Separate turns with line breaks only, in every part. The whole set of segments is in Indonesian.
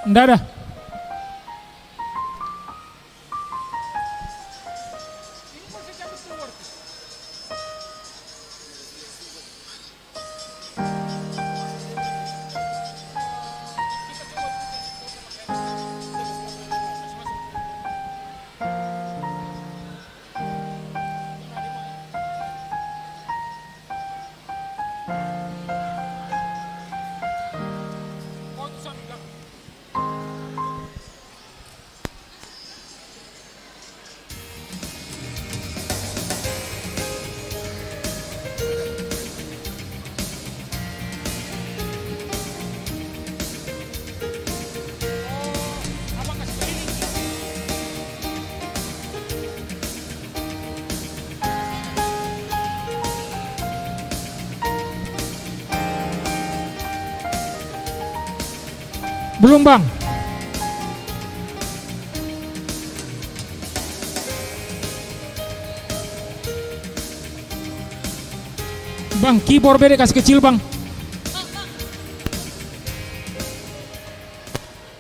Enggak ada. Belum bang. Bang, keyboard beda kasih kecil bang.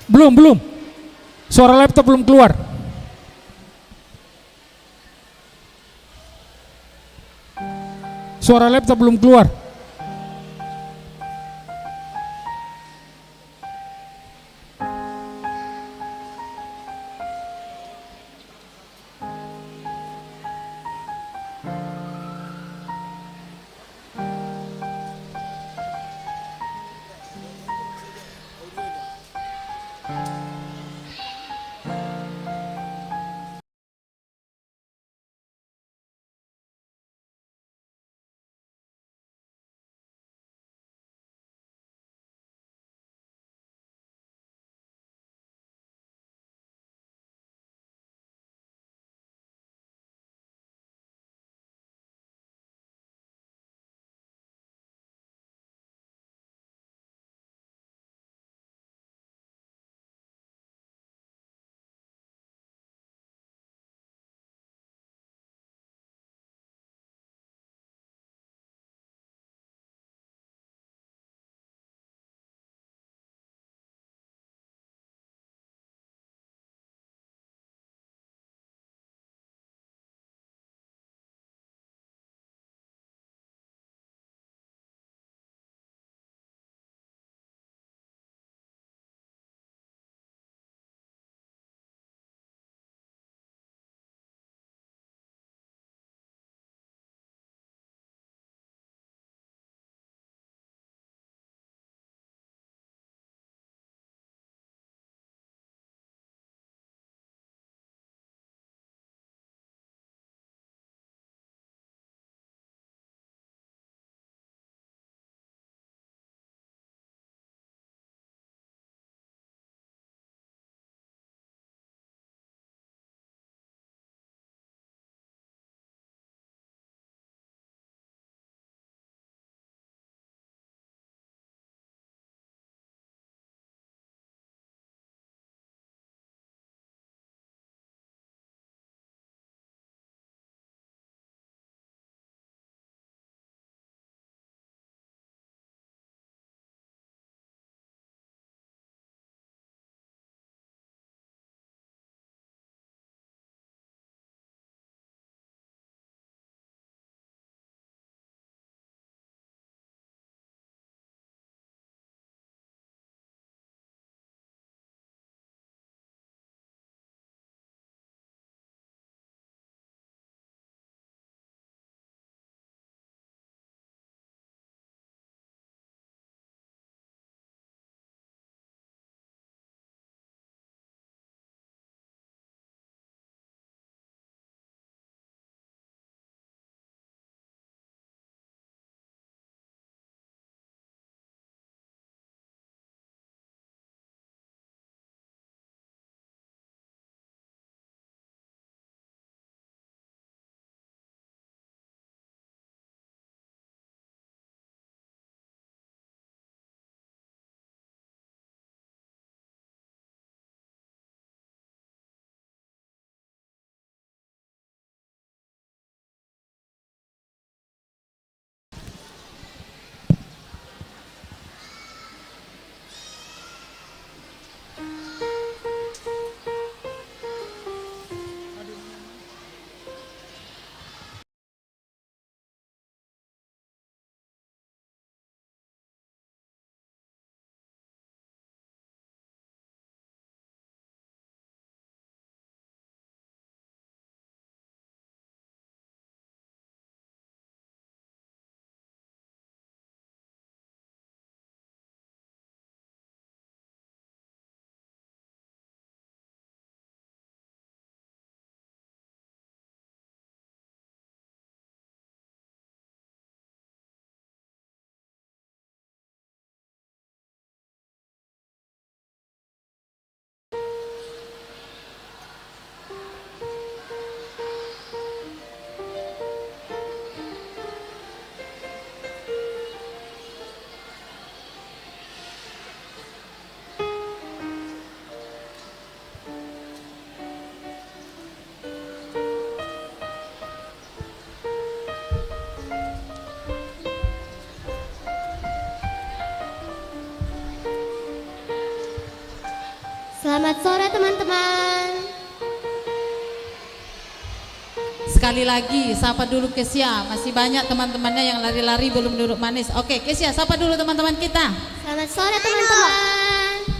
Belum. Suara laptop belum keluar. Suara laptop belum keluar.
Selamat sore teman-teman.
Sekali lagi, sapa dulu Kesia. Masih banyak teman-temannya yang lari-lari belum duduk manis. Oke, Kesia, sapa dulu teman-teman kita.
Selamat sore teman-teman.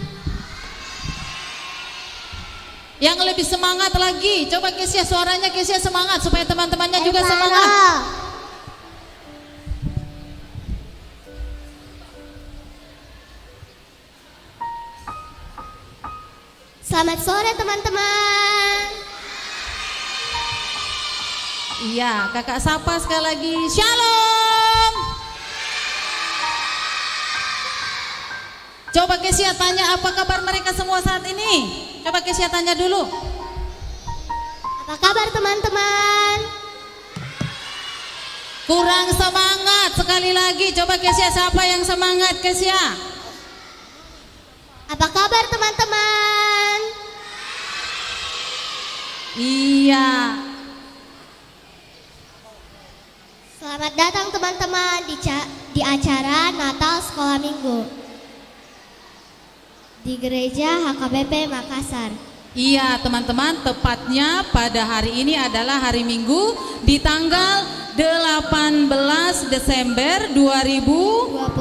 Yang lebih semangat lagi, coba Kesia, suaranya Kesia semangat supaya teman-temannya juga semangat.
Selamat sore teman-teman.
Iya, kakak sapa sekali lagi. Shalom. Coba Kesia tanya apa kabar mereka semua saat ini. Coba Kesia tanya dulu.
Apa kabar teman-teman?
Kurang semangat sekali lagi. Coba Kesia, siapa yang semangat Kesia?
Apa kabar teman-teman?
Iya.
Selamat datang teman-teman di acara Natal Sekolah Minggu di Gereja HKBP Makassar.
Iya teman-teman, tepatnya pada hari ini adalah hari Minggu di tanggal 18 Desember 2022.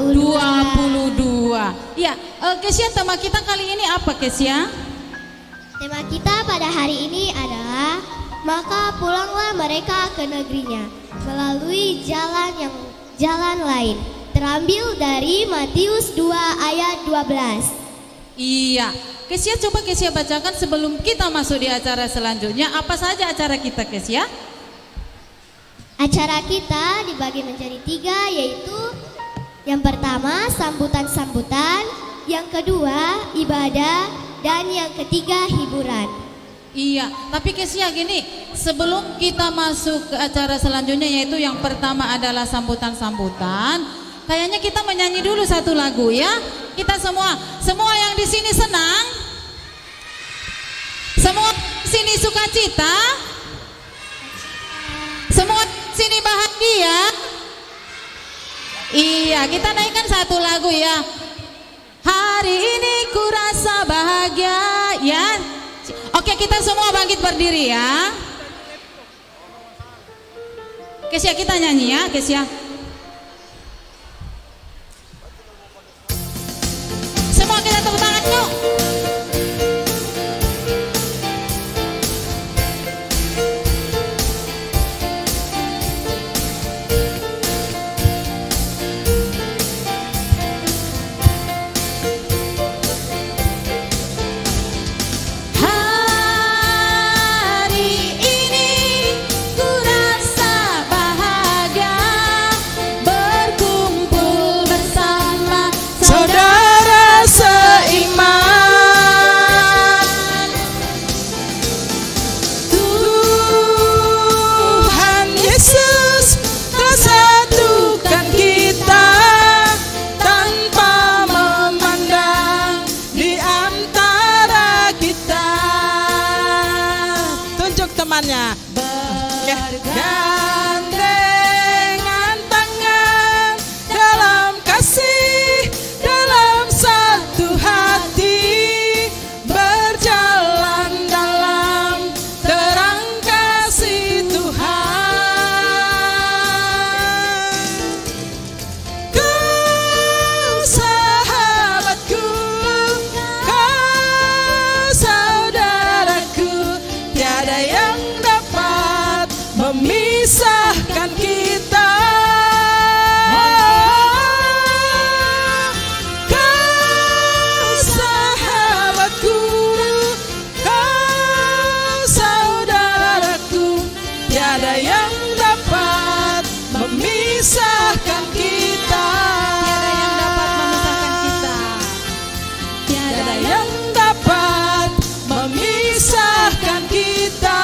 Iya, Kesia, tema kita kali ini apa Kesia?
Tema kita pada hari ini adalah maka pulanglah mereka ke negerinya melalui jalan lain. Terambil dari Matius 2 ayat 12.
Iya, Kesia, coba Kesia bacakan sebelum kita masuk di acara selanjutnya. Apa saja acara kita Kesia?
Acara kita dibagi menjadi 3, yaitu yang pertama sambutan-sambutan, yang kedua ibadah, dan yang ketiga hiburan.
Iya, tapi Kesia gini, sebelum kita masuk ke acara selanjutnya yaitu yang pertama adalah sambutan-sambutan, kayaknya kita menyanyi dulu satu lagu ya. Kita semua yang di sini senang, semua sini sukacita, semua sini bahagia. Iya, kita naikkan satu lagu ya. Hari ini ku rasa bahagia ya. Oke, kita semua bangkit berdiri ya. Kesia, kita nyanyi ya Kesia. Semua kita tepuk tangan yuk.
Gandengan tangan dalam kasih, dalam satu hati, berjalan dalam terang kasih Tuhan. Kau sahabatku, kau saudaraku, tiada yang memisahkan kita. Kau sahabatku, kau saudaraku, tiada yang dapat memisahkan kita. Tiada yang dapat memisahkan kita.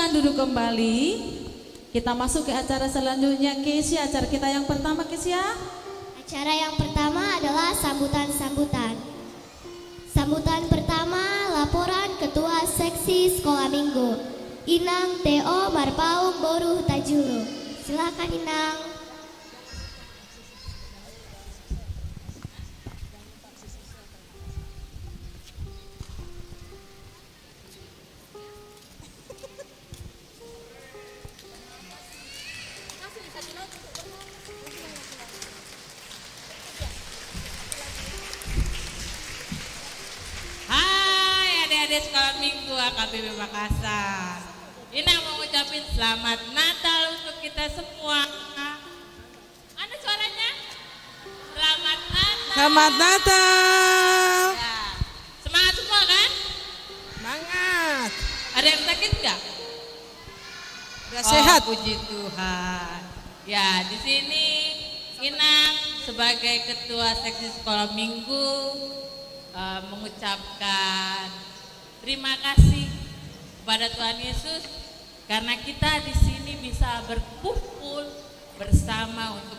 Duduk kembali. Kita masuk ke acara selanjutnya Kesia. Acara kita yang pertama Kesia.
Acara yang pertama adalah sambutan-sambutan. Sambutan pertama laporan Ketua Seksi Sekolah Minggu Inang T.O. Marpaung Boruh Tajuru. Silakan Inang.
Sekolah Minggu AKBP Makassar. Inang mau ngucapin selamat Natal untuk kita semua. Mana suaranya? Selamat Natal.
Selamat Natal.
Ya. Semangat semua kan?
Semangat.
Ada yang sakit nggak?
Udah sehat.
Puji Tuhan. Ya, di sini Inang sebagai ketua seksi sekolah minggu mengucapkan terima kasih kepada Tuhan Yesus karena kita di sini bisa berkumpul bersama untuk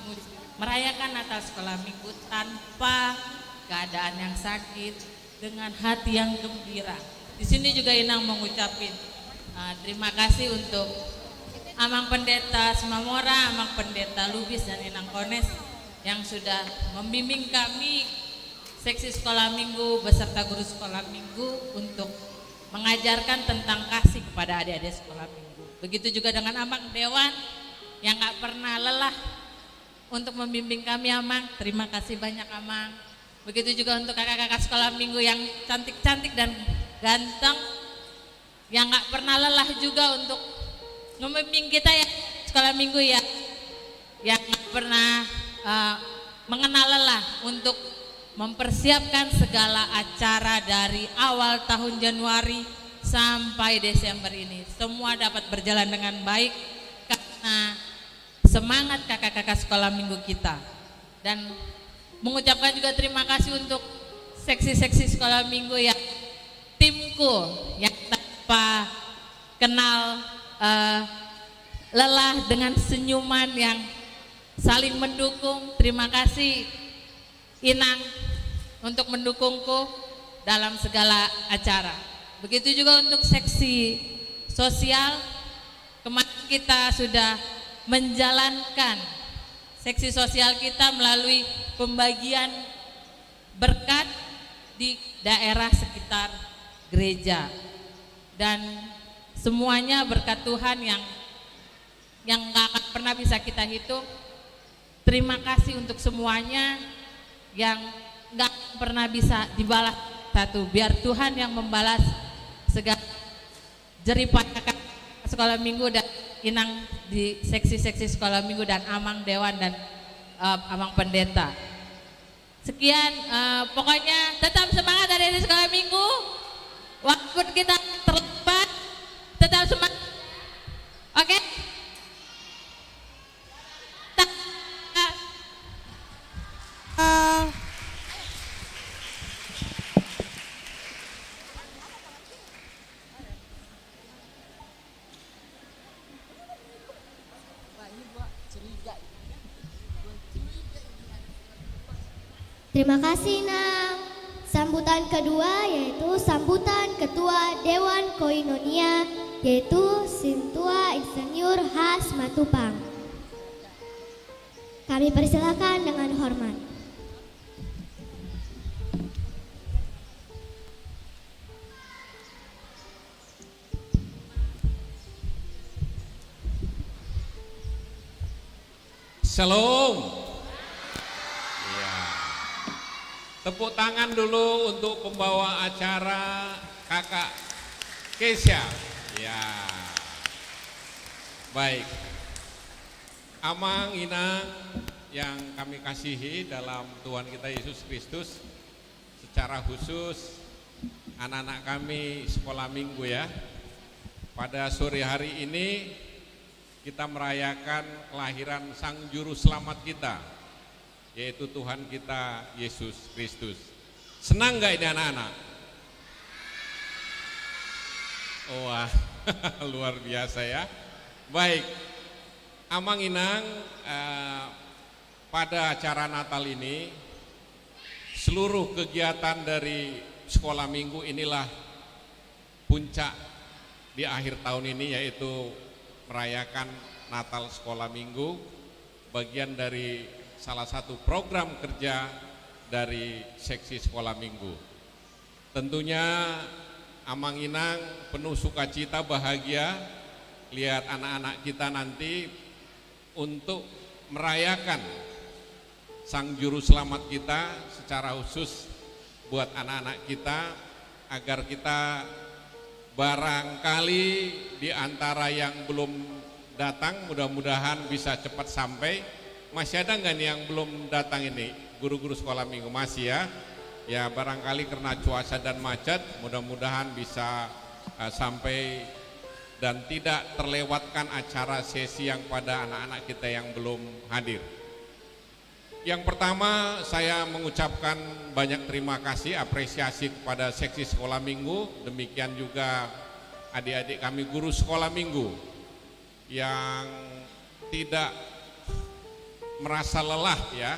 merayakan Natal sekolah minggu tanpa keadaan yang sakit, dengan hati yang gembira. Di sini juga Inang mengucapin terima kasih untuk Amang Pendeta Semamora, Amang Pendeta Lubis dan Inang Kones yang sudah membimbing kami seksi sekolah minggu beserta guru sekolah minggu untuk mengajarkan tentang kasih kepada adik-adik sekolah minggu. Begitu juga dengan Amang Dewan yang gak pernah lelah untuk membimbing kami. Amang, terima kasih banyak Amang. Begitu juga untuk kakak-kakak sekolah minggu yang cantik-cantik dan ganteng yang gak pernah lelah juga untuk membimbing kita ya sekolah minggu ya, yang gak pernah mengenal lelah untuk mempersiapkan segala acara dari awal tahun Januari sampai Desember ini. Semua dapat berjalan dengan baik karena semangat kakak-kakak sekolah minggu kita. Dan mengucapkan juga terima kasih untuk seksi-seksi sekolah minggu yang timku yang tanpa kenal lelah dengan senyuman yang saling mendukung. Terima kasih Inang untuk mendukungku dalam segala acara. Begitu juga untuk seksi sosial, kemarin kita sudah menjalankan seksi sosial kita melalui pembagian berkat di daerah sekitar gereja, dan semuanya berkat Tuhan yang gak akan pernah bisa kita hitung. Terima kasih untuk semuanya yang gak pernah bisa dibalas satu. Biar Tuhan yang membalas segala jeripaya sekolah minggu dan Inang di seksi-seksi sekolah minggu dan Amang Dewan dan Amang Pendeta. Sekian, pokoknya tetap semangat dari sekolah minggu. Walaupun kita terlambat, tetap semangat. Oke?
Terima kasih Nang. Sambutan kedua yaitu sambutan Ketua Dewan Koinonia yaitu Sintua Insinyur Has Matupang. Kami persilakan dengan hormat.
Shalom. Ya. Tepuk tangan dulu untuk pembawa acara Kakak Kesya. Ya. Baik. Amang, Inang yang kami kasihi dalam Tuhan kita Yesus Kristus, secara khusus anak-anak kami sekolah minggu ya. Pada sore hari ini kita merayakan kelahiran Sang Juru Selamat kita, yaitu Tuhan kita Yesus Kristus. Senang gak ini anak-anak? Wah, luar biasa ya. Baik, Amang Inang, pada acara Natal ini, seluruh kegiatan dari sekolah minggu inilah puncak di akhir tahun ini, yaitu merayakan Natal sekolah minggu, bagian dari salah satu program kerja dari seksi sekolah minggu. Tentunya Amang Inang penuh sukacita, bahagia lihat anak-anak kita nanti untuk merayakan Sang Juru Selamat kita, secara khusus buat anak-anak kita, agar kita Barangkali di antara yang belum datang, mudah-mudahan bisa cepat sampai. Masih ada nggak nih yang belum datang ini? Guru-guru sekolah minggu masih ya? Ya barangkali karena cuaca dan macet, mudah-mudahan bisa sampai dan tidak terlewatkan acara sesi yang pada anak-anak kita yang belum hadir. Yang pertama, saya mengucapkan banyak terima kasih, apresiasi kepada seksi sekolah minggu, demikian juga adik-adik kami guru sekolah minggu yang tidak merasa lelah ya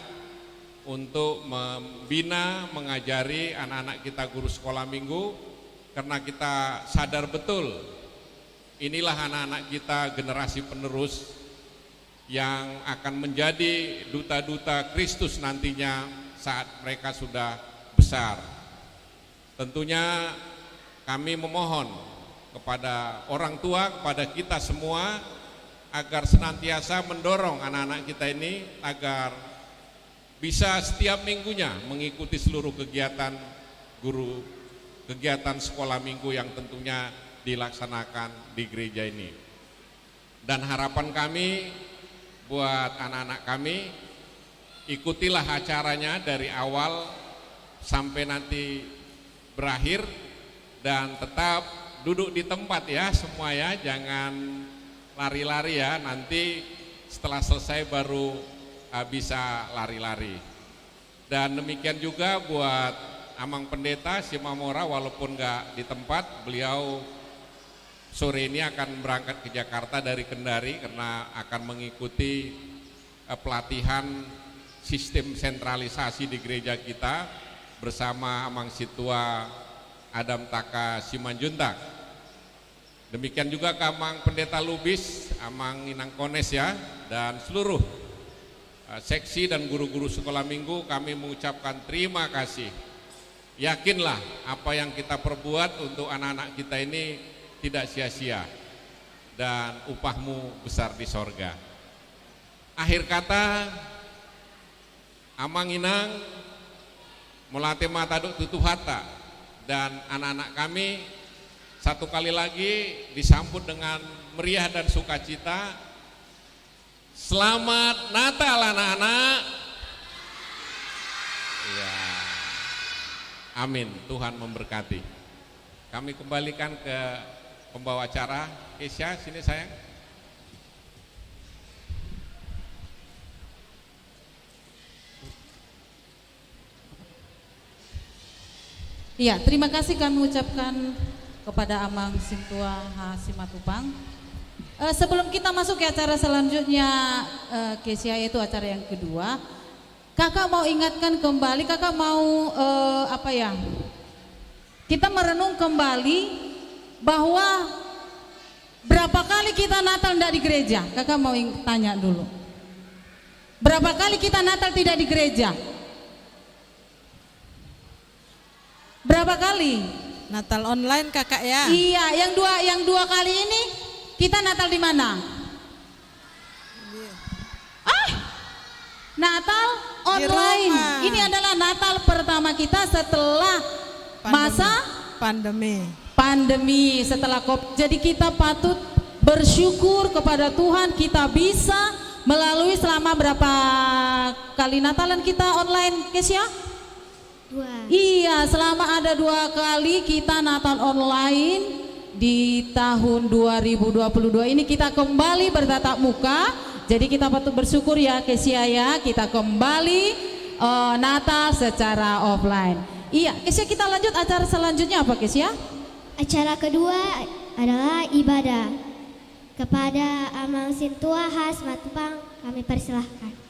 untuk membina, mengajari anak-anak kita guru sekolah minggu, karena kita sadar betul inilah anak-anak kita generasi penerus yang akan menjadi duta-duta Kristus nantinya saat mereka sudah besar. Tentunya kami memohon kepada orang tua, kepada kita semua agar senantiasa mendorong anak-anak kita ini agar bisa setiap minggunya mengikuti seluruh kegiatan guru, kegiatan sekolah minggu yang tentunya dilaksanakan di gereja ini. Dan harapan kami buat anak-anak kami, ikutilah acaranya dari awal sampai nanti berakhir dan tetap duduk di tempat ya semua ya, jangan lari-lari ya, nanti setelah selesai baru bisa lari-lari. Dan demikian juga buat Amang Pendeta Simamora, walaupun nggak di tempat, beliau sore ini akan berangkat ke Jakarta dari Kendari karena akan mengikuti pelatihan sistem sentralisasi di gereja kita bersama Amang Situa Adam Taka Simanjuntak. Demikian juga ke Amang Pendeta Lubis, Amang Inang Kones ya, dan seluruh seksi dan guru-guru sekolah minggu, kami mengucapkan terima kasih. Yakinlah apa yang kita perbuat untuk anak-anak kita ini tidak sia-sia dan upahmu besar di sorga. Akhir kata, Amang Inang melatih mata tutu hata dan anak-anak kami satu kali lagi disambut dengan meriah dan sukacita. Selamat Natal anak-anak. Ya. Amin, Tuhan memberkati. Kami kembalikan ke pembawa acara, Kesia, sini sayang.
Iya, terima kasih kami ucapkan kepada Amang Sintua Simatupang. Sebelum kita masuk ke acara selanjutnya, Kesia, yaitu acara yang kedua, kakak mau ingatkan kembali, kakak mau kita merenung kembali bahwa berapa kali kita Natal tidak di gereja. Kakak mau tanya dulu, berapa kali kita Natal tidak di gereja? Berapa kali?
Natal online kakak ya?
Iya, yang dua kali ini kita Natal di mana? Natal online. Ini adalah Natal pertama kita setelah masa pandemi, setelah COVID. Jadi kita patut bersyukur kepada Tuhan, kita bisa melalui selama berapa kali Natalan kita online, Kesia?
2.
Iya, selama ada 2 kali kita Natal online di tahun 2022 ini kita kembali bertatap muka. Jadi kita patut bersyukur ya Kesia ya, kita kembali Natal secara offline. Iya, Kesia, kita lanjut acara selanjutnya apa Kesia?
Acara kedua adalah ibadah. Kepada Amang Sintua Simatupang kami persilahkan.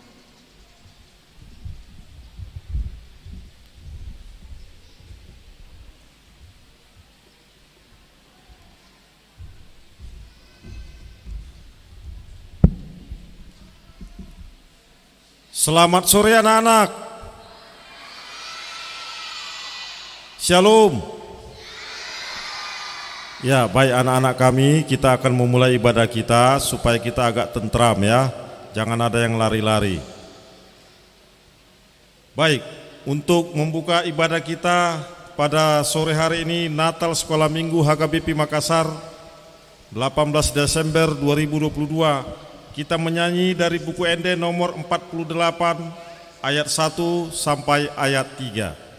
Selamat sore anak-anak. Shalom. Ya, baik anak-anak kami, kita akan memulai ibadah kita supaya kita agak tentram ya. Jangan ada yang lari-lari. Baik, untuk membuka ibadah kita pada sore hari ini Natal Sekolah Minggu HKBP Makassar 18 Desember 2022, kita menyanyi dari buku ND nomor 48 ayat 1 sampai ayat 3.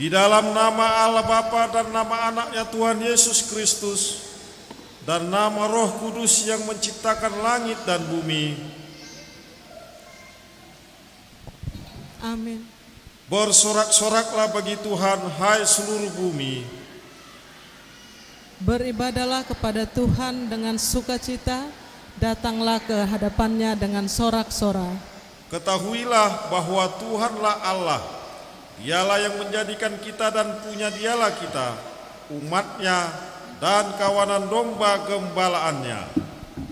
Di dalam nama Allah Bapa dan nama anaknya Tuhan Yesus Kristus dan nama Roh Kudus yang menciptakan langit dan bumi.
Amin.
Bersorak-soraklah bagi Tuhan, hai seluruh bumi.
Beribadahlah kepada Tuhan dengan sukacita, datanglah ke hadapannya dengan sorak-sorai.
Ketahuilah bahwa Tuhanlah Allah. Dialah yang menjadikan kita dan punya dialah kita, umatnya dan kawanan domba gembalaannya.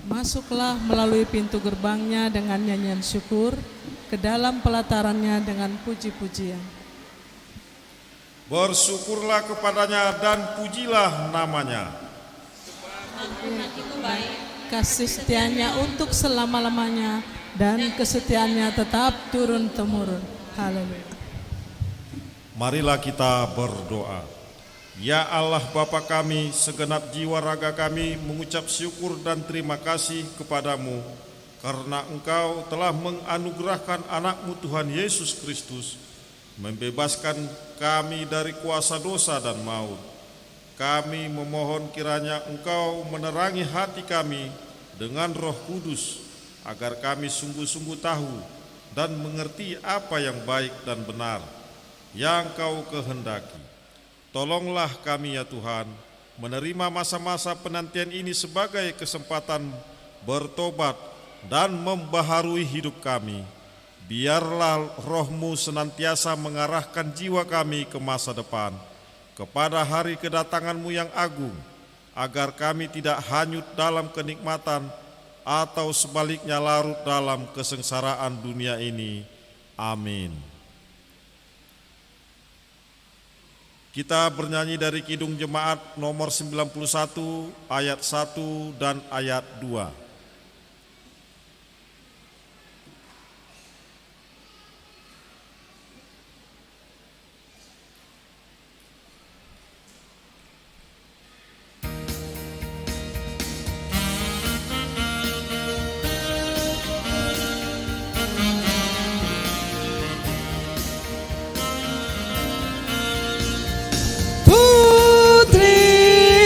Masuklah melalui pintu gerbangnya dengan nyanyian syukur, ke dalam pelatarannya dengan puji-pujian.
Bersyukurlah kepadanya dan pujilah namanya.
Kasih setianya untuk selama-lamanya dan kesetiaannya tetap turun-temurun. Haleluya.
Marilah kita berdoa. Ya Allah Bapa kami, segenap jiwa raga kami mengucap syukur dan terima kasih kepadamu karena Engkau telah menganugerahkan anak-Mu Tuhan Yesus Kristus, membebaskan kami dari kuasa dosa dan maut. Kami memohon kiranya Engkau menerangi hati kami dengan Roh Kudus, agar kami sungguh-sungguh tahu dan mengerti apa yang baik dan benar yang Kau kehendaki. Tolonglah kami ya Tuhan, menerima masa-masa penantian ini sebagai kesempatan bertobat dan membaharui hidup kami. Biarlah Roh-Mu senantiasa mengarahkan jiwa kami ke masa depan, kepada hari kedatangan-Mu yang agung, agar kami tidak hanyut dalam kenikmatan atau sebaliknya larut dalam kesengsaraan dunia ini. Amin. Kita bernyanyi dari Kidung Jemaat nomor 91 ayat 1 dan ayat 2.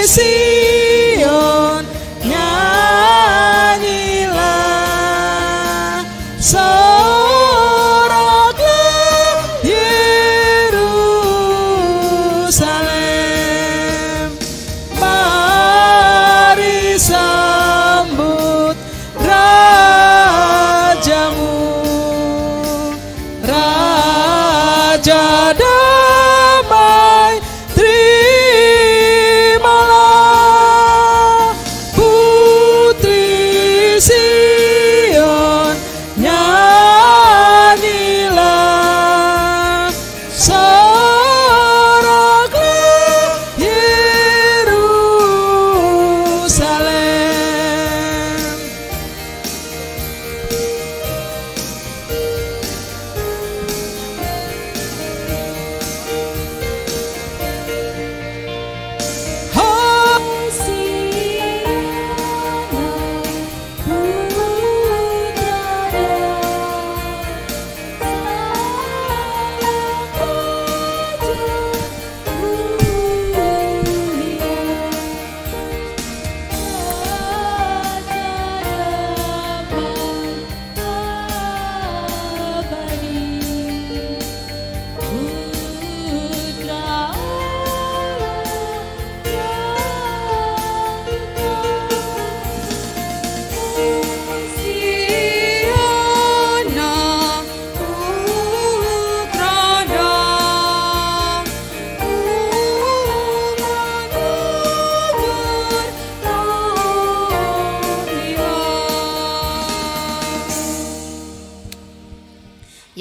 Sion, nyanyilah, soraklah Yerusalem, mari sambut Rajamu, Raja damai. Sion, nyanyilah, soraklah Yerusalem.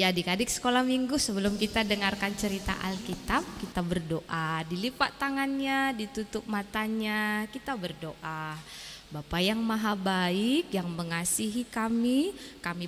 Ya adik-adik sekolah minggu, sebelum kita dengarkan cerita Alkitab, kita berdoa. Dilipat tangannya, ditutup matanya, kita berdoa. Bapa yang maha baik, yang mengasihi kami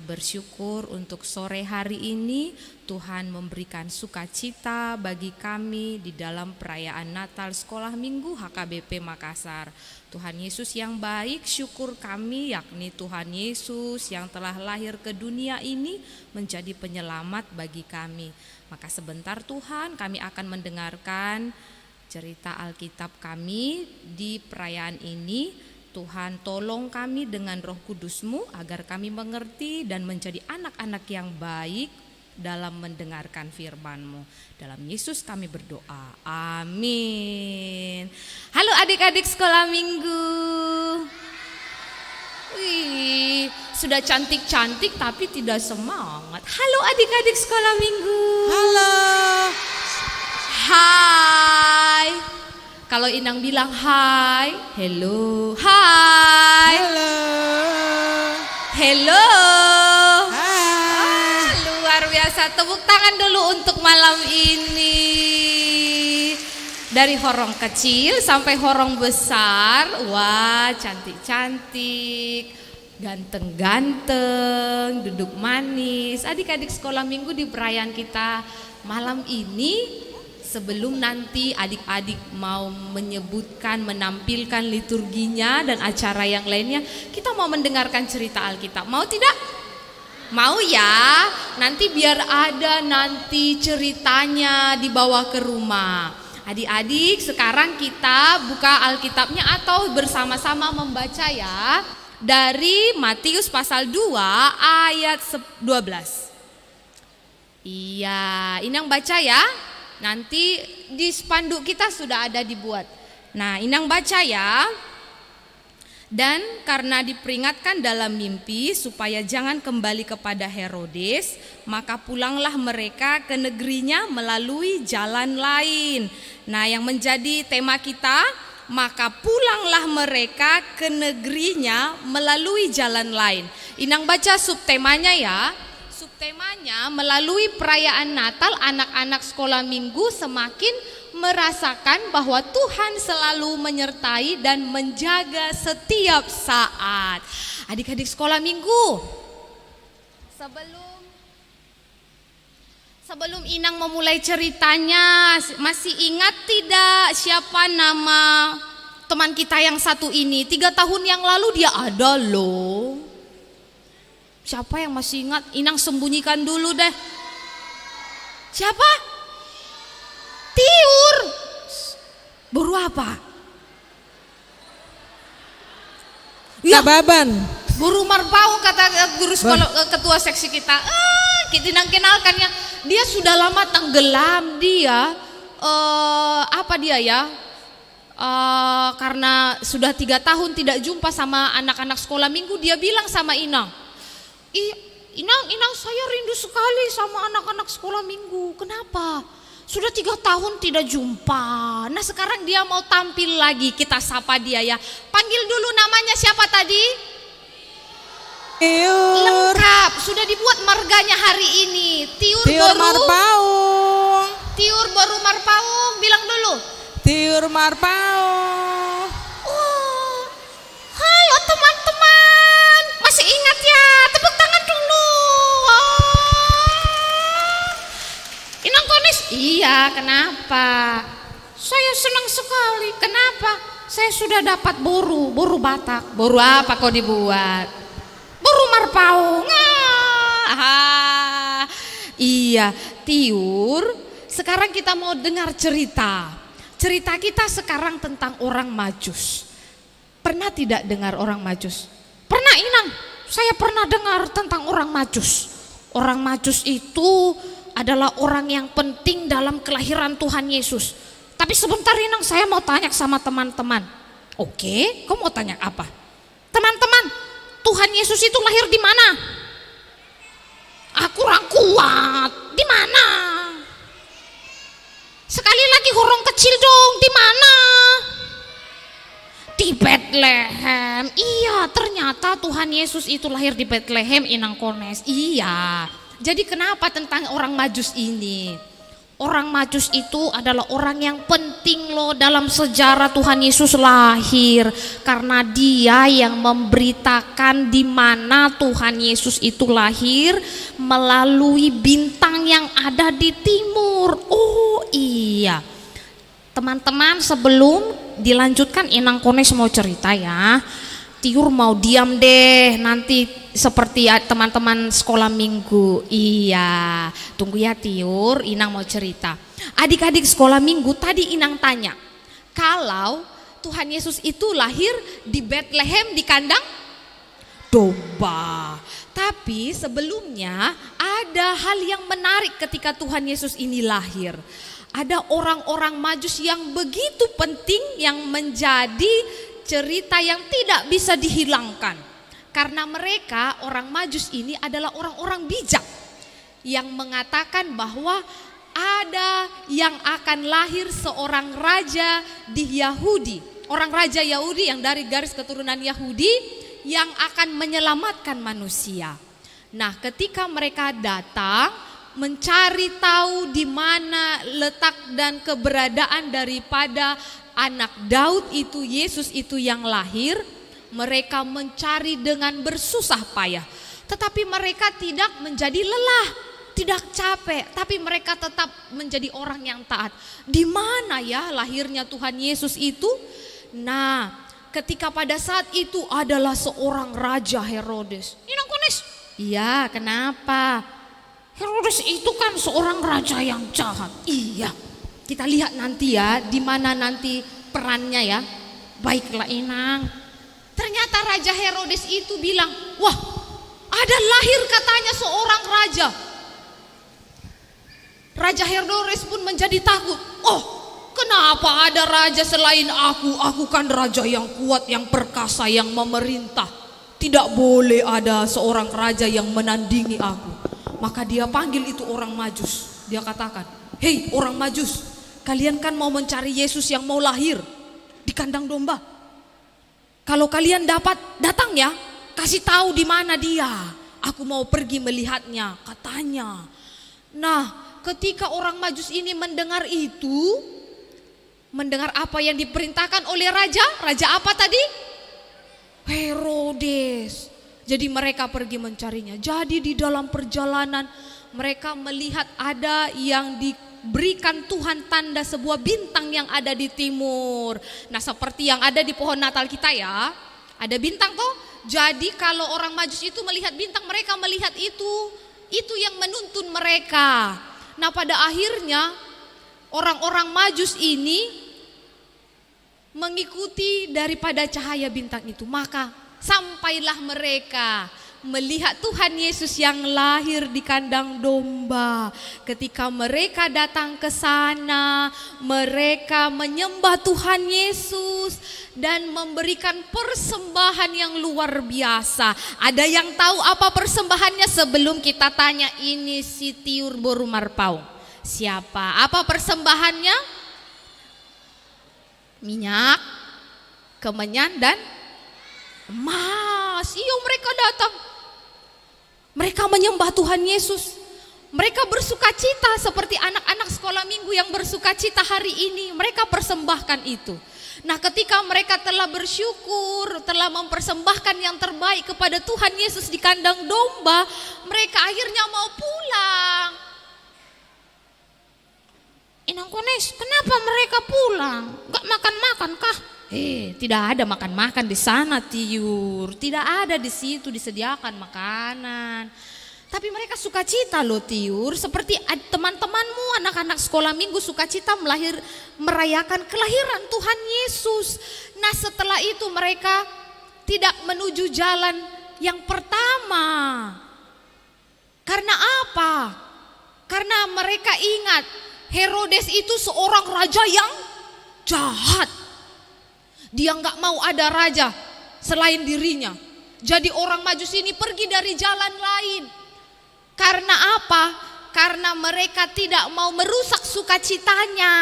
bersyukur untuk sore hari ini Tuhan memberikan sukacita bagi kami di dalam perayaan Natal Sekolah Minggu HKBP Makassar. Tuhan Yesus yang baik, syukur kami yakni Tuhan Yesus yang telah lahir ke dunia ini menjadi penyelamat bagi kami. Maka sebentar Tuhan kami akan mendengarkan cerita Alkitab kami di perayaan ini. Tuhan tolong kami dengan Roh Kudus-Mu agar kami mengerti dan menjadi anak-anak yang baik dalam mendengarkan firman-Mu. Dalam Yesus kami berdoa. Amin. Halo adik-adik sekolah minggu. Wih, sudah cantik-cantik tapi tidak semangat. Halo adik-adik sekolah minggu.
Halo.
Hai. Kalau Inang bilang hai, hello, hai,
Halo.
hello.
Hai.
Luar biasa, tepuk tangan dulu untuk malam ini. Dari horong kecil sampai horong besar, wah cantik-cantik, ganteng-ganteng, duduk manis. Adik-adik sekolah minggu di perayaan kita malam ini. Sebelum nanti adik-adik mau menyebutkan, menampilkan liturginya dan acara yang lainnya, kita mau mendengarkan cerita Alkitab. Mau tidak? Mau ya? Nanti biar ada nanti ceritanya dibawa ke rumah. Adik-adik sekarang kita buka Alkitabnya atau bersama-sama membaca ya. Dari Matius pasal 2 ayat 12. Iya, Inang baca ya. Nanti di spanduk kita sudah ada dibuat. Nah, Inang baca ya. Dan karena diperingatkan dalam mimpi supaya jangan kembali kepada Herodes, maka pulanglah mereka ke negerinya melalui jalan lain. Nah, yang menjadi tema kita, maka pulanglah mereka ke negerinya melalui jalan lain. Inang baca subtemanya ya. Subtemanya, melalui perayaan Natal, anak-anak sekolah minggu semakin merasakan bahwa Tuhan selalu menyertai dan menjaga setiap saat. Adik-adik sekolah minggu, sebelum Inang memulai ceritanya, masih ingat tidak siapa nama teman kita yang satu ini? 3 tahun yang lalu dia ada loh. Siapa yang masih ingat? Inang sembunyikan dulu deh. Siapa? Tiur. Baru apa? Ya,
Tababan.
Buru Marpaung kata guru sekolah ketua seksi kita. Kita kenalkannya. Dia sudah lama tenggelam dia. Apa dia ya? Karena sudah 3 tahun tidak jumpa sama anak-anak sekolah minggu, dia bilang sama Inang. Inang saya rindu sekali sama anak-anak sekolah minggu. Kenapa? Sudah 3 tahun tidak jumpa. Nah sekarang dia mau tampil lagi. Kita sapa dia ya. Panggil dulu namanya siapa tadi?
Tiur.
Lengkap. Sudah dibuat marganya hari ini. Tiur Boru
Marpaung.
Tiur Boru Marpaung. Bilang dulu.
Tiur Marpaung.
Oh, halo teman-teman. Masih ingat ya? Tepuk tangan dulu. Inang Konis? Iya, kenapa? Saya senang sekali. Kenapa? Saya sudah dapat boru Batak. Boru apa kau dibuat? Boru Marpaung. Iya, Tiur. Sekarang kita mau dengar cerita. Cerita kita sekarang tentang orang Majus. Pernah tidak dengar orang Majus? Pernah Inang? Saya pernah dengar tentang orang Majus. Orang Majus itu adalah orang yang penting dalam kelahiran Tuhan Yesus. Tapi sebentar Inang, saya mau tanya sama teman-teman. Oke, kau mau tanya apa? Teman-teman, Tuhan Yesus itu lahir di mana? Aku kurang kuat. Di mana? Sekali lagi horong kecil dong, di mana? Di Bethlehem. Iya, ternyata Tuhan Yesus itu lahir di Bethlehem, Inang Kones. Iya. Jadi kenapa tentang orang Majus ini? Orang Majus itu adalah orang yang penting loh dalam sejarah Tuhan Yesus lahir, karena dia yang memberitakan di mana Tuhan Yesus itu lahir melalui bintang yang ada di timur. Oh iya, teman-teman, sebelum dilanjutkan Inang Kones mau cerita ya, Tiur mau diam deh nanti seperti teman-teman sekolah minggu. Iya, tunggu ya Tiur, Inang mau cerita. Adik-adik sekolah minggu, tadi Inang tanya, kalau Tuhan Yesus itu lahir di Bethlehem di kandang domba. Tapi sebelumnya ada hal yang menarik ketika Tuhan Yesus ini lahir. Ada orang-orang Majus yang begitu penting yang menjadi cerita yang tidak bisa dihilangkan. Karena mereka, orang Majus ini adalah orang-orang bijak yang mengatakan bahwa ada yang akan lahir seorang raja di Yahudi, orang raja Yahudi yang dari garis keturunan Yahudi yang akan menyelamatkan manusia. Nah, ketika mereka datang mencari tahu di mana letak dan keberadaan daripada anak Daud itu, Yesus itu yang lahir, mereka mencari dengan bersusah payah. Tetapi mereka tidak menjadi lelah, tidak capek, tapi mereka tetap menjadi orang yang taat. Di mana ya lahirnya Tuhan Yesus itu? Nah, ketika pada saat itu adalah seorang raja Herodes. Inang Kones? Iya, kenapa? Herodes itu kan seorang raja yang jahat. Iya, kita lihat nanti ya, di mana nanti perannya ya. Baiklah Inang. Ternyata Raja Herodes itu bilang, wah, ada lahir katanya seorang raja. Raja Herodes pun menjadi takut. Oh, kenapa ada raja selain aku? Aku kan raja yang kuat, yang perkasa, yang memerintah. Tidak boleh ada seorang raja yang menandingi aku. Maka dia panggil itu orang Majus. Dia katakan, hei orang Majus, kalian kan mau mencari Yesus yang mau lahir di kandang domba. Kalau kalian dapat, datang ya, kasih tahu di mana dia. Aku mau pergi melihatnya, katanya. Nah, ketika orang Majus ini mendengar itu, mendengar apa yang diperintahkan oleh raja apa tadi? Herodes. Jadi mereka pergi mencarinya. Jadi di dalam perjalanan mereka melihat ada yang diberikan Tuhan tanda sebuah bintang yang ada di timur. Nah, seperti yang ada di pohon Natal kita ya. Ada bintang toh. Jadi kalau orang Majus itu melihat bintang, mereka melihat itu yang menuntun mereka. Nah, pada akhirnya orang-orang Majus ini mengikuti daripada cahaya bintang itu. Maka sampailah mereka melihat Tuhan Yesus yang lahir di kandang domba. Ketika mereka datang ke sana, mereka menyembah Tuhan Yesus dan memberikan persembahan yang luar biasa. Ada yang tahu apa persembahannya sebelum kita tanya ini si Tiur Boru Marpau? Siapa? Apa persembahannya? Minyak, kemenyan dan emas. Iya, mereka datang. Mereka menyembah Tuhan Yesus. Mereka bersuka cita seperti anak-anak sekolah minggu yang bersuka cita hari ini. Mereka persembahkan itu. Nah, ketika mereka telah bersyukur, telah mempersembahkan yang terbaik kepada Tuhan Yesus di kandang domba, mereka akhirnya mau pulang. Inang Kones, kenapa mereka pulang? Gak makan-makan kah? Tidak ada makan-makan di sana Tiur. Tidak ada di situ disediakan makanan. Tapi mereka sukacita loh Tiur. Seperti teman-temanmu anak-anak sekolah minggu sukacita merayakan kelahiran Tuhan Yesus. Nah, setelah itu mereka tidak menuju jalan yang pertama. Karena apa? Karena mereka ingat Herodes itu seorang raja yang jahat. Dia nggak mau ada raja selain dirinya. Jadi orang Majus ini pergi dari jalan lain. Karena apa? Karena mereka tidak mau merusak sukacitanya.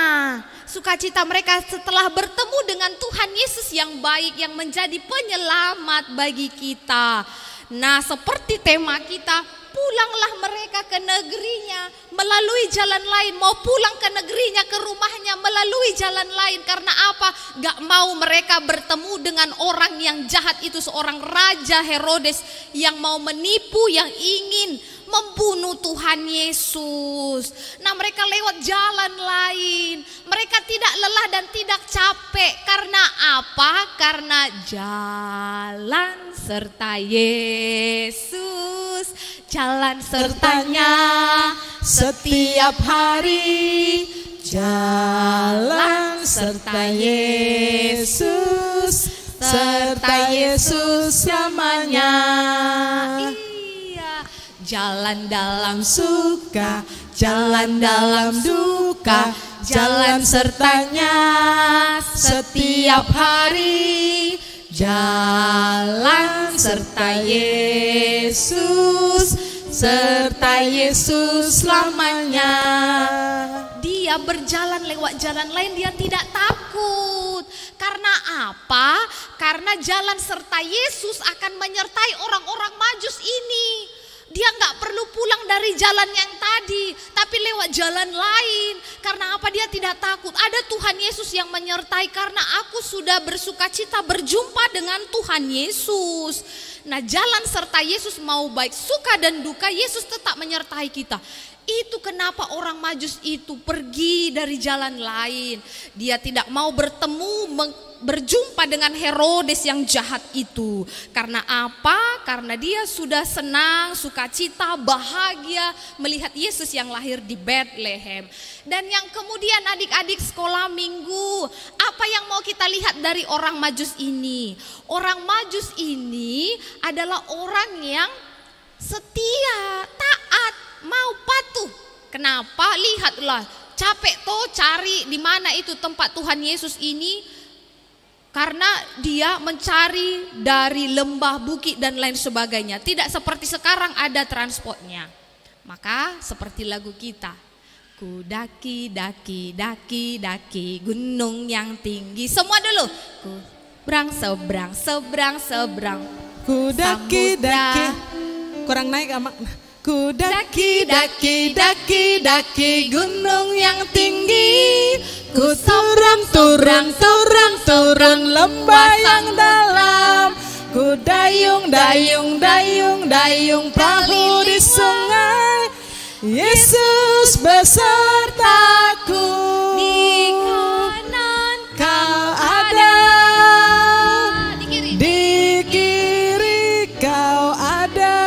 Sukacita mereka setelah bertemu dengan Tuhan Yesus yang baik, yang menjadi penyelamat bagi kita. Nah, seperti tema kita, pulanglah mereka ke negerinya melalui jalan lain. Mau pulang ke negerinya, ke rumahnya melalui jalan lain. Karena apa? Gak mau mereka bertemu dengan orang yang jahat itu, seorang Raja Herodes yang mau menipu, yang ingin membunuh Tuhan Yesus. Nah, mereka lewat jalan lain. Mereka tidak lelah dan tidak capek. Karena apa? Karena jalan serta Yesus, jalan sertanya setiap hari. Jalan serta Yesus, serta Yesus selamanya. Jalan dalam suka, jalan dalam duka, jalan sertanya setiap hari. Jalan serta Yesus, serta Yesus selamanya. Dia berjalan lewat jalan lain, dia tidak takut. Karena apa? Karena jalan serta Yesus akan menyertai orang-orang Majus ini. Dia nggak perlu pulang dari jalan yang tadi, tapi lewat jalan lain. Karena apa? Dia tidak takut. Ada Tuhan Yesus yang menyertai. Karena aku sudah bersuka cita berjumpa dengan Tuhan Yesus. Nah, jalan serta Yesus mau baik suka dan duka, Yesus tetap menyertai kita. Itu kenapa orang Majus itu pergi dari jalan lain. Dia tidak mau berjumpa dengan Herodes yang jahat itu. Karena apa? Karena dia sudah senang, sukacita, bahagia melihat Yesus yang lahir di Bethlehem. Dan yang kemudian adik-adik sekolah minggu, apa yang mau kita lihat dari orang Majus ini? Orang Majus ini adalah orang yang setia, taat, mau patuh. Kenapa? Lihatlah, capek toh cari di mana itu tempat Tuhan Yesus ini. Karena dia mencari dari lembah, bukit dan lain sebagainya. Tidak seperti sekarang ada transportnya. Maka seperti lagu kita, ku daki, daki, daki, daki gunung yang tinggi. Semua dulu. Ku seberang, seberang, seberang.
Ku daki, daki. Kurang naik amak. Ku daki, daki, daki, daki gunung yang tinggi. Ku turun, turun, turun, turun lembah yang dalam. Ku dayung, dayung, dayung, dayung perahu di sungai. Yesus besertaku. Di kanan kau ada, di kiri kau ada,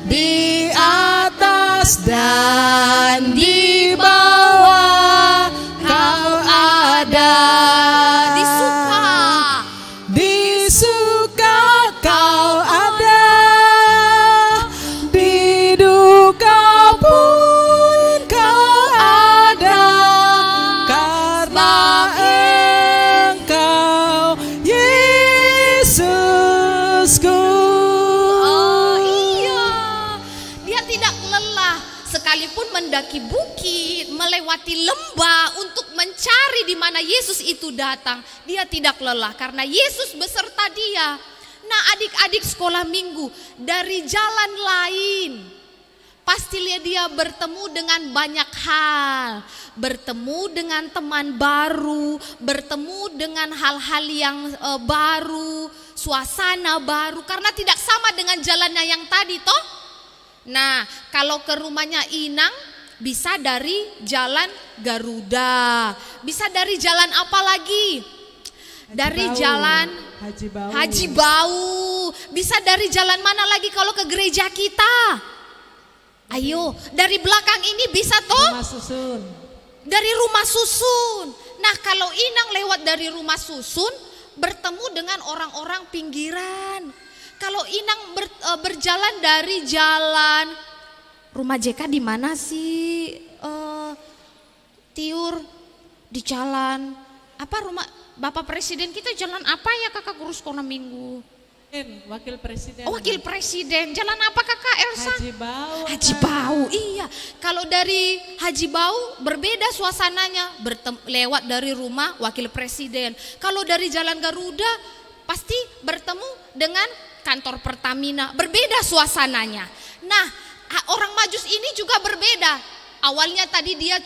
di atas dan di bawah kau ada. Di suka kau ada, di duka pun kau ada. Karena Engkau Yesusku.
Sekalipun mendaki bukit, melewati lembah untuk mencari di mana Yesus itu datang, dia tidak lelah karena Yesus beserta dia. Nah, adik-adik sekolah minggu, dari jalan lain pastilah dia bertemu dengan banyak hal, bertemu dengan teman baru, bertemu dengan hal-hal yang baru, suasana baru, karena tidak sama dengan jalannya yang tadi toh. Nah, kalau ke rumahnya Inang bisa dari jalan Garuda, bisa dari jalan apa lagi? Dari jalan Haji Bau. Bisa dari jalan mana lagi kalau ke gereja kita? Ayo, dari belakang ini bisa toh?
Rumah Susun.
Dari Rumah Susun. Nah, kalau Inang lewat dari Rumah Susun, bertemu dengan orang-orang pinggiran. Kalau Inang berjalan dari jalan Rumah JK di mana sih? Tiur di jalan apa rumah Bapak Presiden kita, jalan apa ya kakak guru sekolah minggu?
Wakil Presiden.
Oh, Wakil Presiden. Jalan apa kakak Elsa?
Haji Bau.
Haji Bau, iya. Kalau dari Haji Bau berbeda suasananya, lewat dari rumah Wakil Presiden. Kalau dari Jalan Garuda pasti bertemu dengan kantor Pertamina, berbeda suasananya. Nah, orang Majus ini juga berbeda. Awalnya tadi dia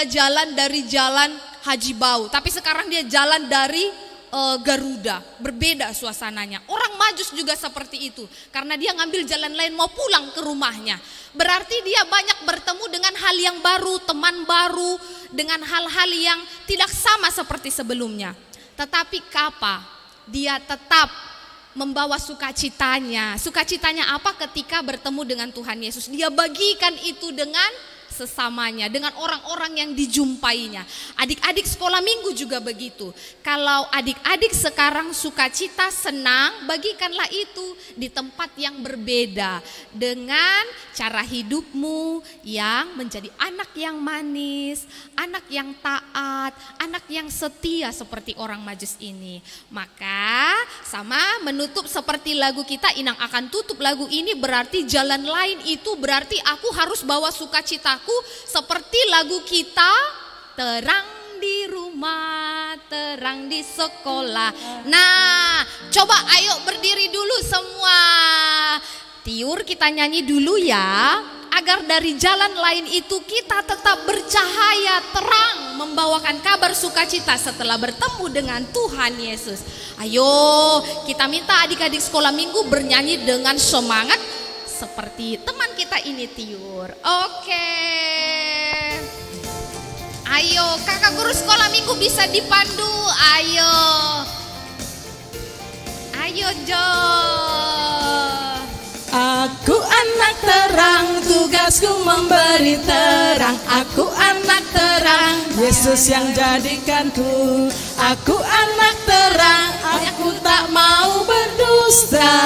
jalan dari jalan Haji Bau, tapi sekarang dia jalan dari Garuda, berbeda suasananya. Orang Majus juga seperti itu, karena dia ngambil jalan lain mau pulang ke rumahnya. Berarti dia banyak bertemu dengan hal yang baru, teman baru, dengan hal-hal yang tidak sama seperti sebelumnya. Tetapi dia tetap membawa sukacitanya. Sukacitanya apa? Ketika bertemu dengan Tuhan Yesus, dia bagikan itu dengan sesamanya, dengan orang-orang yang dijumpainya. Adik-adik sekolah minggu juga begitu. Kalau adik-adik sekarang sukacita, senang, bagikanlah itu di tempat yang berbeda dengan cara hidupmu yang menjadi anak yang manis, anak yang taat, anak yang setia seperti orang Majus ini. Maka sama menutup seperti lagu kita, Inang akan tutup lagu ini, berarti jalan lain itu berarti aku harus bawa sukacitaku seperti lagu kita, terang di rumah, terang di sekolah. Nah, coba ayo berdiri dulu semua. Tiur kita nyanyi dulu ya, agar dari jalan lain itu kita tetap bercahaya, terang, membawakan kabar sukacita setelah bertemu dengan Tuhan Yesus. Ayo kita minta adik-adik sekolah minggu bernyanyi dengan semangat seperti teman kita ini, Tiur. Oke. Ayo kakak guru sekolah minggu bisa dipandu. Ayo Jo.
Aku anak terang, tugasku memberi terang. Aku anak terang, Yesus yang jadikanku. Aku anak terang, aku tak mau berdusta.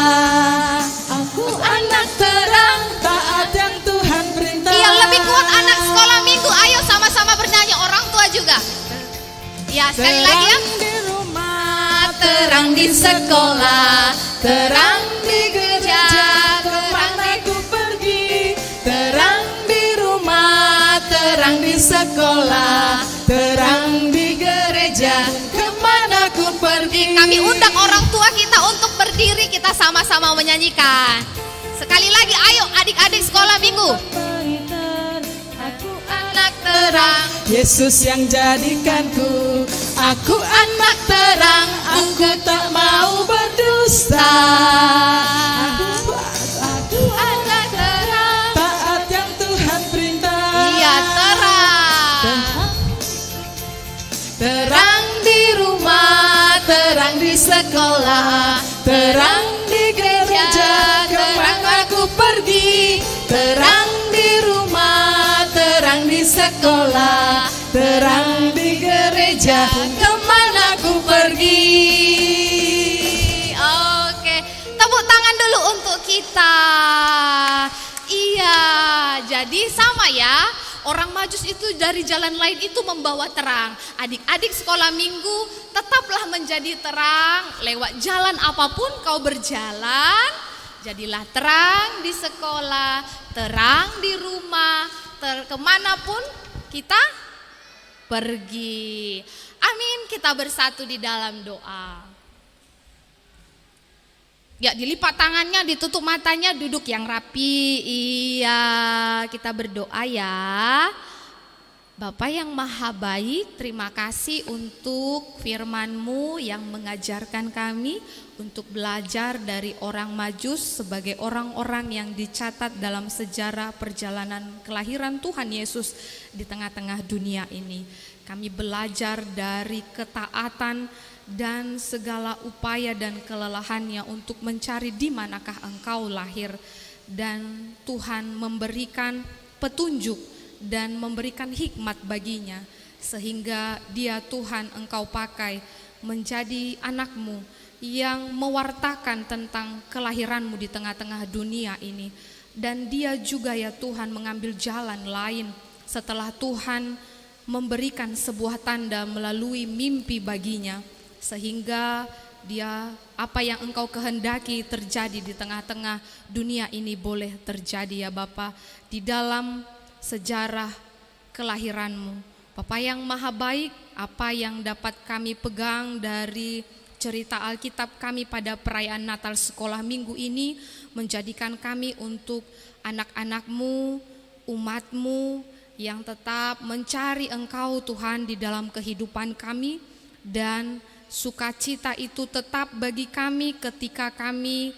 Aku anak terang, taat yang Tuhan perintah.
Iya, lebih kuat anak sekolah minggu. Ayo sama-sama bernyanyi, orang tua juga. Ya, sekali lagi ya.
Terang di rumah,
Terang di sekolah,
terang di gereja, kemana ku pergi. Terang di rumah, terang di sekolah, terang di gereja, kemana ku pergi.
kami undang orang tua kita untuk berdiri, kita sama-sama menyanyikan. Sekali lagi, ayo adik-adik sekolah minggu.
Aku
Anak terang,
Yesus yang jadikanku. Aku anak terang, aku tak mau berdusta. Aku
anak terang.
taat yang Tuhan perintah.
Iya, terang.
Terang di rumah, terang di sekolah, terang di gereja, kemana ku pergi. Terang di rumah, terang di sekolah, terang di gereja, kemana ku pergi.
Oke, tepuk tangan dulu untuk kita. Iya, jadi sama ya. Orang Majus itu dari jalan lain itu membawa terang. Adik-adik sekolah minggu tetaplah menjadi terang. Lewat jalan apapun kau berjalan, jadilah terang di sekolah, terang di rumah, kemanapun kita pergi. Amin, kita bersatu di dalam doa. Ya, dilipat tangannya, ditutup matanya, duduk yang rapi. Iya, kita berdoa ya. Bapa yang maha baik, terima kasih untuk firman-Mu yang mengajarkan kami untuk belajar dari orang Majus sebagai orang-orang yang dicatat dalam sejarah perjalanan kelahiran Tuhan Yesus di tengah-tengah dunia ini. Kami belajar dari ketaatan dan segala upaya dan kelelahannya untuk mencari di manakah Engkau lahir, dan Tuhan memberikan petunjuk dan memberikan hikmat baginya sehingga dia Tuhan Engkau pakai menjadi anak-Mu yang mewartakan tentang kelahiran-Mu di tengah-tengah dunia ini. Dan dia juga ya Tuhan mengambil jalan lain setelah Tuhan memberikan sebuah tanda melalui mimpi baginya, sehingga dia apa yang Engkau kehendaki terjadi di tengah-tengah dunia ini boleh terjadi ya Bapa, di dalam sejarah kelahiran-Mu. Bapa yang maha baik, apa yang dapat kami pegang dari cerita Alkitab kami pada perayaan Natal sekolah minggu ini menjadikan kami untuk anak-anak-Mu, umat-Mu yang tetap mencari Engkau Tuhan di dalam kehidupan kami, dan sukacita itu tetap bagi kami ketika kami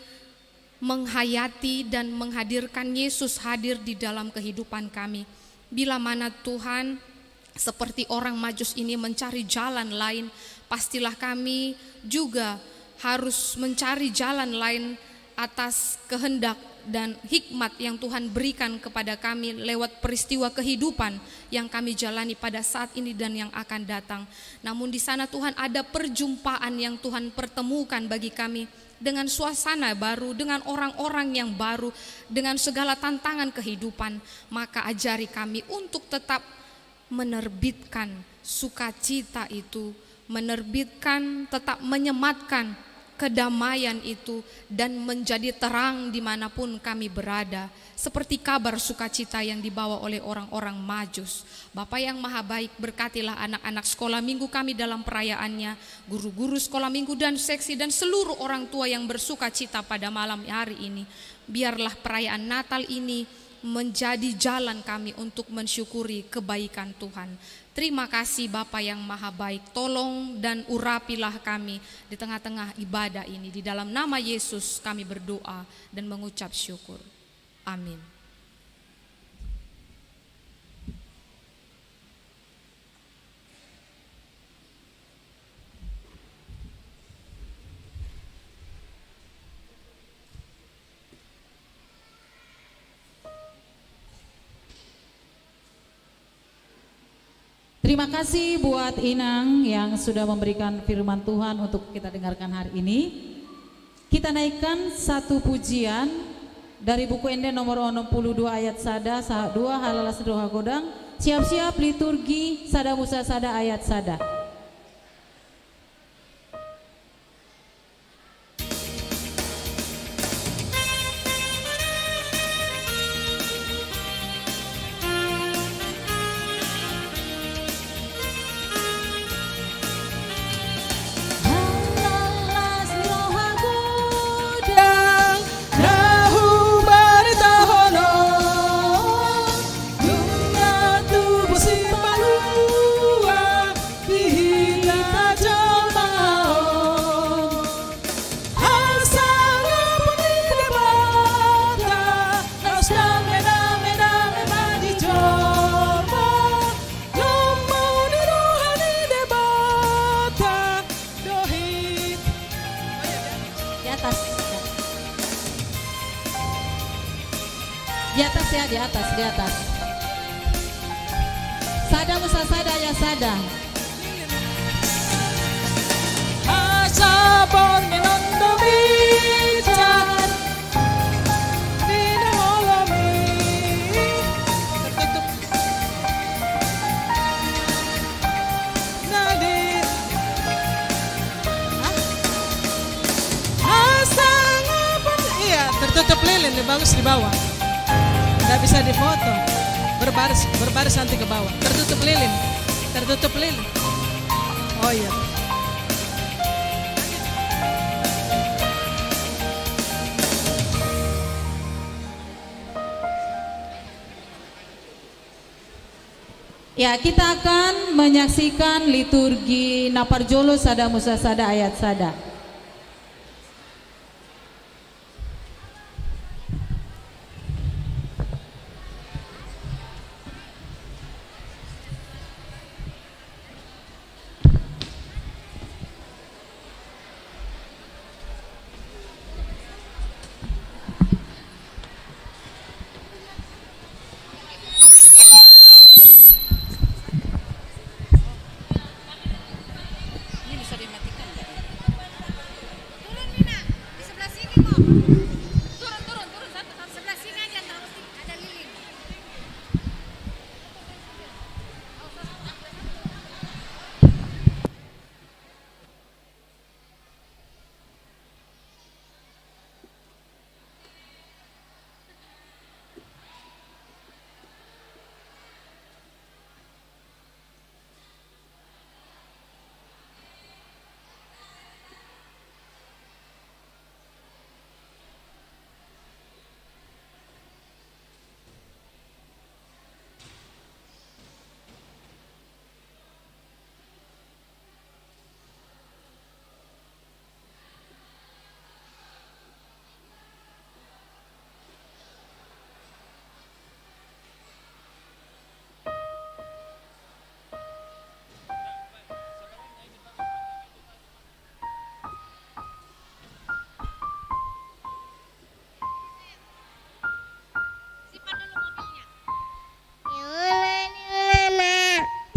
menghayati dan menghadirkan Yesus hadir di dalam kehidupan kami. Bila mana Tuhan seperti orang Majus ini mencari jalan lain, pastilah kami juga harus mencari jalan lain atas kehendak dan hikmat yang Tuhan berikan kepada kami lewat peristiwa kehidupan yang kami jalani pada saat ini dan yang akan datang. Namun di sana Tuhan ada perjumpaan yang Tuhan pertemukan bagi kami dengan suasana baru, dengan orang-orang yang baru, dengan segala tantangan kehidupan. Maka ajari kami untuk tetap menerbitkan sukacita itu, menerbitkan, tetap menyematkan kedamaian itu, dan menjadi terang dimanapun kami berada, seperti kabar sukacita yang dibawa oleh orang-orang Majus. Bapa yang Maha Baik, berkatilah anak-anak sekolah minggu kami dalam perayaannya, guru-guru sekolah minggu dan seksi, dan seluruh orang tua yang bersukacita pada malam hari ini. Biarlah perayaan Natal ini menjadi jalan kami untuk mensyukuri kebaikan Tuhan. Terima kasih Bapa yang Maha Baik, tolong dan urapilah kami di tengah-tengah ibadah ini. Di dalam nama Yesus kami berdoa dan mengucap syukur. Amin.
Terima kasih buat Inang yang sudah memberikan firman Tuhan untuk kita dengarkan hari ini. Kita naikkan satu pujian dari buku Ende nomor 62 ayat sada, sahak 2 halala sedoha godang. Siap-siap liturgi sada musa sada ayat sada. Di atas. Sada musa sada ya sada.
Asapon menondo bicar tidak molami tertutup nadir asang apa? Iya, tertutup lilin, bagus di bawah. Nggak bisa difoto, berbaris nanti ke bawah. Tertutup lilin. Oh iya.
Ya, kita akan menyaksikan liturgi Naparjolo sada musa sada ayat sada.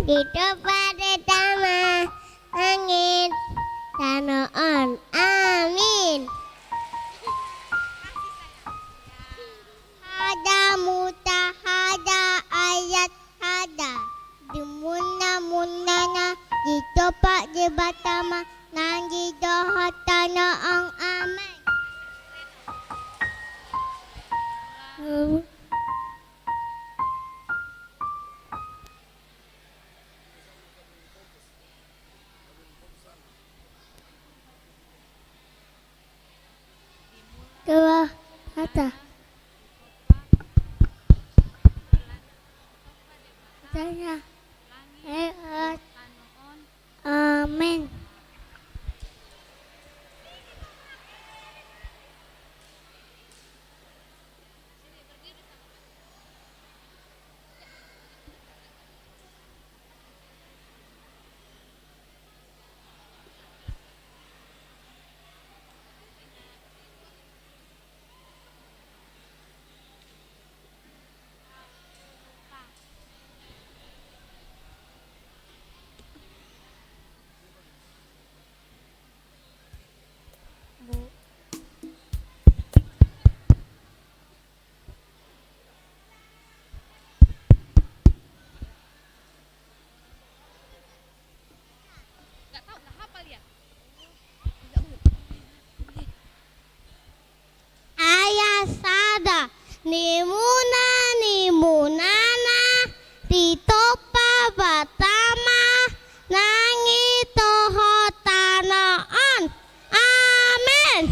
di tempat pertama langit tanoon. Amin. Hada mutahada ayat hada dimuna munana di tempat di batama nangi doha tanoon. Amin. Dua kata. Saya hebat. Amin. Ayah sada nimuna nimunana ditopa batama nangi toho tanoon. Amin.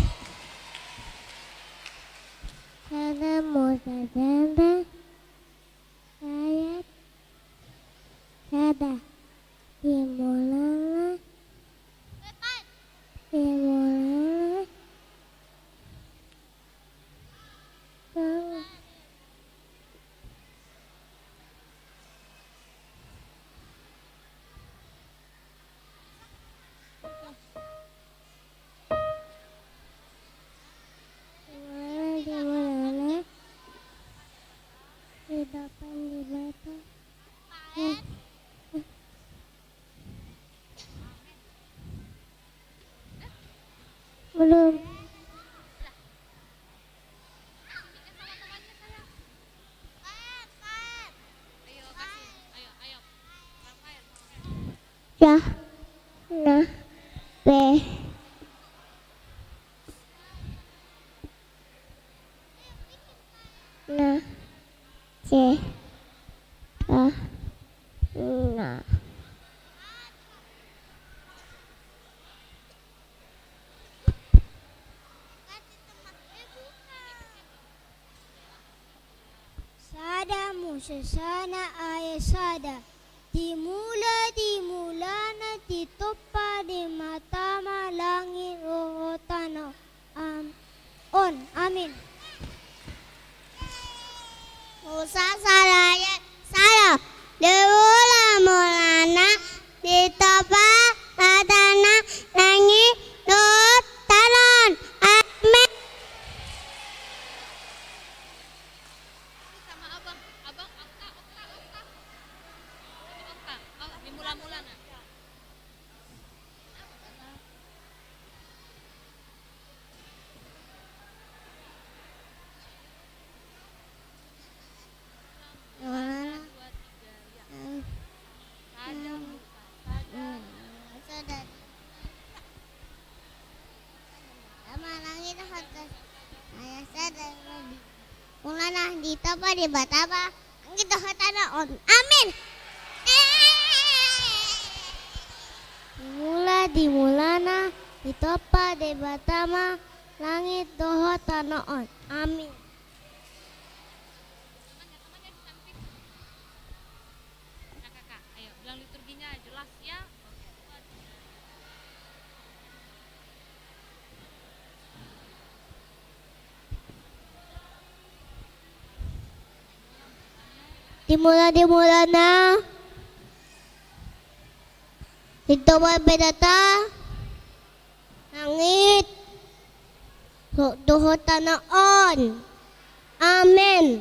Sada musa sada ayat sada dimulana dimulana belum. Ya, nah, B, nah, C, A, nah. Sada musasana ayat sada dimulana ditopa di mata langit roho tanah. Amin. Musa saraya sada dimulana ditopa tanah langit roho tanah. Amin. Mulana di tapa di batapa kita hatana on. Amin. Dimulana di tapa di batama langit doho tanah on. Amin.
Ayo bilang liturginya jelas ya.
Dimulana Dito ba bedata langit duho tanaon. Amin.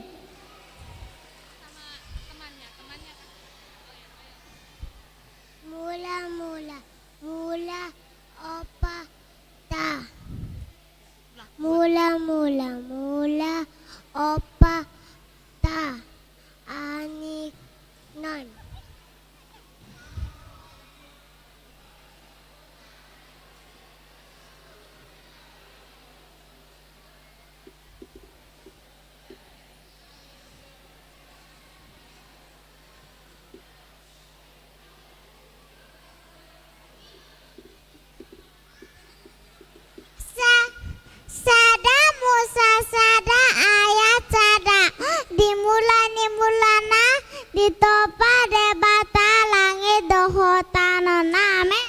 Ditopa debata langit dohotano name.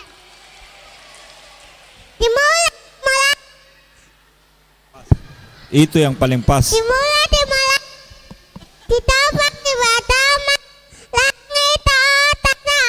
Dimulai.
Itu yang paling pas.
Dimulai. Ditopa debata langit dohotano.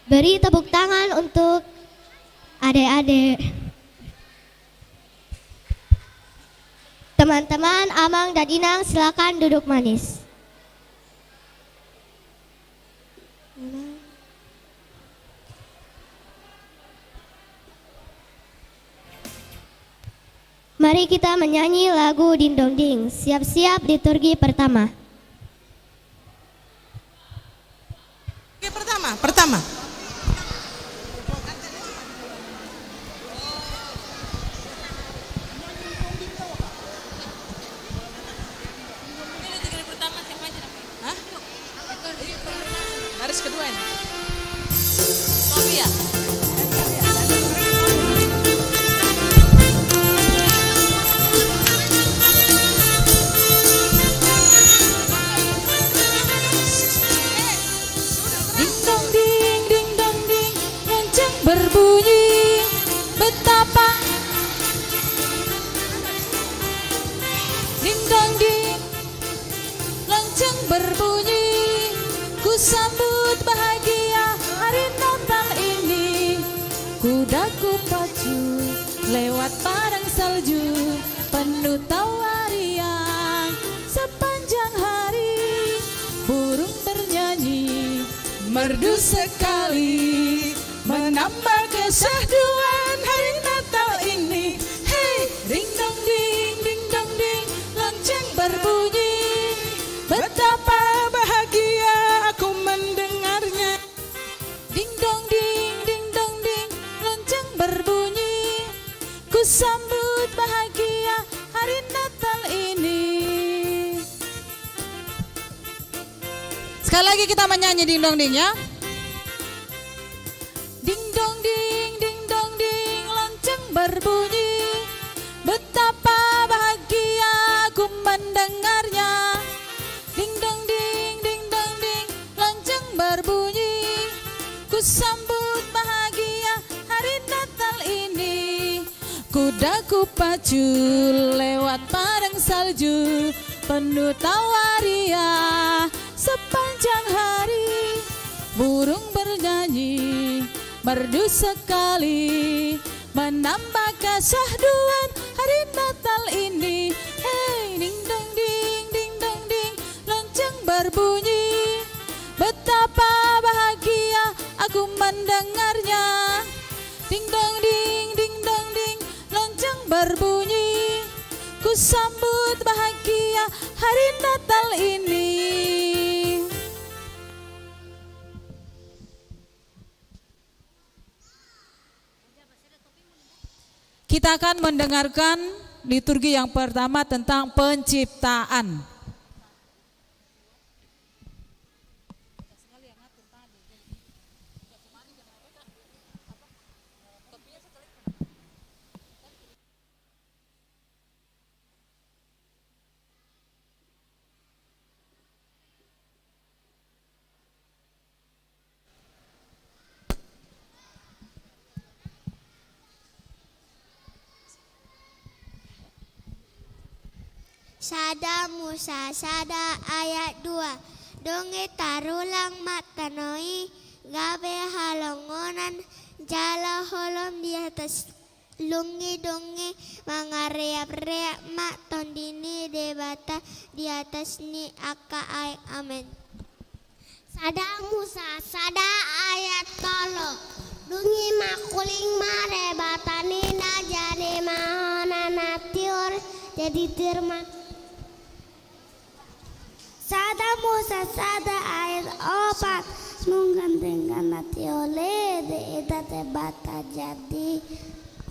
Beri tepuk tangan untuk adik-adik. Teman-teman Amang dan Inang silakan duduk manis. Mari kita menyanyi lagu Ding Dong Ding. Siap-siap liturgi pertama.
Oke, pertama. Hah? Baris kedua ini.
Sofia. Berbunyi betapa ding dong ding lonceng berbunyi, ku sambut bahagia hari Natal ini. Kudaku pacu lewat padang salju penuh tawa riang sepanjang hari. Burung bernyanyi merdu sekali menambah kesahduan hari Natal ini. Hey, ding dong ding, lonceng berbunyi. Betapa bahagia aku mendengarnya. Ding dong ding, lonceng berbunyi. Ku sambut bahagia hari Natal ini. Sekali lagi kita menyanyi ding dong ding ya. Ding dong ding, lonceng berbunyi. Betapa bahagia aku mendengarnya. Ding dong ding, lonceng berbunyi. Ku sambut bahagia hari Natal ini. Kudaku pacu lewat padang salju penuh tawa ria sepanjang hari. Burung bernyanyi merdu sekali menambah kesahduan hari Natal ini. Hey, ding dong ding, lonceng berbunyi. Betapa bahagia aku mendengarnya. Ding dong ding, lonceng berbunyi. Ku sambut bahagia hari Natal ini. Kita akan mendengarkan liturgi yang pertama tentang penciptaan.
Sada Musa sada ayat 2. Donge tarulang matanoi gabe halongonan jala holom di atas lungi donge mangareap-reap mak tondini debata di atas ni aka ay amen. Sada Musa sada ayat 3. Dungi makuling mare batani na jadi mahonana jadi termat. Sada Musa sada ayat 4 menggandengkan hati oleh deita tebata jadi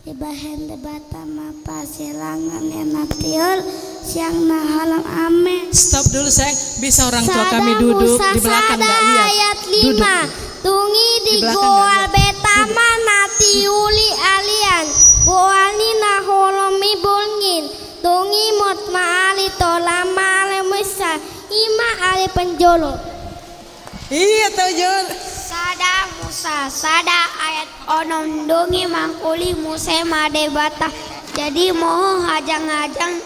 dibahen debata mapa silangan yang natiol siang nahalang amin.
Stop dulu sayang, bisa orang tua kami duduk di belakang nggak lihat.
Ayat 5 tungi di
belakang
goal
nggak lihat.
betama nati uli alian goalni naholomi bulngin tungi mot maali tolama ale musa ima ale penjolo.
Iya tujuh.
Sada Musa sada ayat onom dungi mangkuli muse made bata jadi moho hajang-hajang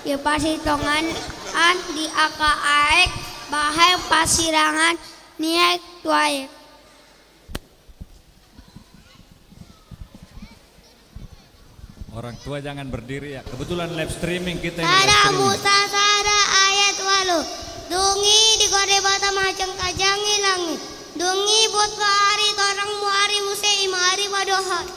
ya pasitongan an di aka aek bahai pasirangan niek tuaek.
Orang tua jangan berdiri ya. Kebetulan live streaming kita ini.
Sada
live streaming.
Musa sada ayat 8 dungi di kode bata macam kajangi langit dungi buat hari torang muari muse imari padohat.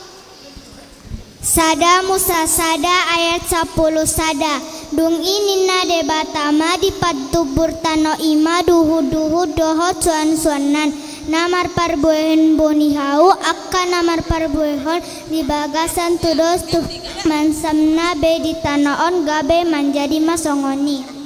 Sada Musa sada ayat 10 sada dungi nina de batama di patubur tano ima duhu dohot suan-suanan namar parboen bonihau akka namar parboehon di bagasan tudos tu mansamna be di tanaon gabe menjadi masongoni.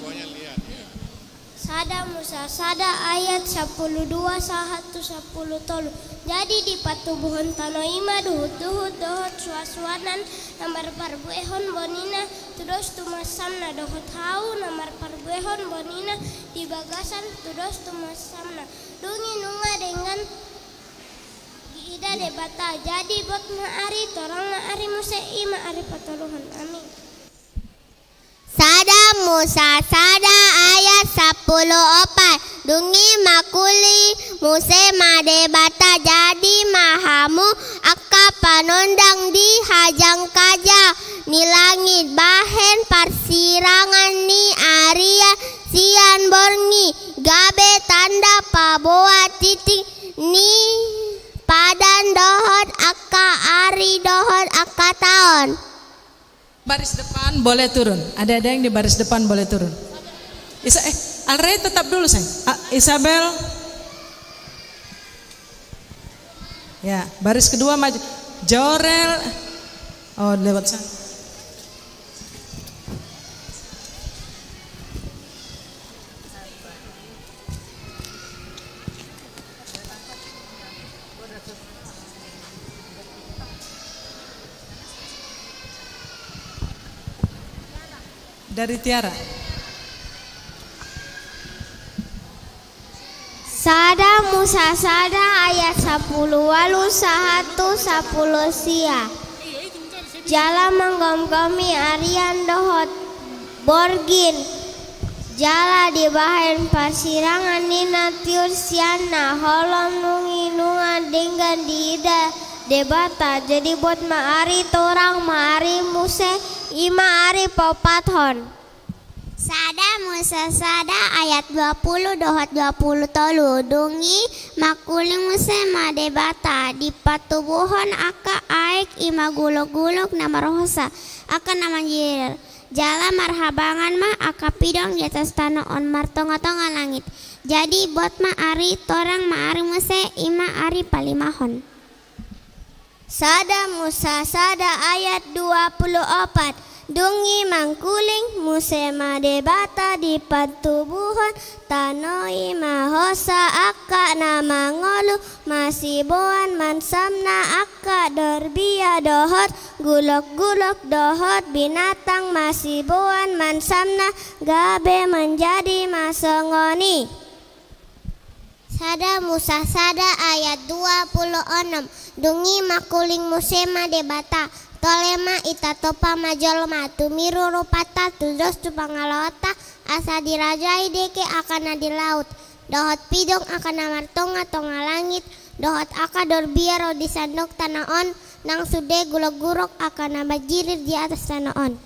Sada Musa sada ayat 12 sahatu 10 tolu jadi di patubuhon tanoima duhut dohot suasuanan namar parbuehon bonina tudos tumasamna dohot hau namar parbuehon bonina di bagasan tudos tumasamna dungi nunga dengan ida debata jadi bot maari torang maari muse ima ari patoluhon amin. Sada Musa sada ayat 14 dungi makuli muse made bata jadi mahamu akka panondang di hajang kaja ni langit bahen persirangan ni Arya sian borni gabe tanda paboa titik ni padan dohot akka ari dohot akka taon.
Baris depan boleh turun. Ada yang di baris depan boleh turun. Alre tetap dulu sayang. Isabel. Ya, baris kedua maju. Jorel. Oh, lewat sana. Dari Tiara.
Sada Musa sada ayat 10 walu sahatu 10 sia jala menggom-gomi arian dohot borgin jala di bahan persirangan nina tiur siana holom nungi nunga dengan diida debata jadi buat maari torang maari muse ima ari popathon. Sada Musa sada ayat 20 dohot 20 tolu dungi makuling muse made bata di patubuhon aka aik ima gulok-gulok nama rosa aka nama jir jala marhabangan ma aka pidong di atas tanah on martonga-tonga langit jadi bot ma ari torang ma ari muse ima ari palimahon. Sada Musa sada ayat 24 dungi mangkuling muse made bata di patubuhon tanoi mahosa akka nama ngolu masiboan mansamna akka dorbia dohot gulok-gulok dohot binatang masiboan mansamna gabe menjadi masongoni. Sada Musa sada ayat 26 dungi makuling muse made bata tolema itatopa majolma tumiru rupata tudos tu pangalota asa dirajai deke akan di laut dohot pidong akan amartonga tonga langit dohot aka dorbiaro di sandok tanaon nang sude gulok-gurok akan nabajirir di atas tanaon.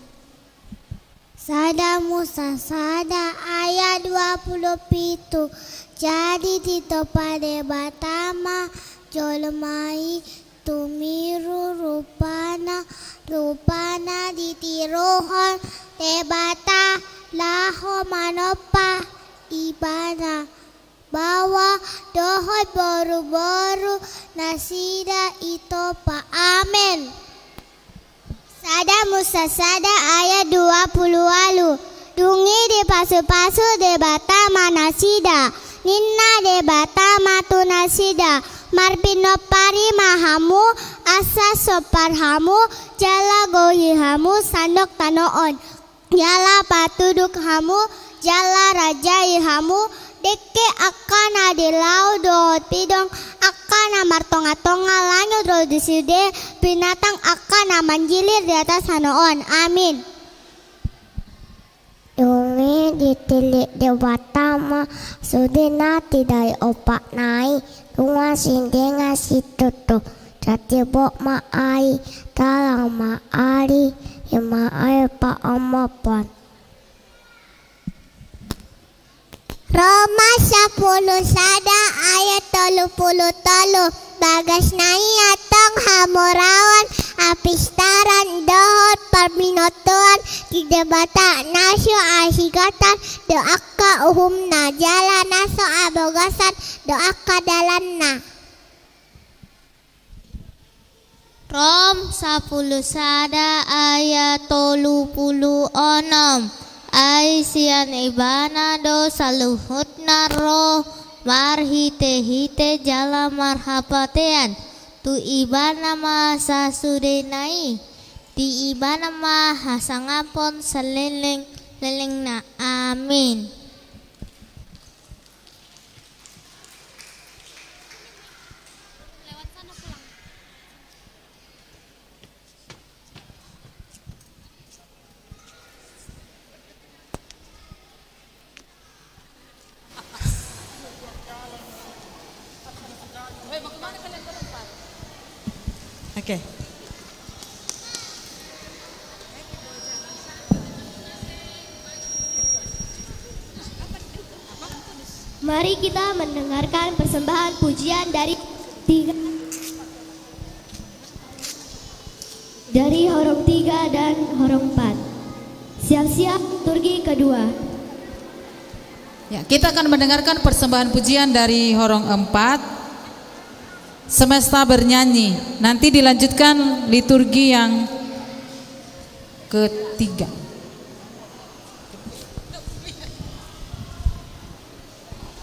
Sada Musa sada ayat 27 jadi titopa de batama jolmai tumiru rupana ditiruhon debata laho manopa ibana bawa dohot boru-boru nasida itopa. Amin. Sada Musa sada ayat 20 walu. Dungi di pasu-pasu debata manasida. Ninna debata matu nasida. Marpino pari mahamu asa soparhamu jala goyihamu sandok tanoon. Jala patuduk hamu jala rajaihamu deke akana di lau dot pidong akana martonga-tonga lanyo dro diside binatang akana manjilir di atas hanoon. Amin. Dungi ditilik dewata ma sudina tidak opak nai tunga sindenga situtu jati bok ma ai talang ma ali yama ai pa amapan. Roma 10 sada ayat 30 bagas nai atong hamurawan apistaran dohot perminotuan tidak bata nasu asigatan doaka uhumna jala naso abogasan doaka dalanna. Rom 10 sada ayat 36 Aisian ibana do saluhutna roh marhite-hite jala marhapatean tu ibana masa sudenai ti ibana maha sangapon seleleng na. Amin.
Oke.
Mari kita mendengarkan persembahan pujian dari horong 3 dan horong 4. Siap-siap liturgi kedua.
Ya, kita akan mendengarkan persembahan pujian dari horong 4. Semesta bernyanyi. Nanti dilanjutkan liturgi yang ketiga.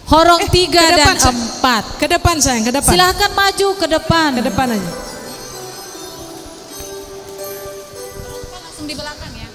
Horong 3 dan 4.
Ke depan sayang, ke depan.
Silahkan maju ke depan.
Ke depan aja.
Langsung di belakang ya.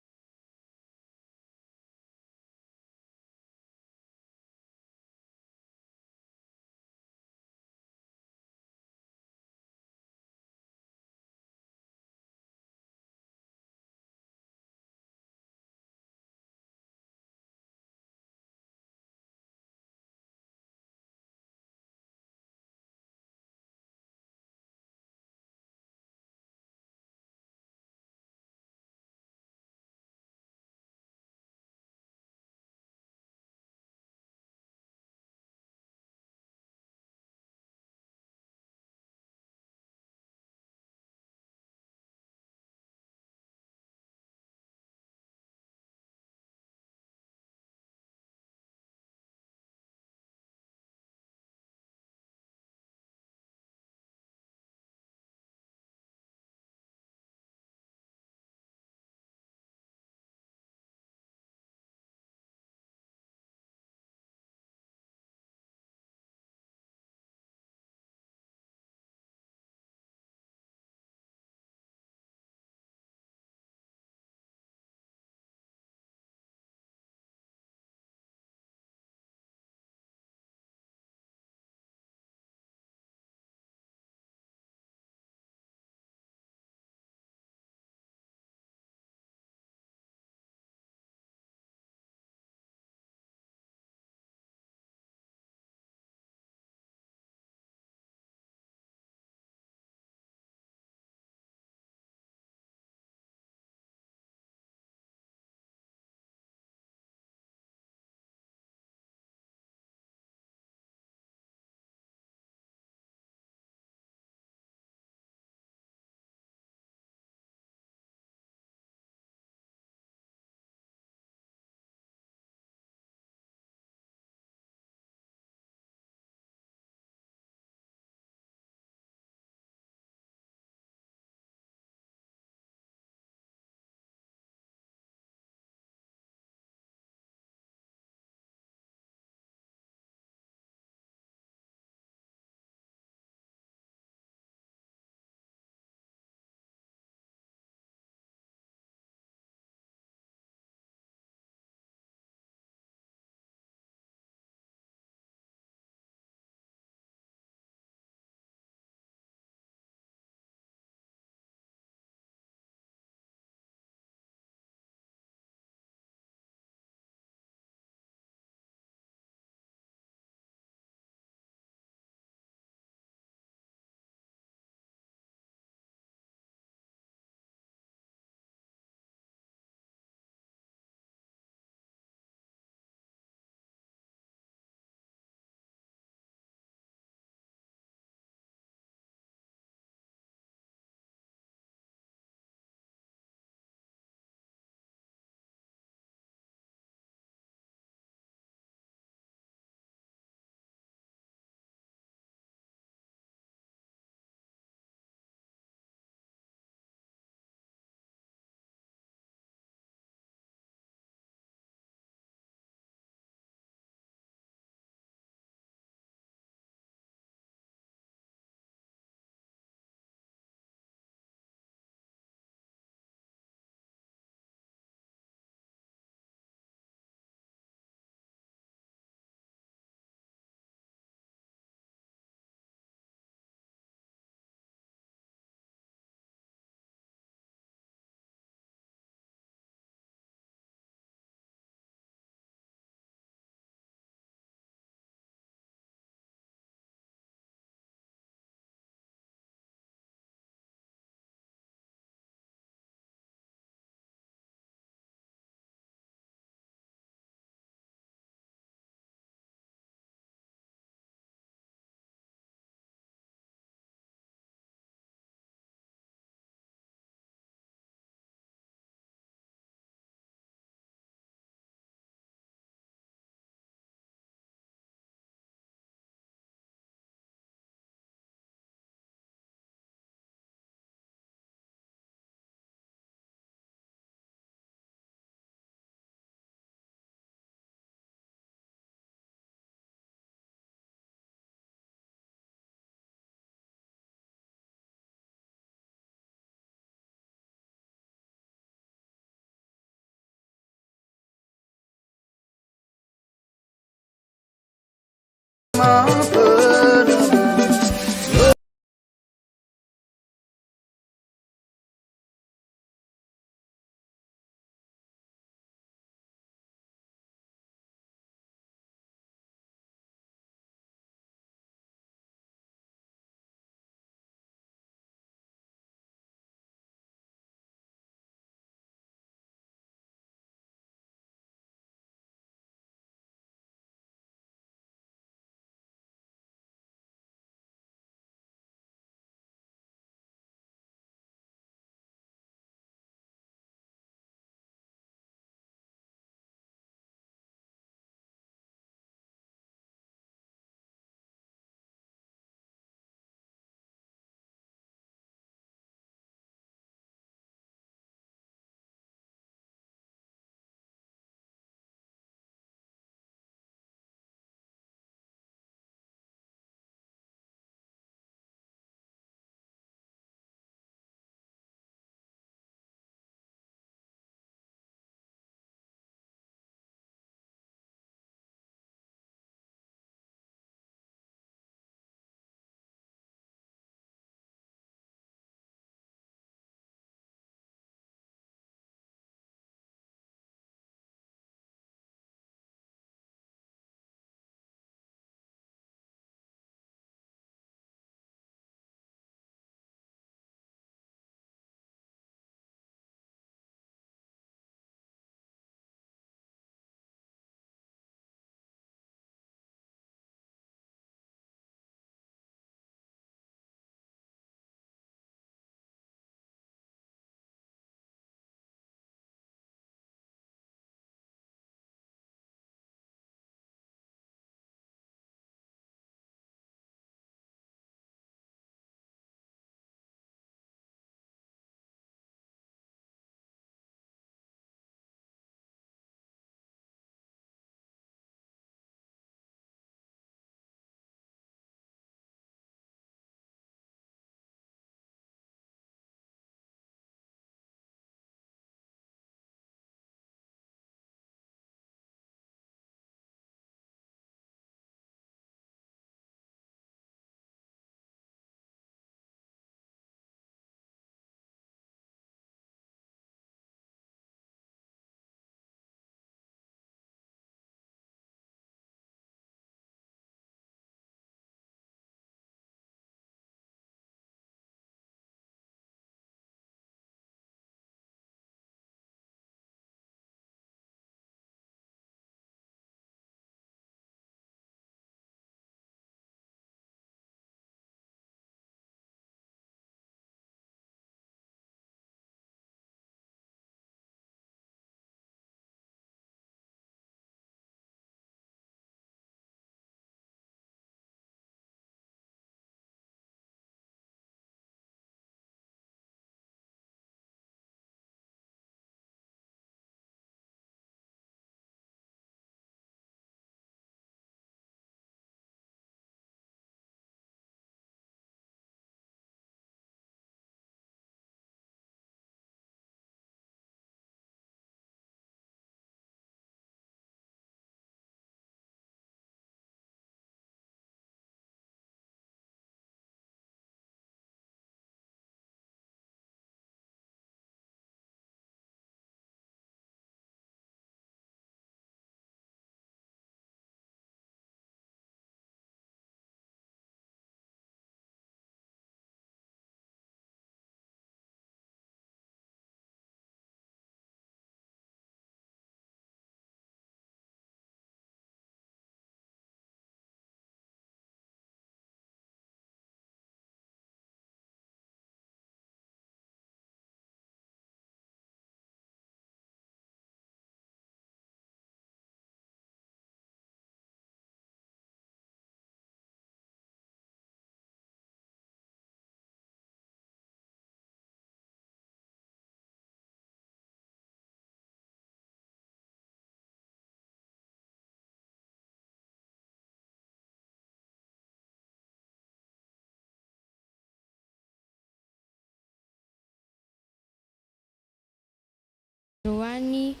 Ruwani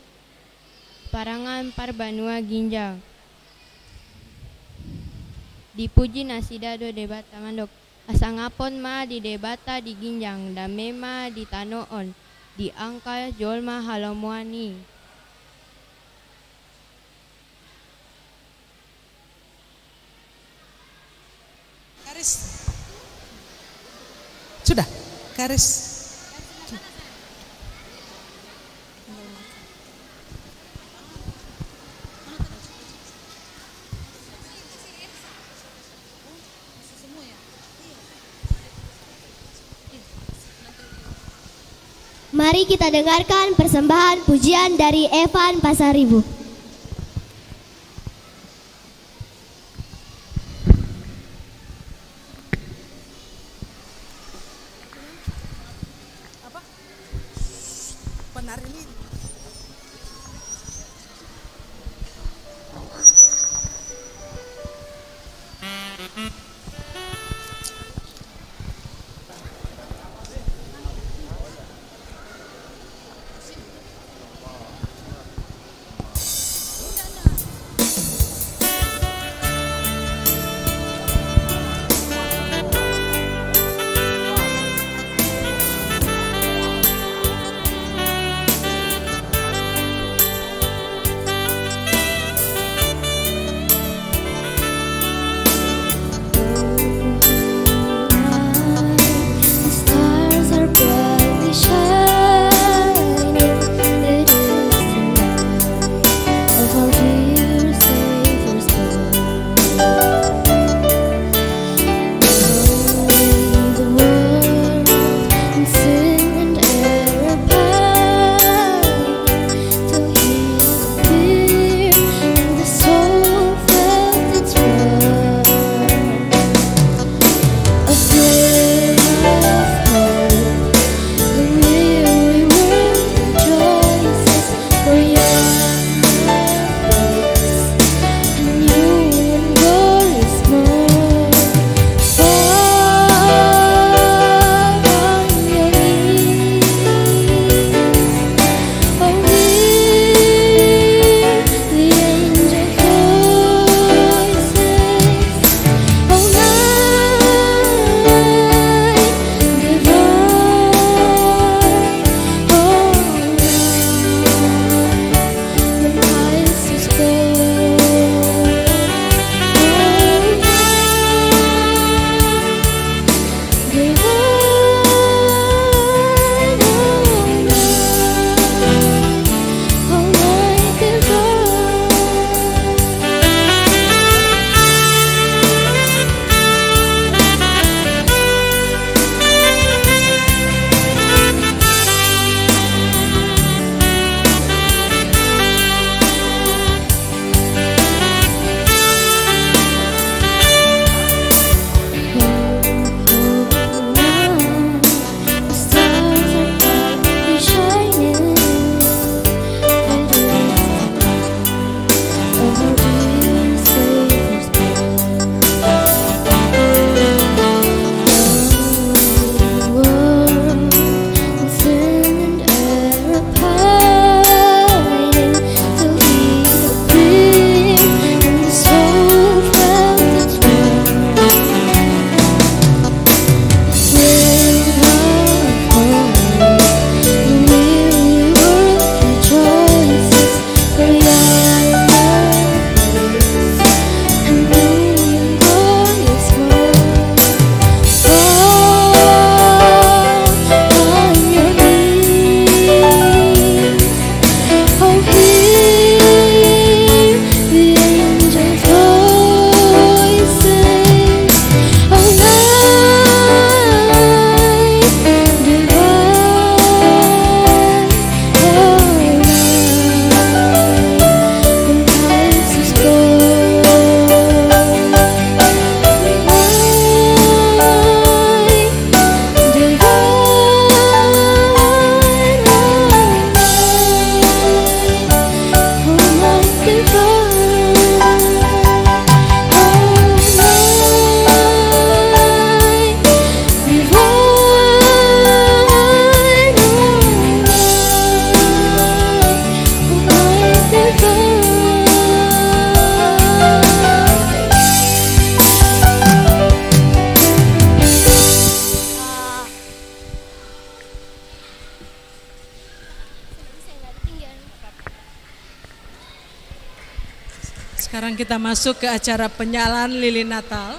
Parangan Parbanua Ginjal. Dipuji nasidado debata mandok. Asangapon ma di debata di ginjang dan mema di tanoon. Di angka jolma halamuani.
Karis. Sudah, Karis.
Mari kita dengarkan persembahan pujian dari Evan Pasaribu.
Penari ini. Sekarang kita masuk ke acara penyalaan lilin Natal.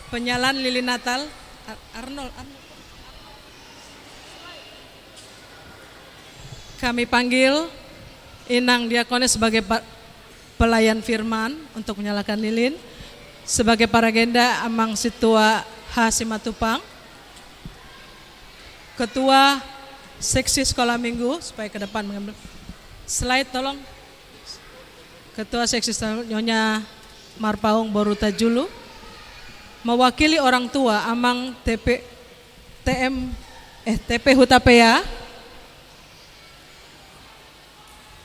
Penyalaan lilin Natal. Arnold. Kami panggil Inang Diakonis sebagai pelayan firman untuk menyalakan lilin. Sebagai paragenda Amang Situa H. Simatupang. Ketua Seksi Sekolah Minggu, supaya ke depan mengambil slide tolong. Ketua Seksi Nyonya Marpaung Boruta Julu. Mewakili orang tua Amang TP Hutapea.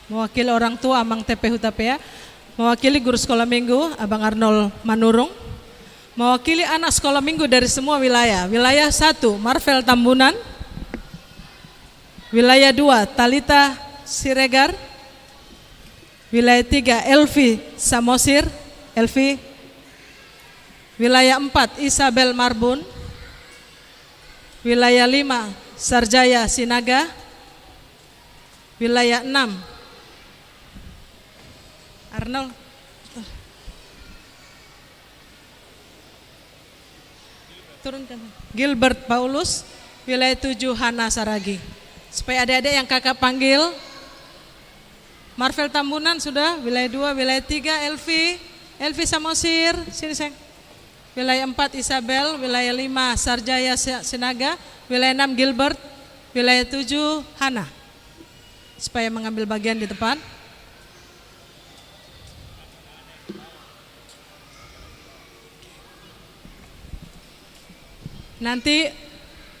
Mewakili orang tua Amang TP Hutapea. Mewakili guru sekolah minggu Abang Arnold Manurung. Mewakili anak sekolah minggu dari semua wilayah. Wilayah 1 Marvel Tambunan. Wilayah 2 Talita Siregar. Wilayah 3 Elvi Samosir. Elvi. Wilayah 4 Isabel Marbun. Wilayah 5 Sarjaya Sinaga. Wilayah 6 Arnold turunkan Gilbert Paulus. Wilayah 7 Hana Saragi. Supaya adik-adik yang kakak panggil. Marvel Tambunan sudah. Wilayah 2, wilayah 3 Elvi Samosir. Sini sayang. Wilayah 4 Isabel, wilayah 5 Sarjaya Sinaga, wilayah 6 Gilbert, wilayah 7 Hana. Supaya mengambil bagian di depan. Nanti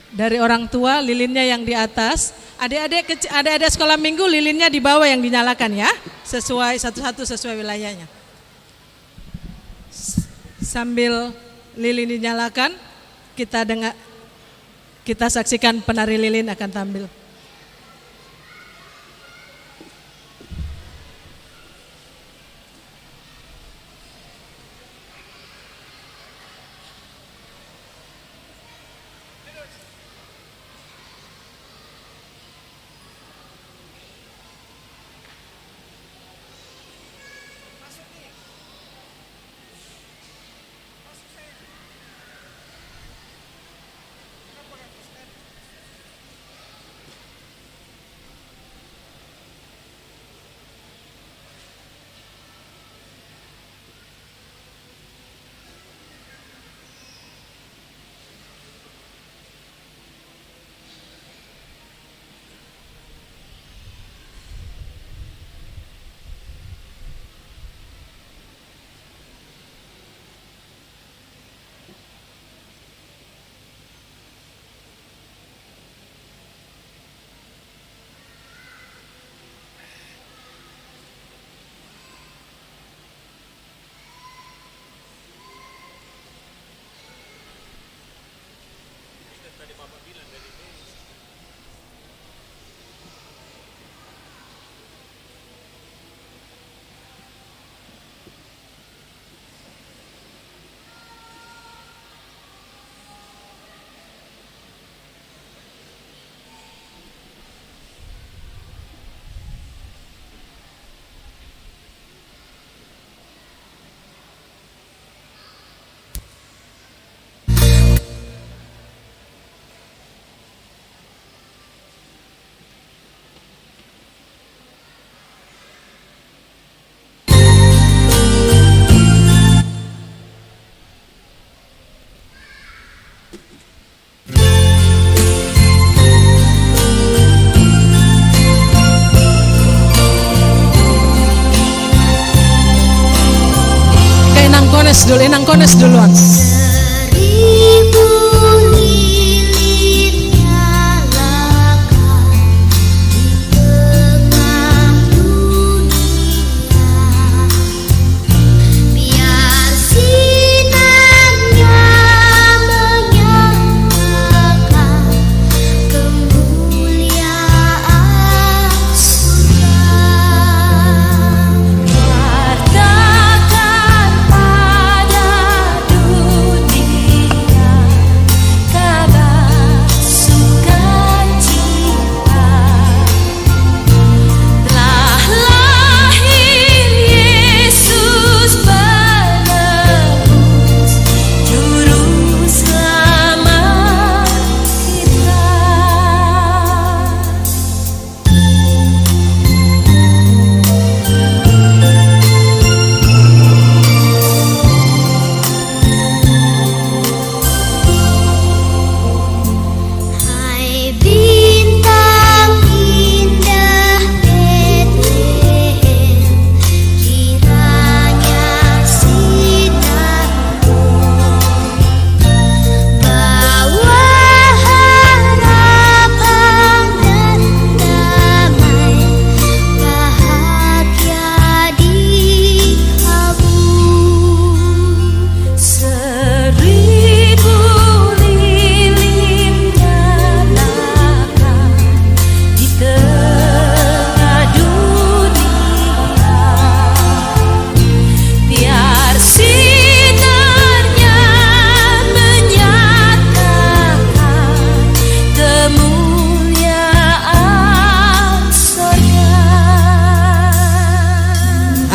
dari orang tua lilinnya yang di atas, adik-adik sekolah minggu lilinnya di bawah yang dinyalakan ya, sesuai satu-satu sesuai wilayahnya. Sambil lilin dinyalakan, kita saksikan penari lilin akan tampil. Inang Kones duluan.
Katakan pada dunia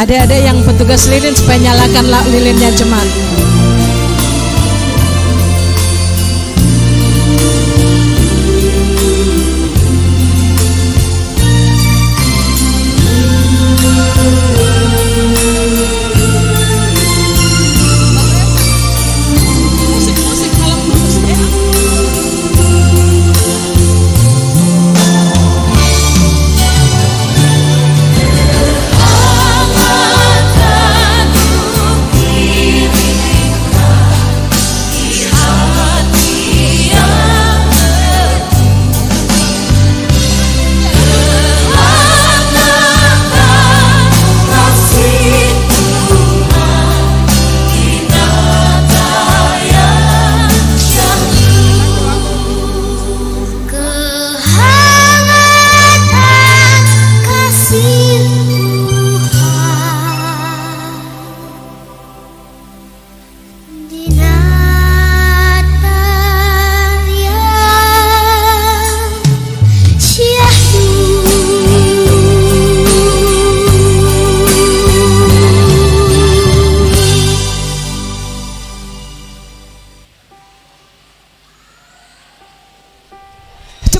adik-adik yang petugas lilin supaya nyalakan lilinnya jemaat.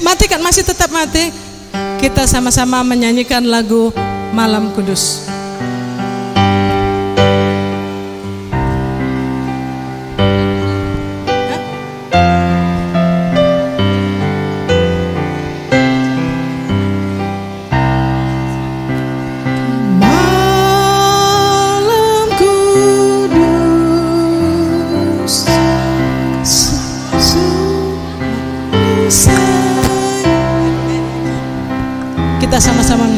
Mati kan masih tetap mati. Kita sama-sama menyanyikan lagu Malam Kudus. Kita sama-sama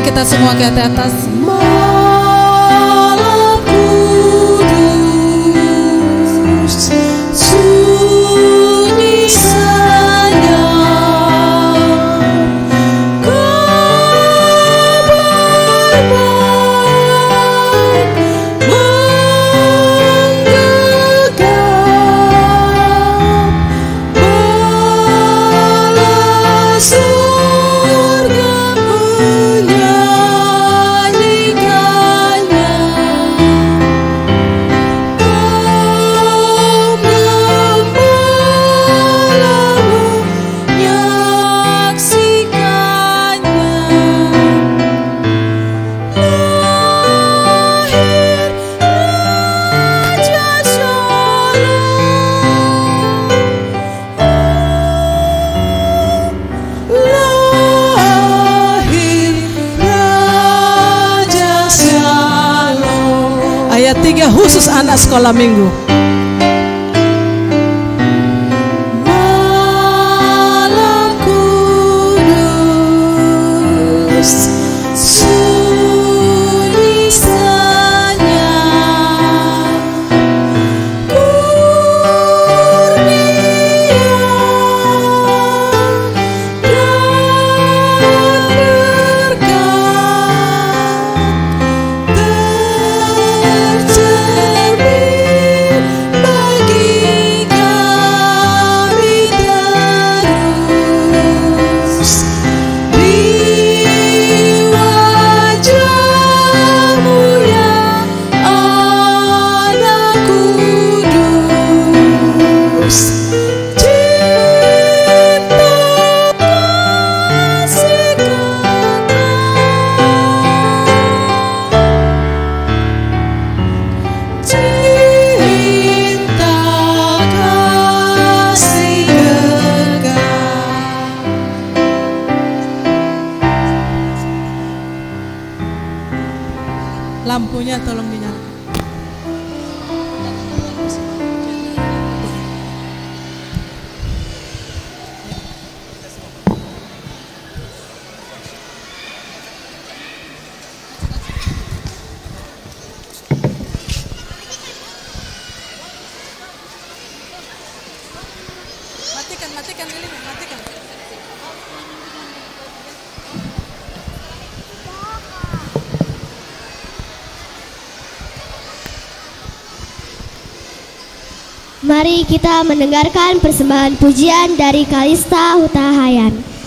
kita semua ke atas. Malam kudus, sunyi senyap, kabar baik menggegap, bala surga menyanyikannya. Kaum gembalamu menyaksikannya. Lahir Raja Shalom. Ayat 3 khusus anak sekolah minggu. Malam kudus, sunyi senyap, kurnia dan berkat tercermin Lampunya tolong dinyalakan. Matikan lilin, matikan.
Mari kita mendengarkan persembahan pujian dari Kalista Hutahayan.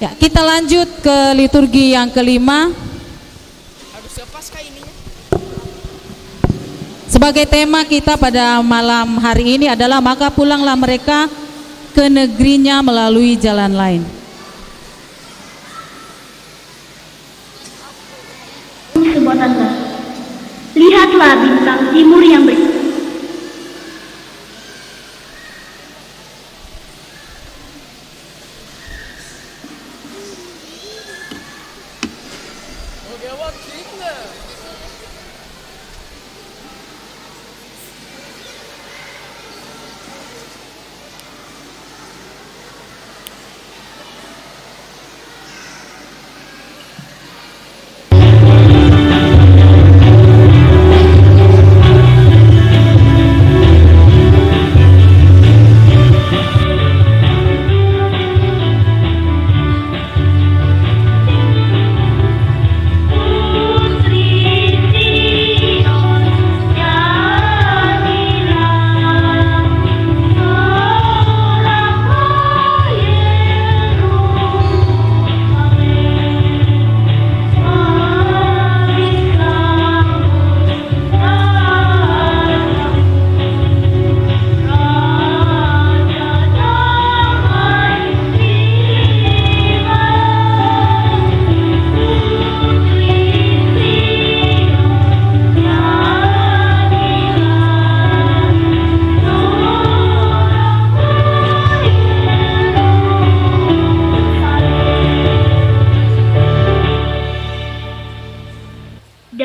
Ya, kita lanjut ke liturgi yang kelima. Sebagai tema kita pada malam hari ini adalah maka pulanglah mereka ke negerinya melalui jalan lain.
Sebuah tanda. Lihatlah bintang timur yang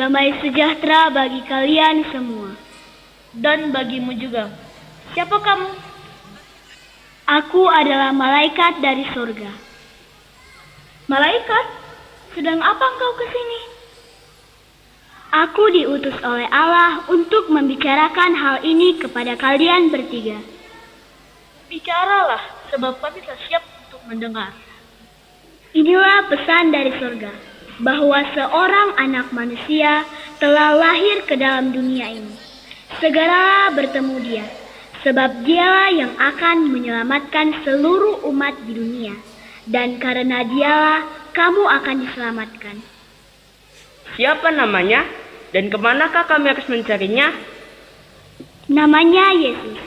damai sejahtera bagi kalian semua. Dan bagimu juga. Siapa kamu? Aku adalah malaikat dari surga. Malaikat? Sedang apa engkau ke sini? Aku diutus oleh Allah untuk membicarakan hal ini kepada kalian bertiga. Bicaralah, sebab kami telah siap untuk mendengar. Inilah pesan dari surga, bahwa seorang anak manusia telah lahir ke dalam dunia ini. Segeralah bertemu dia, sebab dialah yang akan menyelamatkan seluruh umat di dunia. Dan karena dialah kamu akan diselamatkan.
Siapa namanya dan kemanakah kami harus mencarinya?
Namanya Yesus.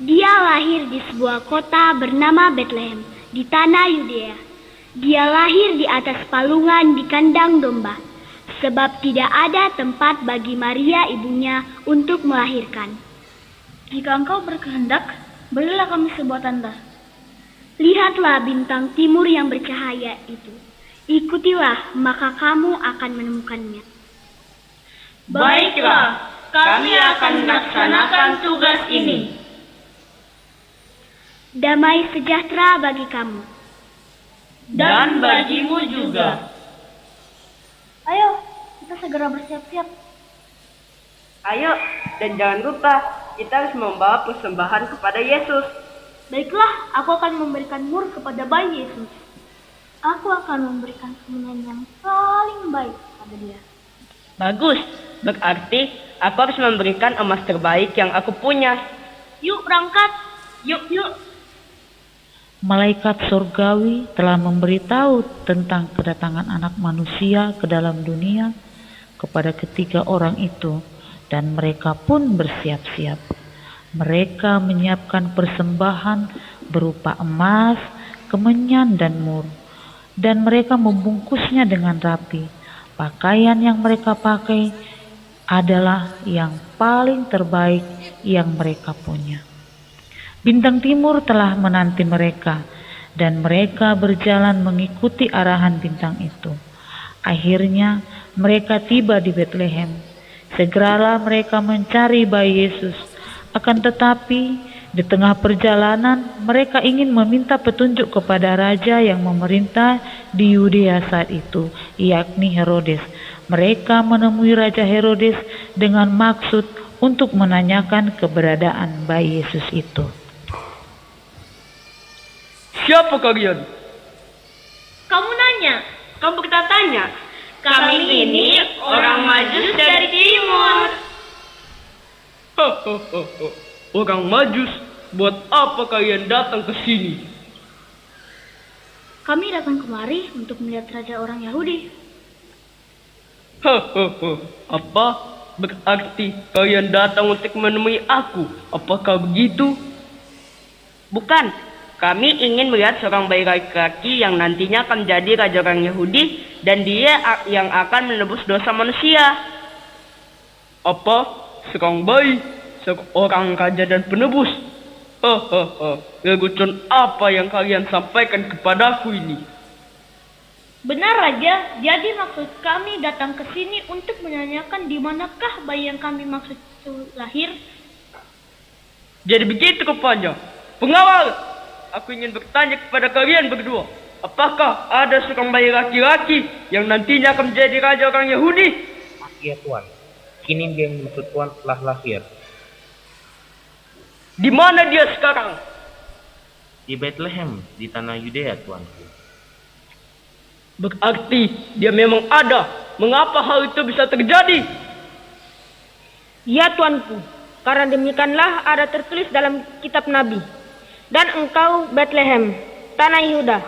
Dia lahir di sebuah kota bernama Bethlehem di tanah Yudea. Dia lahir di atas palungan di kandang domba, sebab tidak ada tempat bagi Maria ibunya untuk melahirkan. Jika engkau berkehendak, berilah kami sebuah tanda. Lihatlah bintang timur yang bercahaya itu. Ikutilah, maka kamu akan menemukannya.
Baiklah, kami akan melaksanakan tugas ini.
Damai sejahtera bagi kamu.
Dan bagimu juga.
Ayo, kita segera bersiap-siap.
Ayo, dan jangan lupa, kita harus membawa persembahan kepada Yesus.
Baiklah, aku akan memberikan mur kepada bayi Yesus. Aku akan memberikan kemenyan yang paling baik kepada dia.
Bagus, berarti aku harus memberikan emas terbaik yang aku punya.
Yuk berangkat, yuk.
Malaikat surgawi telah memberitahu tentang kedatangan anak manusia ke dalam dunia kepada ketiga orang itu, dan mereka pun bersiap-siap. Mereka menyiapkan persembahan berupa emas, kemenyan, dan mur, dan mereka membungkusnya dengan rapi. Pakaian yang mereka pakai adalah yang paling terbaik yang mereka punya. Bintang timur telah menanti mereka, dan mereka berjalan mengikuti arahan bintang itu. Akhirnya mereka tiba di Bethlehem. Segeralah mereka mencari bayi Yesus. Akan tetapi di tengah perjalanan mereka ingin meminta petunjuk kepada raja yang memerintah di Yudea saat itu, yakni Herodes. Mereka menemui Raja Herodes dengan maksud untuk menanyakan keberadaan bayi Yesus itu.
Siapa kalian?
Kamu nanya,
Kamu bertanya. Kami ini orang Majus dari timur.
Orang Majus, buat apa kalian datang ke sini?
Kami datang kemari untuk melihat raja orang Yahudi.
Apa? Berarti kalian datang untuk menemui aku? Apakah begitu? Bukan. Kami ingin melihat seorang bayi laki-laki yang nantinya akan menjadi raja orang Yahudi dan dia yang akan menebus dosa manusia. Apa? Seorang bayi? Seorang raja dan penebus? Lelucon apa yang kalian sampaikan kepadaku ini?
Benar Raja, jadi maksud kami datang ke sini untuk menanyakan di manakah bayi yang kami maksud itu lahir.
Jadi begitu rupanya. Pengawal, aku ingin bertanya kepada kalian berdua. Apakah ada seorang bayi laki-laki yang nantinya akan menjadi raja orang Yahudi?
Iya Tuan, kini dia yang maksud Tuan telah lahir.
Di mana dia sekarang?
Di Bethlehem, di tanah Yudea Tuanku.
Berarti dia memang ada. Mengapa hal itu bisa terjadi?
Ya Tuanku, karena demikianlah ada tertulis dalam kitab Nabi. Dan engkau Bethlehem, tanah Yehuda,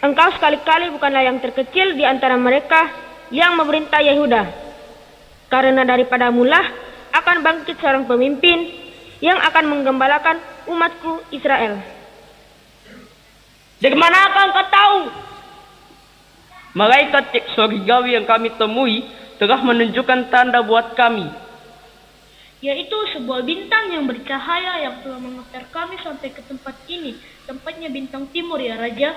engkau sekali-kali bukanlah yang terkecil di antara mereka yang memerintah Yehuda. Karena daripadamulah akan bangkit seorang pemimpin yang akan menggembalakan umatku Israel.
Dari manakah engkau tahu? Malaikat surgawi yang kami temui telah menunjukkan tanda buat kami,
yaitu sebuah bintang yang bercahaya yang telah mengantar kami sampai ke tempat ini. Tempatnya bintang timur ya Raja.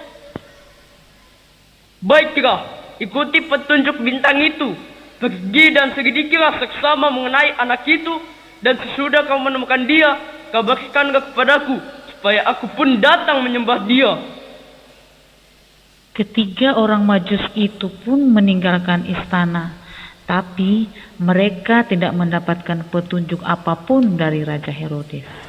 Baiklah, ikuti petunjuk bintang itu. Pergi dan selidikilah seksama mengenai anak itu, dan sesudah kau menemukan dia, kabarkanlah kepadaku, supaya aku pun datang menyembah dia.
Ketiga orang Majus itu pun meninggalkan istana, tapi mereka tidak mendapatkan petunjuk apapun dari Raja Herodes.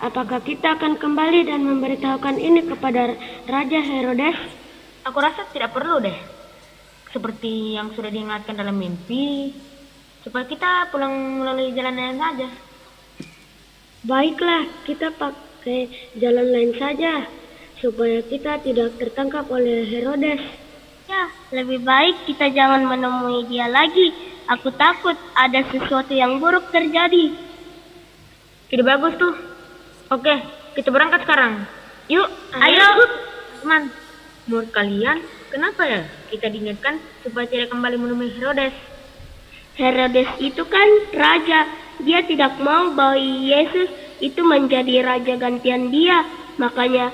Apakah kita akan kembali dan memberitahukan ini kepada Raja Herodes?
Aku rasa tidak perlu deh. Seperti yang sudah diingatkan dalam mimpi, supaya kita pulang melalui jalan lain saja.
Baiklah, kita pakai jalan lain saja, supaya kita tidak tertangkap oleh Herodes.
lebih baik kita jangan menemui dia lagi. Aku takut ada sesuatu yang buruk terjadi.
Ide bagus tuh. Oke, kita berangkat sekarang. Yuk,
Ayo.
Teman, menurut kalian kenapa ya kita diingatkan supaya tidak kembali menemui Herodes?
Herodes itu kan raja. Dia tidak mau bahwa Yesus itu menjadi raja gantian dia. Makanya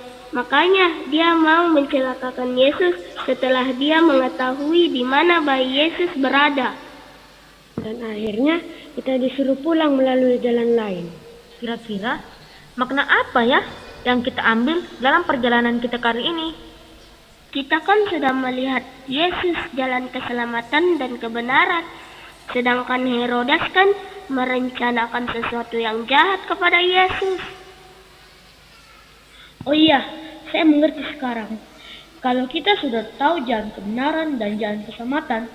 dia mau mencelakakan Yesus setelah dia mengetahui di mana bayi Yesus berada.
Dan akhirnya kita disuruh pulang melalui jalan lain. Kira-kira makna apa ya yang kita ambil dalam perjalanan kita kali ini?
Kita kan sudah melihat Yesus jalan keselamatan dan kebenaran. Sedangkan Herodes kan merencanakan sesuatu yang jahat kepada Yesus.
Oh iya, saya mengerti sekarang. Kalau kita sudah tahu jalan kebenaran dan jalan keselamatan,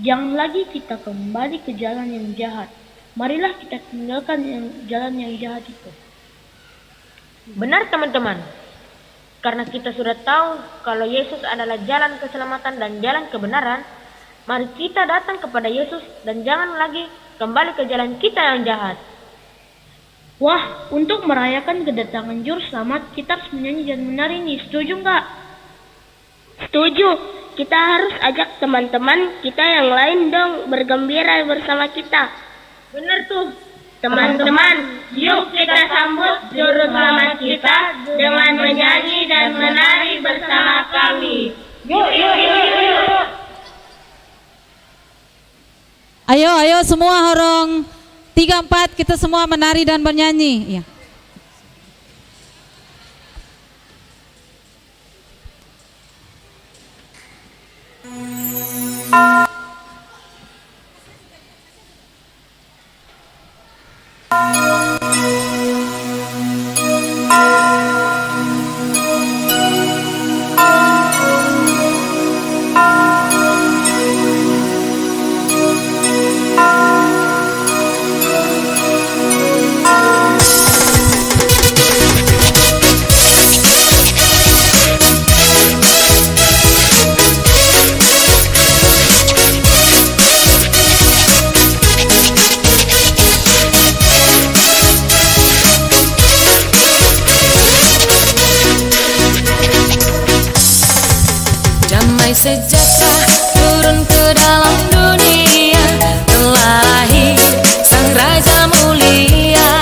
jangan lagi kita kembali ke jalan yang jahat. Marilah kita tinggalkan jalan yang jahat itu.
Benar teman-teman. Karena kita sudah tahu kalau Yesus adalah jalan keselamatan dan jalan kebenaran, mari kita datang kepada Yesus dan jangan lagi kembali ke jalan kita yang jahat.
Wah, untuk merayakan kedatangan Juru Selamat, kita harus menyanyi dan menari nih. Setuju nggak?
Setuju. Kita harus ajak teman-teman kita yang lain dong bergembira bersama kita.
Benar tuh.
Teman-teman, yuk kita sambut Juru Selamat kita dengan menyanyi dan menari bersama kami. Yuk.
Ayo semua horong 3-4 kita semua menari dan bernyanyi. Ya.
Sejahtera turun ke dalam dunia, telah lahir sang Raja mulia.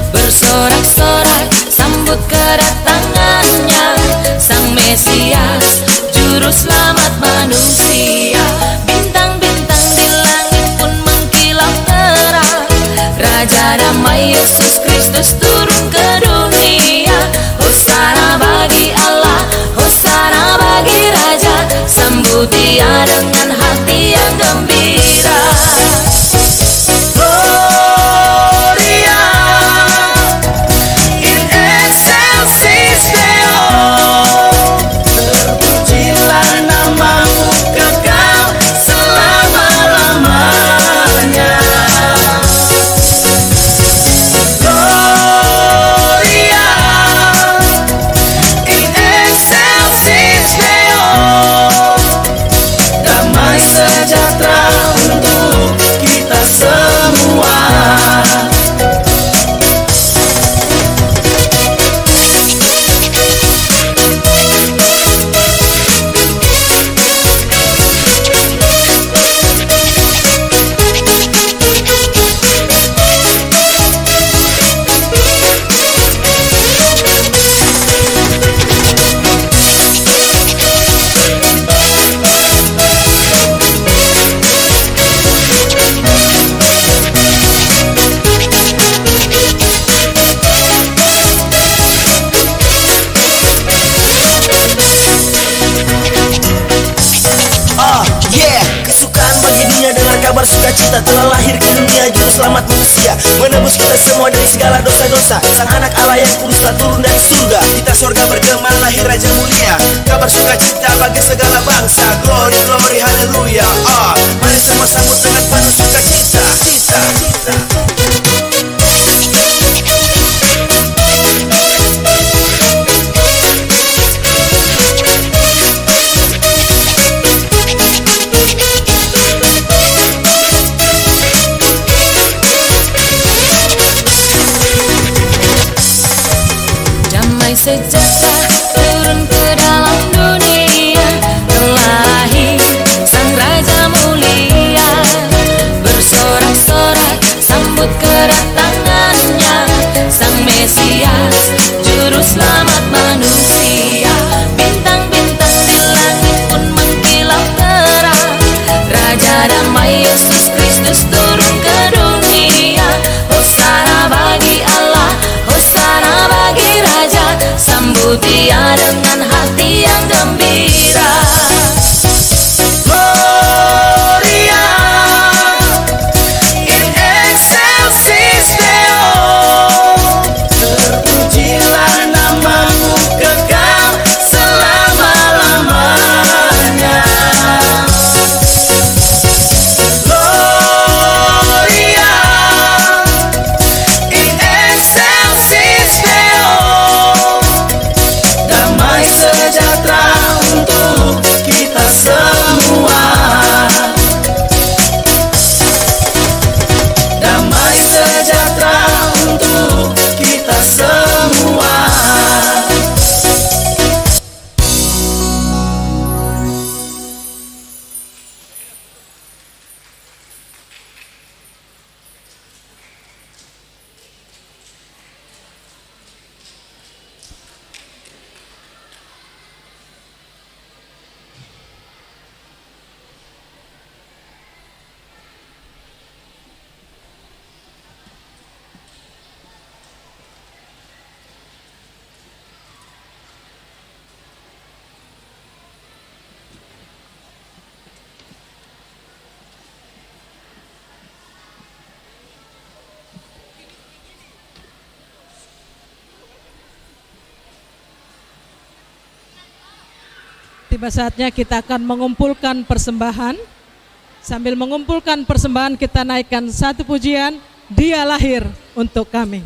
Bersorak-sorak sambut kedatangannya, sang Mesias, Juru Selamat manusia. Bintang-bintang di langit pun mengkilau terang, Raja damai Yesus Kristus turun ke dunia. Hosana bagi Allah, Hosana bagi Raja, sambut dia dengan hati yang gembira. Gloria in excelsis Deo, terpujilah namamu kekal selama-lamanya. Gloria in excelsis Deo, damai sejahtera untuk kita semua. Kesukaan bagi dunia dengan kabar sukacita, telah lahir ke dunia Juru Selamat manusia, menebus kita semua dari segala dosa-dosa. Sang anak Allah yang kudus telah turun dari surga, kita surga bergema lahir Raja mulia. Kabar sukacita bagi segala bangsa, glory glory haleluya. Mari semua sambut dengan penuh sukacita.
sejahtera turun ke dalam dunia. Terlahir sang Raja mulia, bersorak-sorak sambut kedatangannya. Sang Mesias, juru selamat manusia. Bintang-bintang di langit pun mengkilap terang. Raja damai Yesus Kristus turun ke dunia. Hosana bagi Allah, hosana bagi Raja. Sambut dia dengan hati yang gembira.
Gloria in excelsis Deo. Terpujilah namamu kekal selama-lamanya. Gloria in excelsis Deo. Damai sejahtera untuk kita semua. Damai sejahtera untuk kita semua.
Tiba saatnya kita akan mengumpulkan persembahan. Sambil mengumpulkan persembahan, kita naikkan satu pujian, Dia lahir untuk kami.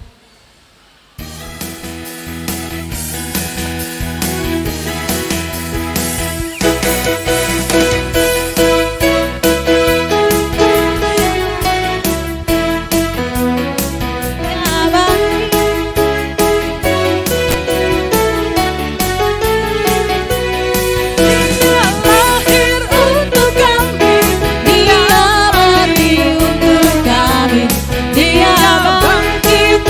Dia bangkit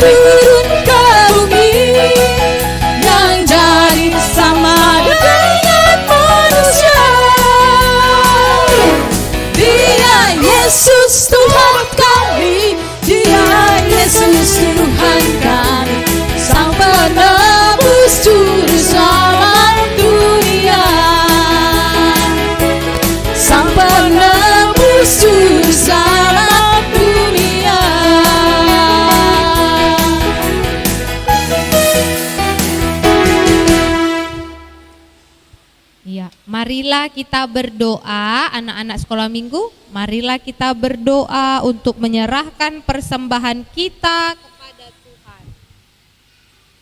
berdiri.
turun ke bumi yang jadi sama dengan manusia. Dia Yesus Tuhan kami, Dia Yesus Tuhan kami, Sang penebus juru selamat dunia, Sang penebus juru selamat dunia.
Ya, marilah kita berdoa, anak-anak sekolah minggu. Marilah kita berdoa untuk menyerahkan persembahan kita kepada Tuhan.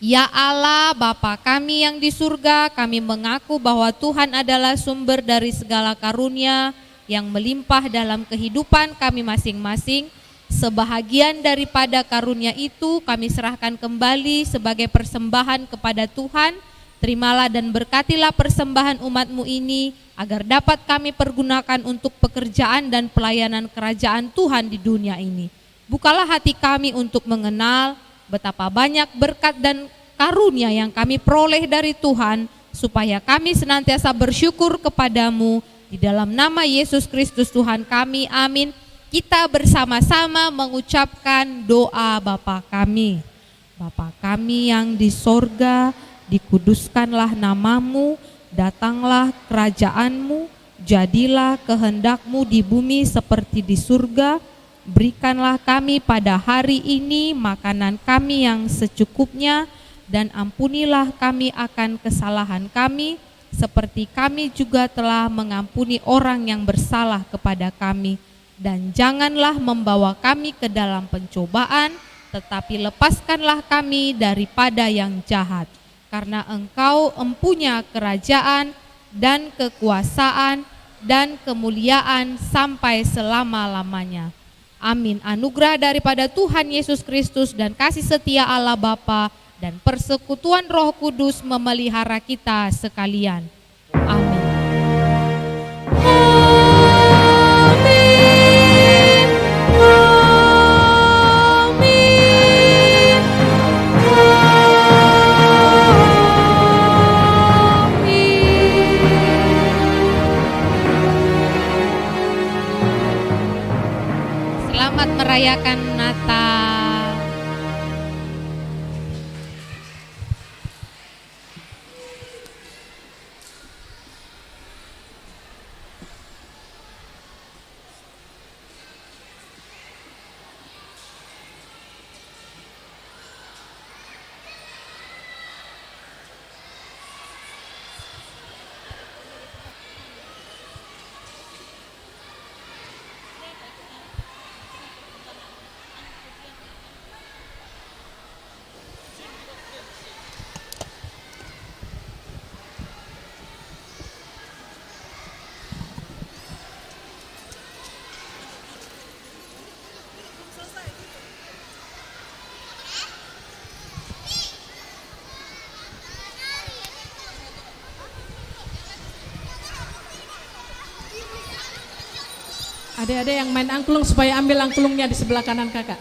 Ya Allah, Bapa kami yang di surga, kami mengaku bahwa Tuhan adalah sumber dari segala karunia yang melimpah dalam kehidupan kami masing-masing. Sebahagian daripada karunia itu kami serahkan kembali sebagai persembahan kepada Tuhan. Terimalah dan berkatilah persembahan umat-Mu ini agar dapat kami pergunakan untuk pekerjaan dan pelayanan kerajaan Tuhan di dunia ini. Bukalah hati kami untuk mengenal betapa banyak berkat dan karunia yang kami peroleh dari Tuhan, supaya kami senantiasa bersyukur kepadamu. Di dalam nama Yesus Kristus Tuhan kami, amin. Kita bersama-sama mengucapkan doa Bapa kami. Bapa kami yang di sorga, dikuduskanlah namamu, datanglah kerajaanmu, jadilah kehendakmu di bumi seperti di surga. Berikanlah kami pada hari ini makanan kami yang secukupnya, dan ampunilah kami akan kesalahan kami, seperti kami juga telah mengampuni orang yang bersalah kepada kami. Dan janganlah membawa kami ke dalam pencobaan, tetapi lepaskanlah kami daripada yang jahat. Karena Engkau empunya kerajaan dan kekuasaan dan kemuliaan sampai selama-lamanya. Amin. Anugerah daripada Tuhan Yesus Kristus dan kasih setia Allah Bapa dan persekutuan Roh Kudus memelihara kita sekalian. Amin. Selamat merayakan Natal.
Adik-adik yang main angklung supaya ambil angklungnya di sebelah kanan kakak.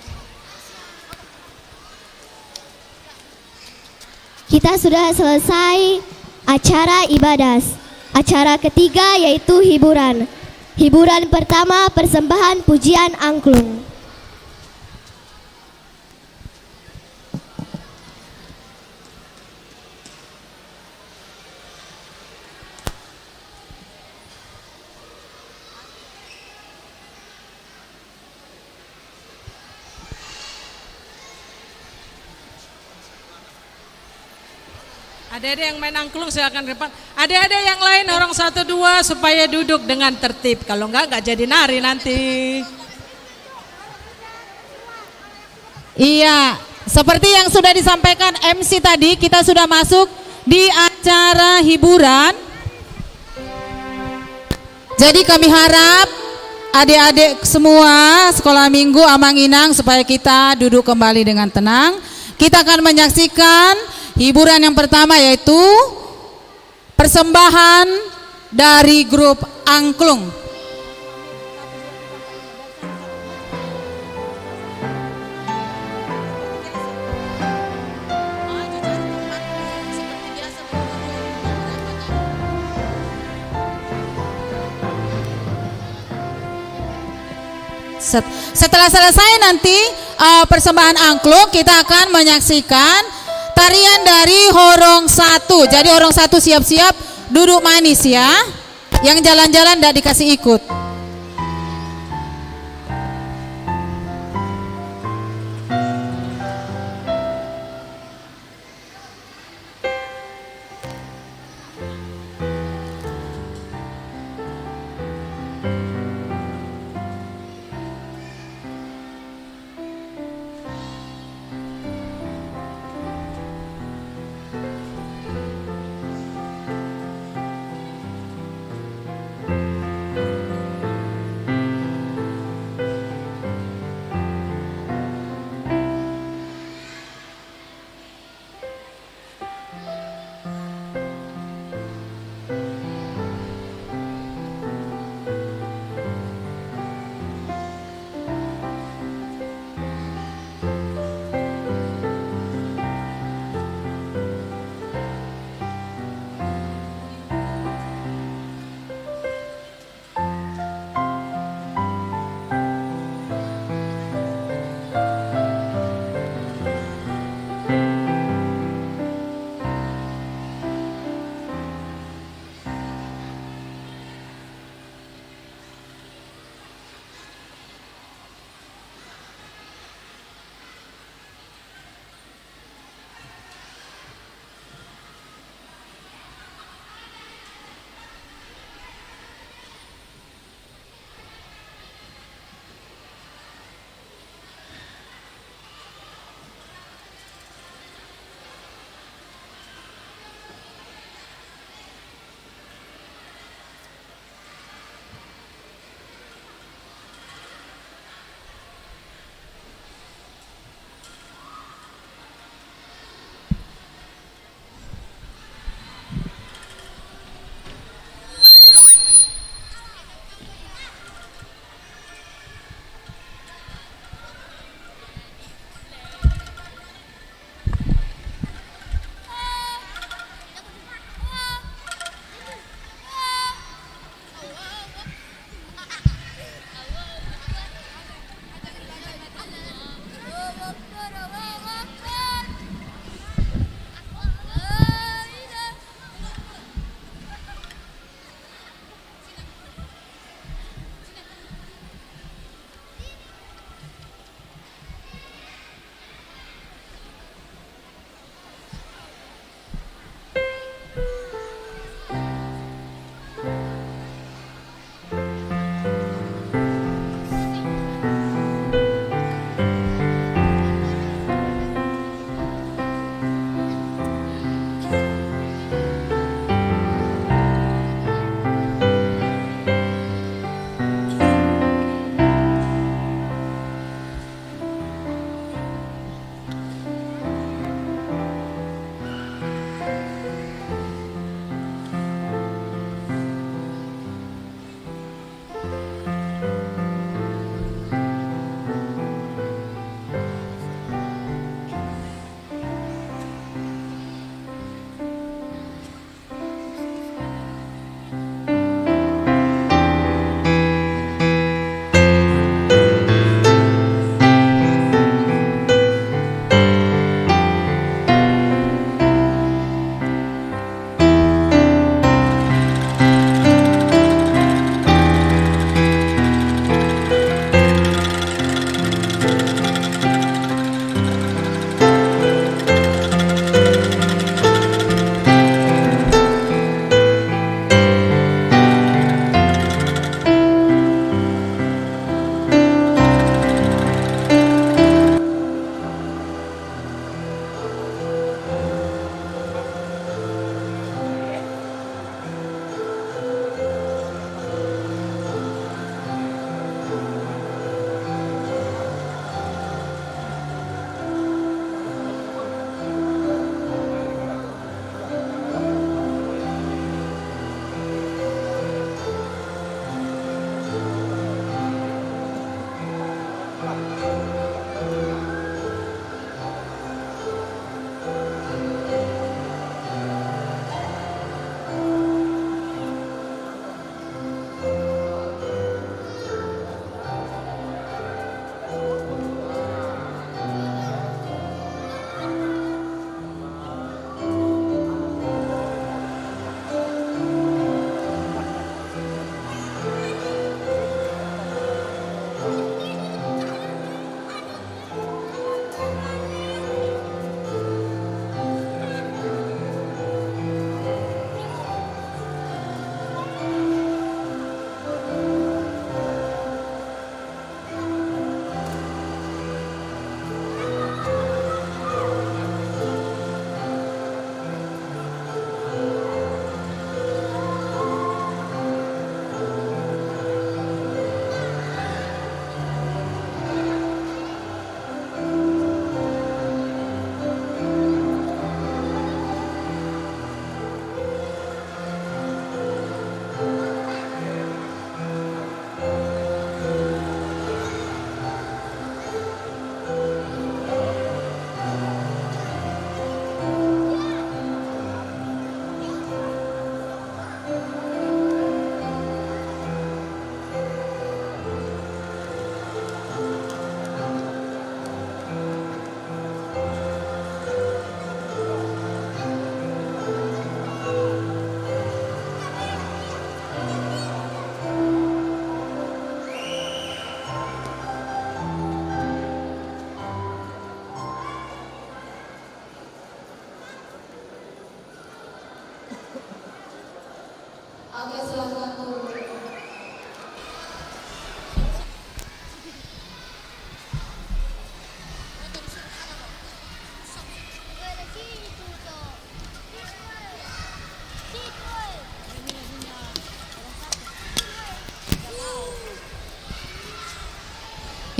Kita sudah selesai acara ibadah. Acara ketiga yaitu hiburan. Hiburan pertama persembahan pujian angklung.
Adik-adik yang main angklung silakan depan. Adik-adik yang lain orang 1, 2 supaya duduk dengan tertib. Kalau enggak jadi nari nanti.
Iya, seperti yang sudah disampaikan MC tadi, kita sudah masuk di acara hiburan. Jadi kami harap adik-adik semua sekolah minggu Amang Inang supaya kita duduk kembali dengan tenang. Kita akan menyaksikan hiburan yang pertama yaitu persembahan dari grup angklung. Setelah selesai nanti persembahan angklung, kita akan menyaksikan tarian dari Horong 1. Jadi Horong 1 siap-siap duduk manis ya. Yang jalan-jalan tidak dikasih ikut.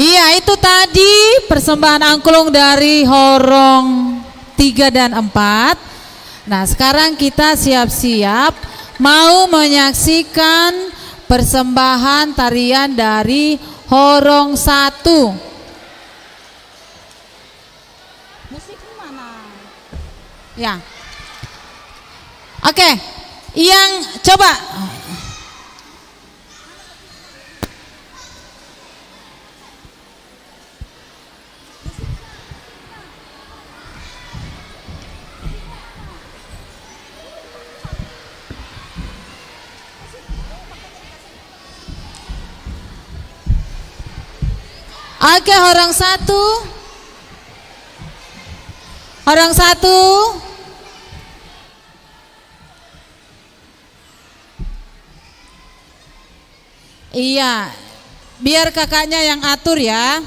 Iya, itu tadi persembahan angklung dari Horong 3 dan 4. Nah, sekarang kita siap-siap mau menyaksikan persembahan tarian dari Horong 1. Musik mana? Ya. Oke, yang coba. Oke, Horong 1. Horong 1. Iya, biar kakaknya yang atur ya.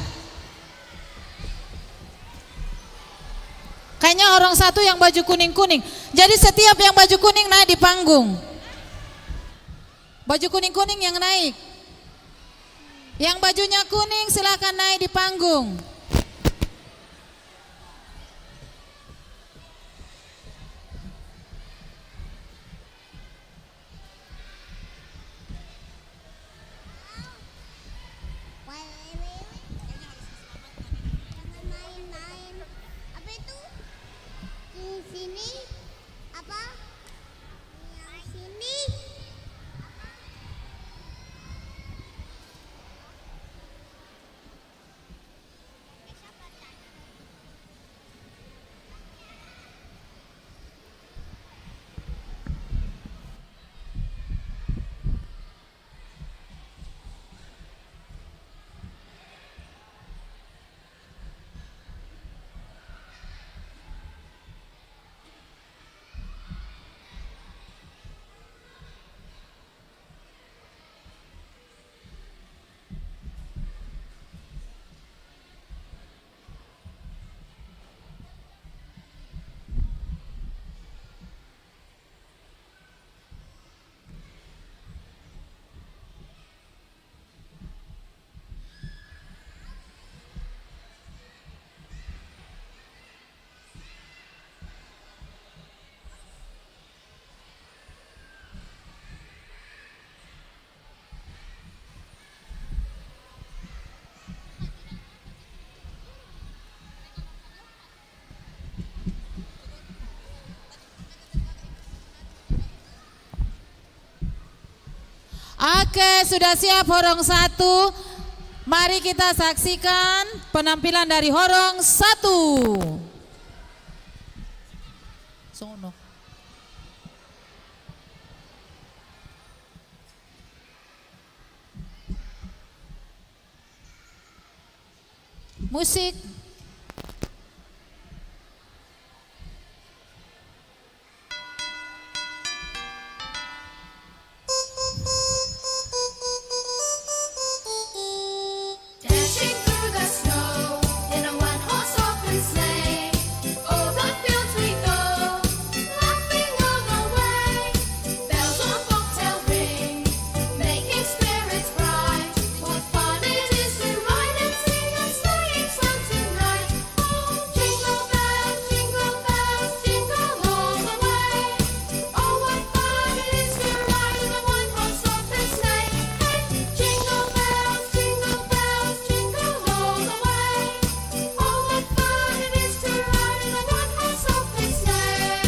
Kayaknya Horong 1 yang baju kuning-kuning. Jadi setiap yang baju kuning naik di panggung. Baju kuning-kuning yang naik. Yang bajunya kuning silakan naik di panggung. Oke, sudah siap Horong 1. Mari kita saksikan penampilan dari Horong 1. Sono. Musik.
Dashing through the snow in a one-horse open sleigh, over the fields we go, laughing all the way. Bells on bobtail ring, making spirits bright. What fun it is to ride and sing a sleighing song tonight! Oh, jingle bells, jingle all the way. Oh, what fun it is to ride in a one-horse open sleigh! Hey, jingle bells, jingle all the way. Oh, what fun it is to ride in a one-horse open sleigh!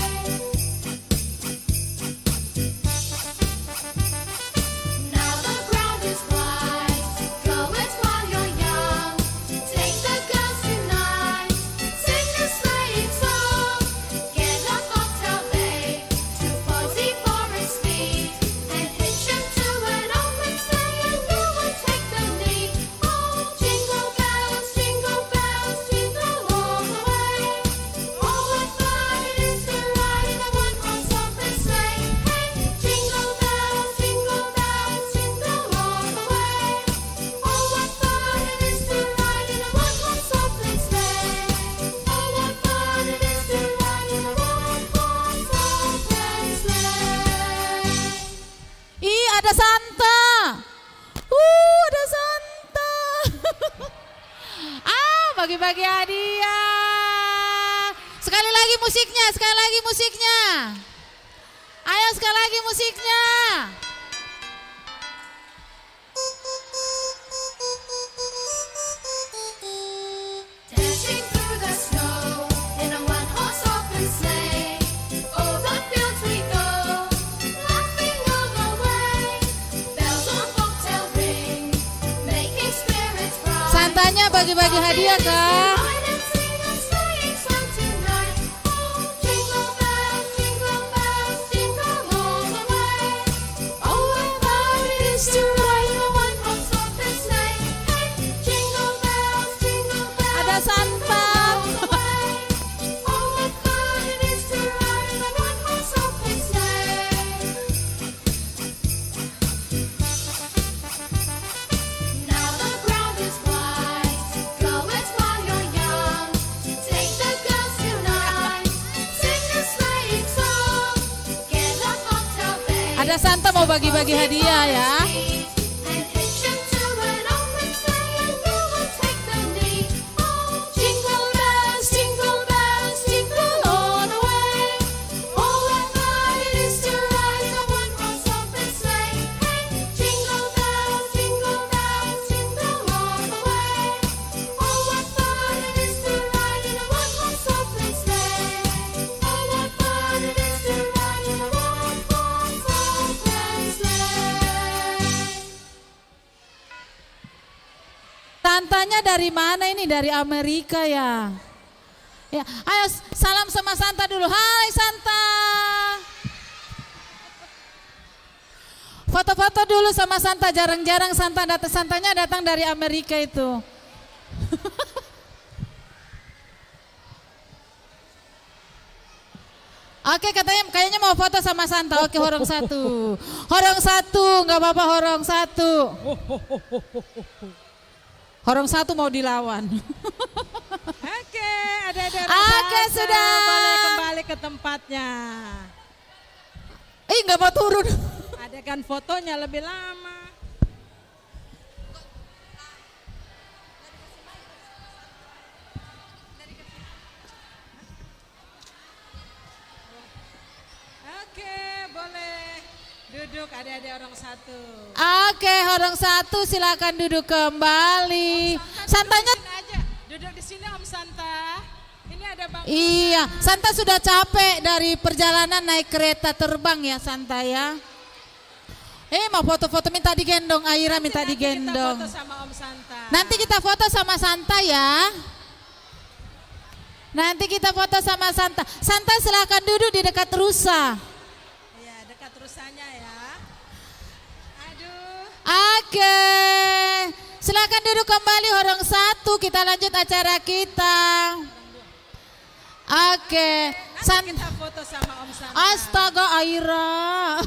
Now the ground is wide, go it while you're young. Take the girls tonight, sing a sleighing song. Get a bobtail babe, too fuzzy for its speed, and hitch 'em to an open sleigh and go and take the lead. Oh, jingle bells, jingle all the way. Oh, what fun it is to ride in a one-horse open sleigh! Hey, jingle bells, jingle all the way. Oh, what fun it is to ride in a one-horse open sleigh! Oh, what fun it is to ride in a one-horse open sleigh!
Ih, ada Santa. Ada Santa. bagi-bagi hadiah. Sekali lagi musiknya, sekali lagi musiknya. Ayo sekali lagi musiknya.
Dashing through the snow in a one-horse open sleigh. Over fields we go, laughing all the way. Bells on bobtail ring, making spirits bright.
Santanya bagi-bagi hadiah, Kak.
Ride and sing a sleighing song tonight. Oh, jingle bells, jingle all the way. Oh, what fun it is to ride in a one-horse open sleigh. Hey, jingle bells,
Ada Santa.
oh, what fun it is to ride in a one-horse open sleigh. Now the ground is wide, go it while you're young. Take the girls tonight, sing a sleighing song. Get a cocktail bag.
Ada Santa mau bagi-bagi hadiah ya.
And hitch him to an open sleigh, and you will take the lead. Oh, jingle bells, jingle all the way. Oh, what fun it is to ride in a one-horse open sleigh. Hey, jingle bells, jingle all the way. Oh, what fun it is to ride in a one-horse open sleigh. Oh, what fun it is to ride in a one-horse open sleigh.
Santanya dari mana ini? Dari Amerika ya. Ya, ayo salam sama Santa dulu. Hai Santa. Foto-foto dulu sama Santa. Jarang-jarang Santanya datang dari Amerika itu. Oke, kayaknya mau foto sama Santa. Oke, horong satu. Horong satu, nggak apa-apa horong satu. Horong satu mau dilawan.
Oke, ada
Oke, sudah.
Boleh kembali ke tempatnya.
Nggak mau turun.
Adegan fotonya lebih lama. Oke, boleh duduk adik-adik orang satu.
Oke, horong satu silakan duduk kembali. Santanya
aja, duduk di sini Om Santa. Ini ada bang.
iya, Santa sudah capek dari perjalanan naik kereta terbang ya Santa ya. Mau foto-foto minta digendong, Aira minta digendong.
Kita foto sama Om Santa.
Nanti kita foto sama Santa ya. Nanti kita foto sama Santa. Santa silakan duduk di dekat rusa.
Iya, dekat rusanya ya.
Oke, silakan duduk kembali horong satu. Kita lanjut acara kita. Oke,
Kita foto sama Om Santa.
Astaga Aira,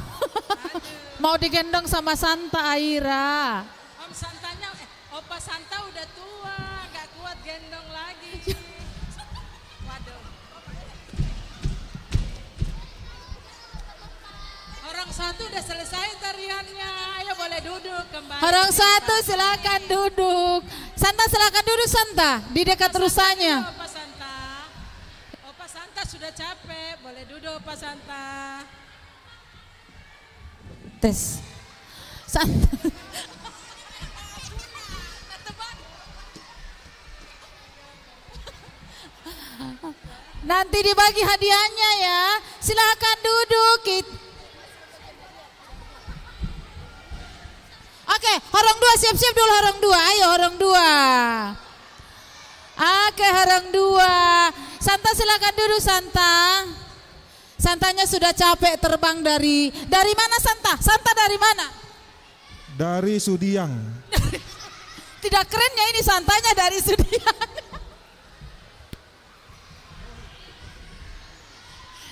mau digendong sama Santa Aira.
Om Santanya, Opa Santa udah tua, gak kuat gendong lagi. Waduh. Orang satu udah selesai tariannya, ayo boleh duduk kembali.
Horong satu silakan duduk. Santa silakan duduk Santa di dekat rusanya.
Opa Santa. Opa Santa sudah capek, boleh duduk Opa Santa.
Tes. Santa. Nanti dibagi hadiahnya ya. Silakan duduk. Oke, horong dua siap-siap dulu horong dua. Ayo horong dua. Oke, horong dua. Santa silakan duduk Santa. Santanya sudah capek terbang dari mana Santa? Santa dari mana?
Dari Sudiang.
Tidak keren ya ini Santanya dari Sudiang.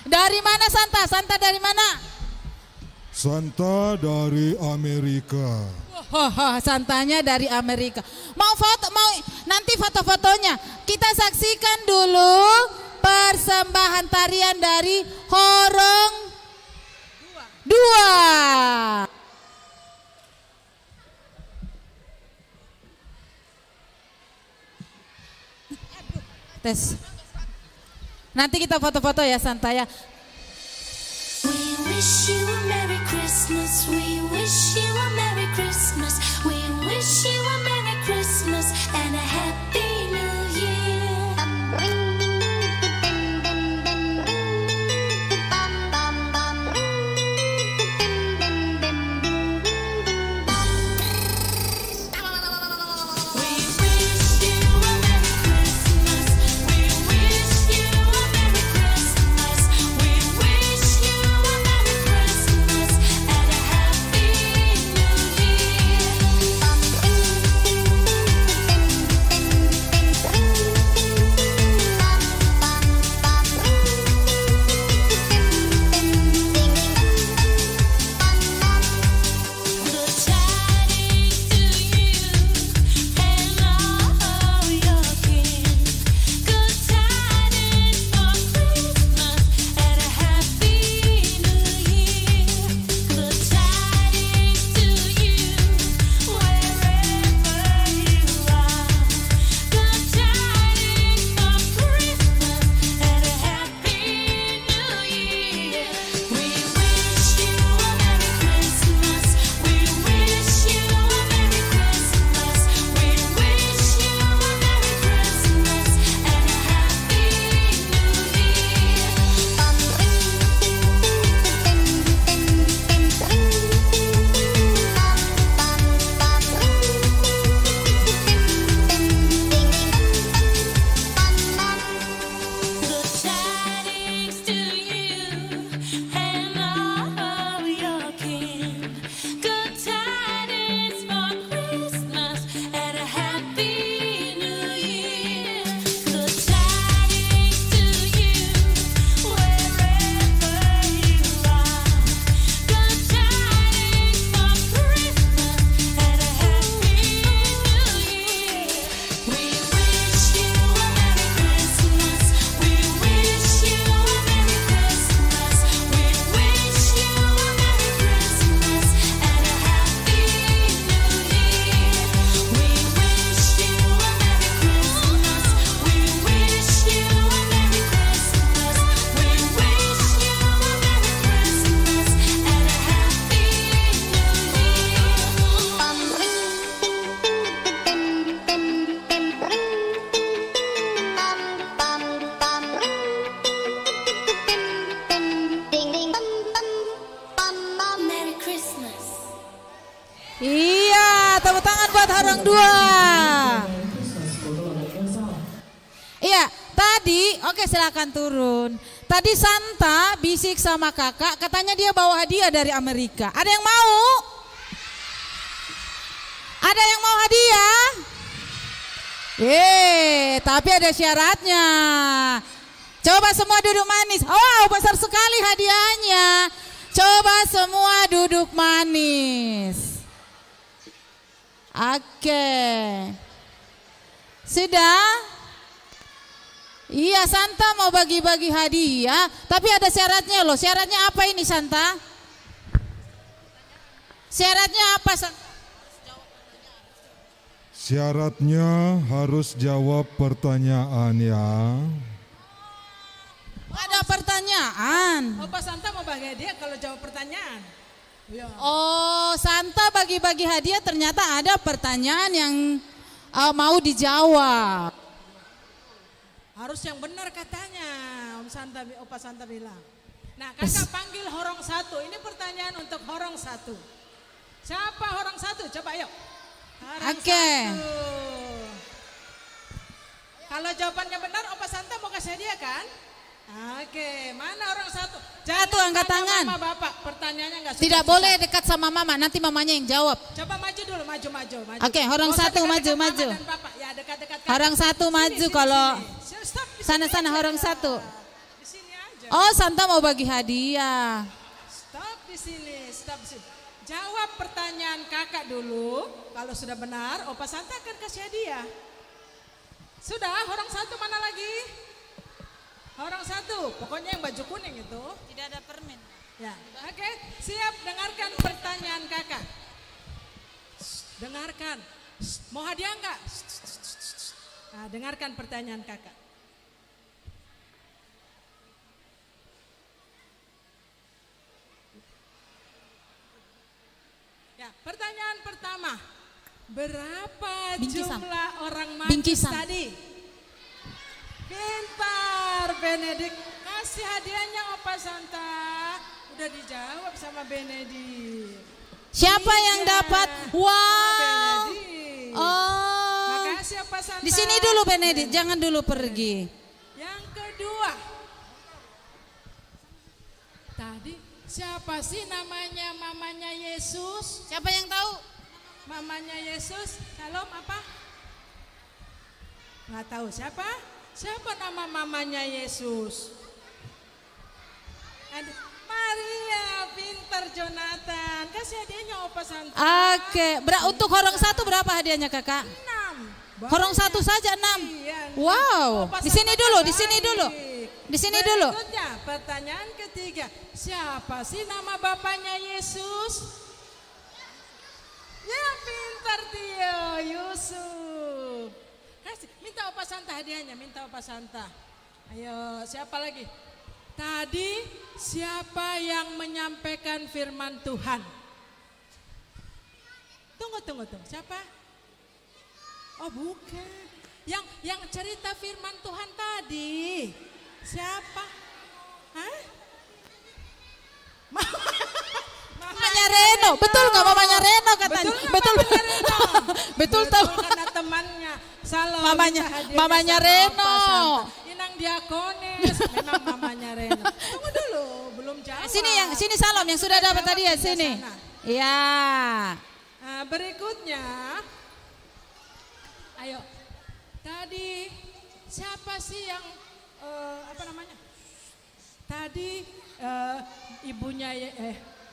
Dari mana Santa? Santa dari mana?
Santa dari Amerika.
Santanya dari Amerika. Mau foto, mau nanti foto-fotonya. Kita saksikan dulu persembahan tarian dari Horong Dua. Tes. Nanti kita foto-foto ya Santa ya.
We wish you a Merry Christmas. We wish you a Merry Christmas. We wish you a Merry Christmas and a Happy New Year.
Iya, tepuk tangan buat orang dua. Iya, tadi, oke silakan turun. Tadi Santa bisik sama kakak, katanya dia bawa hadiah dari Amerika. Ada yang mau? Ada yang mau hadiah? Tapi ada syaratnya. Coba semua duduk manis. Wow, besar sekali hadiahnya. Coba semua duduk manis. Oke. Sudah? Iya, Santa mau bagi-bagi hadiah, tapi ada syaratnya loh. Syaratnya apa ini, Santa? Syaratnya apa, Santa?
Syaratnya harus jawab pertanyaan ya.
Ada pertanyaan.
Opa Santa mau bagi hadiah kalau jawab pertanyaan. Ya.
Oh, Santa bagi-bagi hadiah ternyata ada pertanyaan yang mau dijawab.
Harus yang benar katanya, Opa Santa bilang. Nah, kakak panggil horong satu. Ini pertanyaan untuk horong satu. Siapa horong satu? Coba yuk.
Oke.
Kalau jawabannya benar, Opa Santa mau kasih hadiah kan? Oke, mana orang satu?
Jatuh angkat tangan.
Mama bapak, pertanyaannya nggak susah.
Tidak boleh dekat sama mama, nanti mamanya yang jawab.
Coba maju dulu, maju.
Oke, orang satu maju.
Ya, dekat-dekat.
Orang satu maju kalau sana orang satu.
Di sini aja.
Oh, Santa mau bagi hadiah.
Stop di sini. Jawab pertanyaan kakak dulu. Kalau sudah benar, Opa Santa akan kasih hadiah. Sudah, orang satu mana lagi? Orang satu, pokoknya yang baju kuning itu.
Tidak ada permen.
Ya, oke, siap dengarkan pertanyaan kakak. Dengarkan. Mau hadiah enggak? Nah, dengarkan pertanyaan kakak. Ya, pertanyaan pertama. Berapa
Bingkisan.
jumlah orang majus
Bingkisan.
tadi? Pintar, Benedik. Kasih hadiahnya Opa Santa. Udah dijawab sama Benedik.
Siapa yang dapat? Wow.
Benedik.
Oh.
Makasih Opa Santa.
Di sini dulu Benedict, jangan dulu pergi.
Yang kedua. Tadi siapa sih namanya mamanya Yesus?
Siapa yang tahu?
Mamanya Yesus, Shalom apa? Nggak tahu siapa? Siapa nama mamanya Yesus? Aduh, Maria, pinter Jonathan. Kasih hadiahnya Opa Santa.
Oke, untuk horong satu berapa hadiahnya kakak?
6.
Horong satu saja 6.
Iya,
Wow,
Opa
di sini
Santa
dulu, di
baik.
sini dulu. Di sini dulu.
Berikutnya, pertanyaan ketiga. Siapa sih nama bapaknya Yesus? Ya, pintar Tio, Yusuf. Kasih, minta Opa Santa hadiahnya, minta Opa Santa. Ayo, siapa lagi? Tadi siapa yang menyampaikan firman Tuhan? Tunggu. Siapa? Oh, bukan. Yang cerita firman Tuhan tadi. Siapa? Hah?
Mamanya Reno, betul nggak mamanya Reno katanya? Betul. Betul tahu.
Karena temannya. Salam.
Mamanya Reno.
Inang Diakonis, memang mamanya Reno. Tunggu dulu, belum jawab.
Sini Salam yang sudah dapat tadi ya sini. Iya.
Nah, berikutnya, ayo. Tadi siapa sih yang apa namanya? Tadi ibunya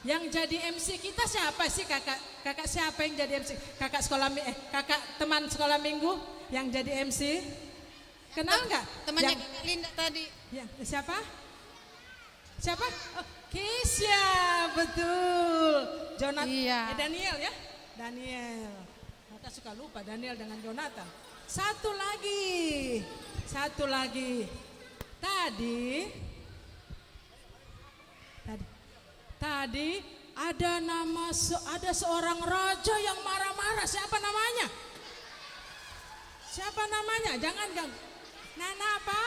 yang jadi MC kita siapa sih kakak? Kakak siapa yang jadi MC? Kakak teman sekolah minggu yang jadi MC? Kenal nggak?
Temannya Kakak Linda tadi.
Ya, siapa? Siapa? Oh, Keisha, betul. Jonathan,
Iya.
Daniel ya? Daniel. Kakak suka lupa Daniel dengan Jonathan. Satu lagi. Tadi ada seorang raja yang marah-marah. Siapa namanya? Jangan ganggu. Nana apa?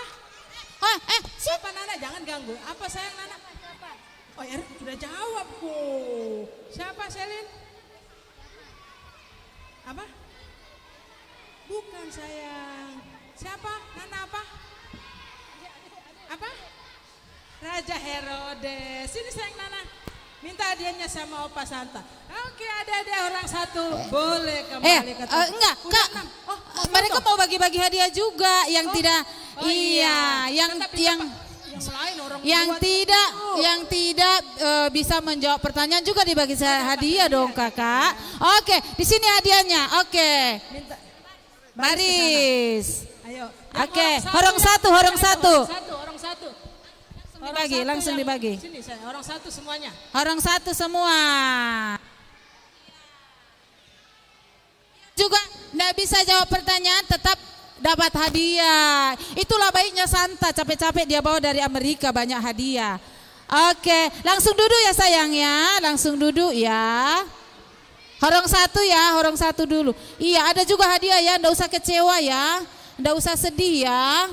Siapa Nana? Jangan ganggu. Apa sayang Nana? Oh, Erik sudah jawab kok. Siapa Selin? Apa? Bukan sayang. Siapa? Nana apa? Apa? Raja Herodes. Sini sayang Nana. Minta hadiahnya sama Opa Santa. Oke, ada orang satu. Boleh kembali ke tempat.
Enggak, Kak. Mereka mau bagi-bagi hadiah juga yang tidak. Yang tidak bisa menjawab pertanyaan juga dibagi hadiah dong, Kakak. Oke, di sini hadiahnya. Oke. Baris.
Ayo.
Oke, horong satu. Langsung dibagi.
Sini saya, orang satu semuanya.
Orang satu semua. Juga enggak bisa jawab pertanyaan tetap dapat hadiah. Itulah baiknya Santa, capek-capek dia bawa dari Amerika banyak hadiah. Oke, langsung duduk ya sayang ya. Langsung duduk ya. Horong satu dulu. Iya, ada juga hadiah ya, enggak usah kecewa ya. Enggak usah sedih ya.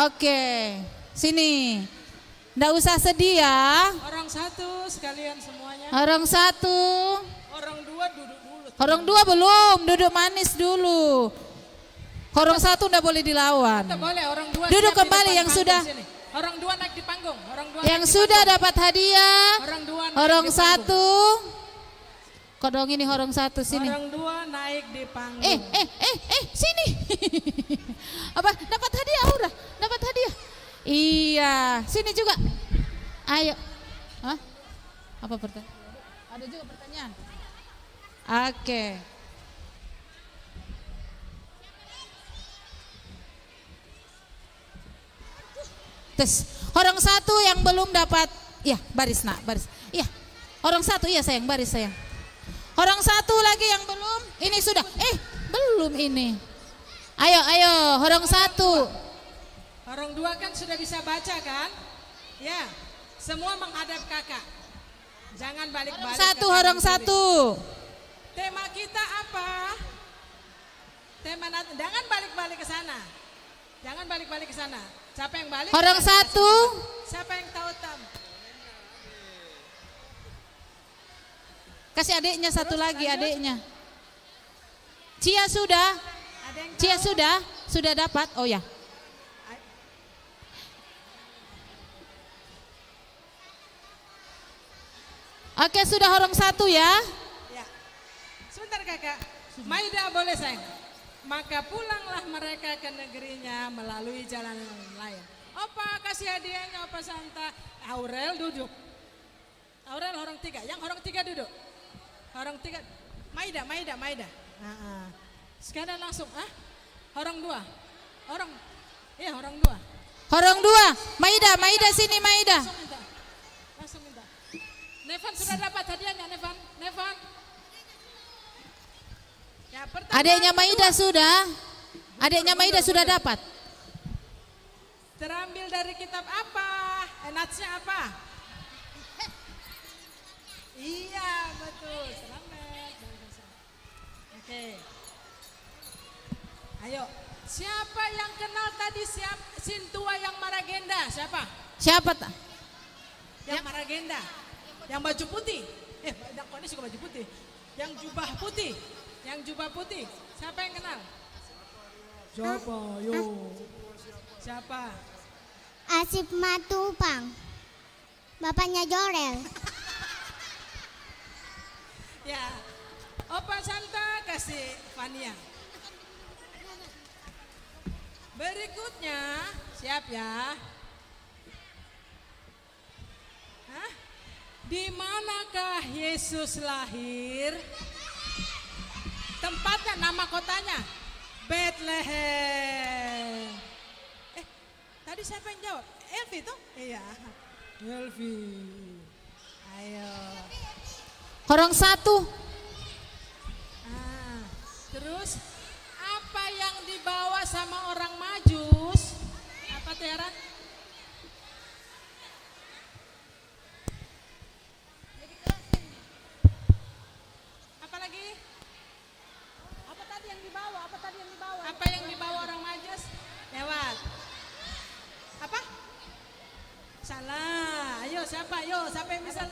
Oke. Sini. Enggak usah sedih ya.
Orang satu sekalian semuanya.
Orang satu.
Orang dua duduk dulu.
Orang dua belum, duduk manis dulu. Orang satu enggak boleh dilawan.
Tidak boleh, orang dua.
Duduk
siap di
kembali
depan
yang
panggung
sudah.
sini. Orang dua naik di panggung.
Yang sudah dapat hadiah. Orang satu. Kodong ini orang satu sini.
Orang dua naik di panggung.
Sini. Apa? Dapat hadiah udah? Dapat hadiah. Iya, sini juga. Ayo. Hah? Apa pertanyaan? Ada juga pertanyaan. Oke. Terus orang satu yang belum dapat, ya baris nak, baris. Iya, orang satu iya sayang, baris sayang. Orang satu lagi yang belum, ini sudah. Belum ini. Ayo, orang satu.
Orang dua kan sudah bisa baca kan? Ya, semua menghadap kakak. Jangan balik-balik.
Orang satu.
tema kita apa? Tema jangan balik-balik ke sana. Jangan balik-balik ke sana. Siapa yang balik?
Orang satu.
Siapa yang tahu tam?
Kasih adiknya satu lagi, adiknya. Cia sudah? Cia sudah? Sudah dapat? Oh ya. Oke, sudah orang satu ya.
Ya. Sebentar kakak. Maida boleh sayang. Maka pulanglah mereka ke negerinya melalui jalan yang lain. Opa kasih hadiahnya, Opa Santa. Aurel duduk. Aurel orang tiga. Yang orang tiga duduk. Orang tiga. Maida. Sekarang langsung. Orang dua. Orang dua.
Orang dua. Maida sini Maida.
Langsung minta. Nevan sudah dapat hadiahnya, Nevan. Ya,
Adiknya Maida sudah. Adiknya Maida sudah dapat.
Terambil dari kitab apa? Natsnya apa? Iya, betul. Selamat. Oke. Ayo, siapa yang kenal tadi Sintua yang Maragenda? Siapa?
Siapa?
Yang Maragenda. Yang baju putih. Kok ini suka baju putih? Yang jubah putih. Siapa yang kenal? Siapa? Yo. Siapa?
Asip Matupang. Bapaknya Jorel.
Ya. Opa Santa kasih Fania. Berikutnya, siap ya? Di manakah Yesus lahir? Tempatnya, nama kotanya? Bethlehem. Tadi siapa yang jawab? Elvi tuh? Iya. Elvi. Ayo.
Orang satu.
Terus apa yang dibawa sama orang Majus? Apa Tiara? Apa lagi? Apa tadi yang dibawa? Apa yang dibawa orang Majus? Lewat. Apa? Salah. Ayo siapa? Siapa yang bisa?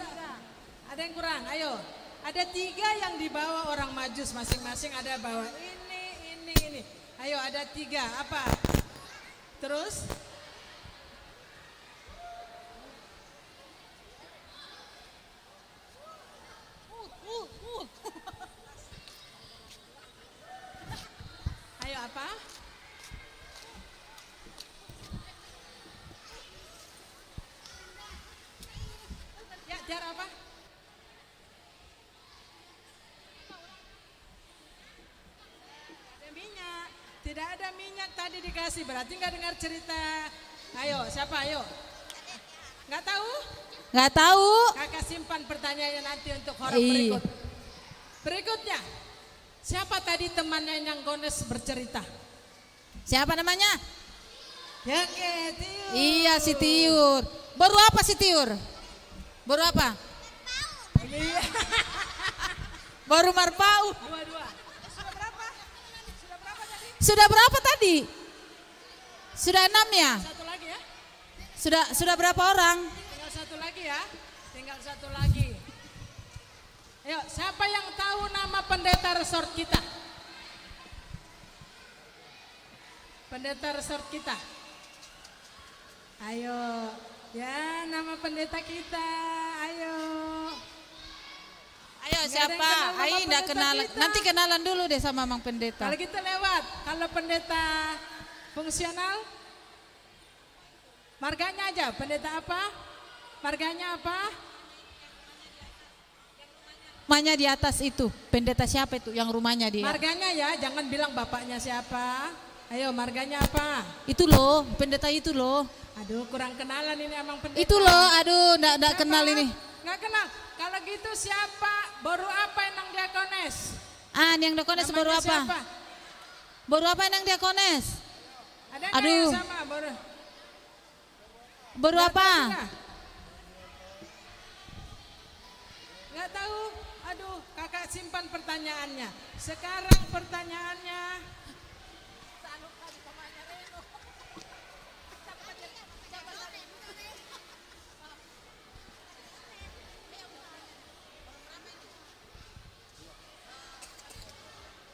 Ada yang kurang. Ayo. Ada 3 yang dibawa orang Majus, masing-masing ada bawa ini. Ayo ada 3, apa? Terus? Ayo apa? Ya, jar apa? Tidak ada minyak tadi dikasih, berarti nggak dengar cerita. Ayo, siapa? Ayo. Nggak tahu?
Nggak tahu.
Kakak simpan pertanyaannya nanti untuk orang berikut. Berikutnya, siapa tadi temannya yang Gones bercerita?
Siapa namanya?
Ya, Tiur.
Iya, si Tiur. Baru apa si Tiur? Baru apa?
Iya.
Baru Marpau.
2.
Sudah berapa tadi? Sudah 6 ya?
Satu lagi ya?
Sudah berapa orang?
Tinggal satu lagi ya. Ayo, siapa yang tahu nama pendeta resort kita? Pendeta resort kita. Ayo, ya nama pendeta kita. Ayo.
Ayo siapa? Ayo enggak kenalan. Nanti kenalan dulu deh sama Mang Pendeta.
Kalau kita lewat, kalau pendeta fungsional, marganya aja. Pendeta apa? Marganya apa?
Rumahnya di atas itu. Pendeta siapa itu yang rumahnya dia?
Marganya ya, jangan bilang bapaknya siapa. Ayo, marganya apa?
Itu loh, pendeta itu loh.
Aduh, kurang kenalan ini emang pendeta.
Itu loh, aduh, enggak kenal ini.
Nggak kenal. Kalau gitu siapa? Baru apa yang diakones?
Yang diakones baru apa?
Siapa?
Baru apa yang diakones?
Ada nggak yang sama? Baru
apa?
Nggak Nggak tahu? Aduh, kakak simpan pertanyaannya. Sekarang pertanyaannya.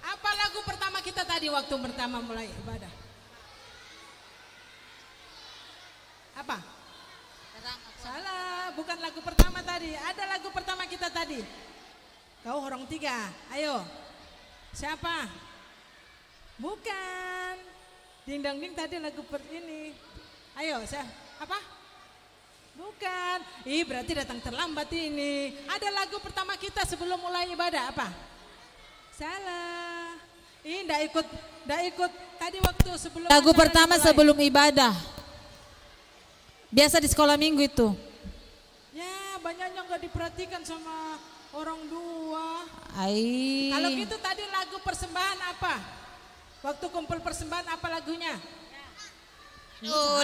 Apa lagu pertama kita tadi waktu pertama mulai ibadah? Apa? Salah, bukan lagu pertama tadi. Ada lagu pertama kita tadi. Kau orang tiga, ayo. Siapa? Bukan. Ding dang ding tadi lagu ini. Ayo, apa? Bukan. Berarti datang terlambat ini. Ada lagu pertama kita sebelum mulai ibadah apa? Salah. Ndak ikut tadi waktu sebelum
Lagu
acara
pertama
dimulai.
sebelum ibadah. Biasa di sekolah minggu itu.
Ya, banyaknya nggak diperhatikan sama orang dua.
Ai.
Kalau gitu tadi lagu persembahan apa? Waktu kumpul persembahan apa lagunya?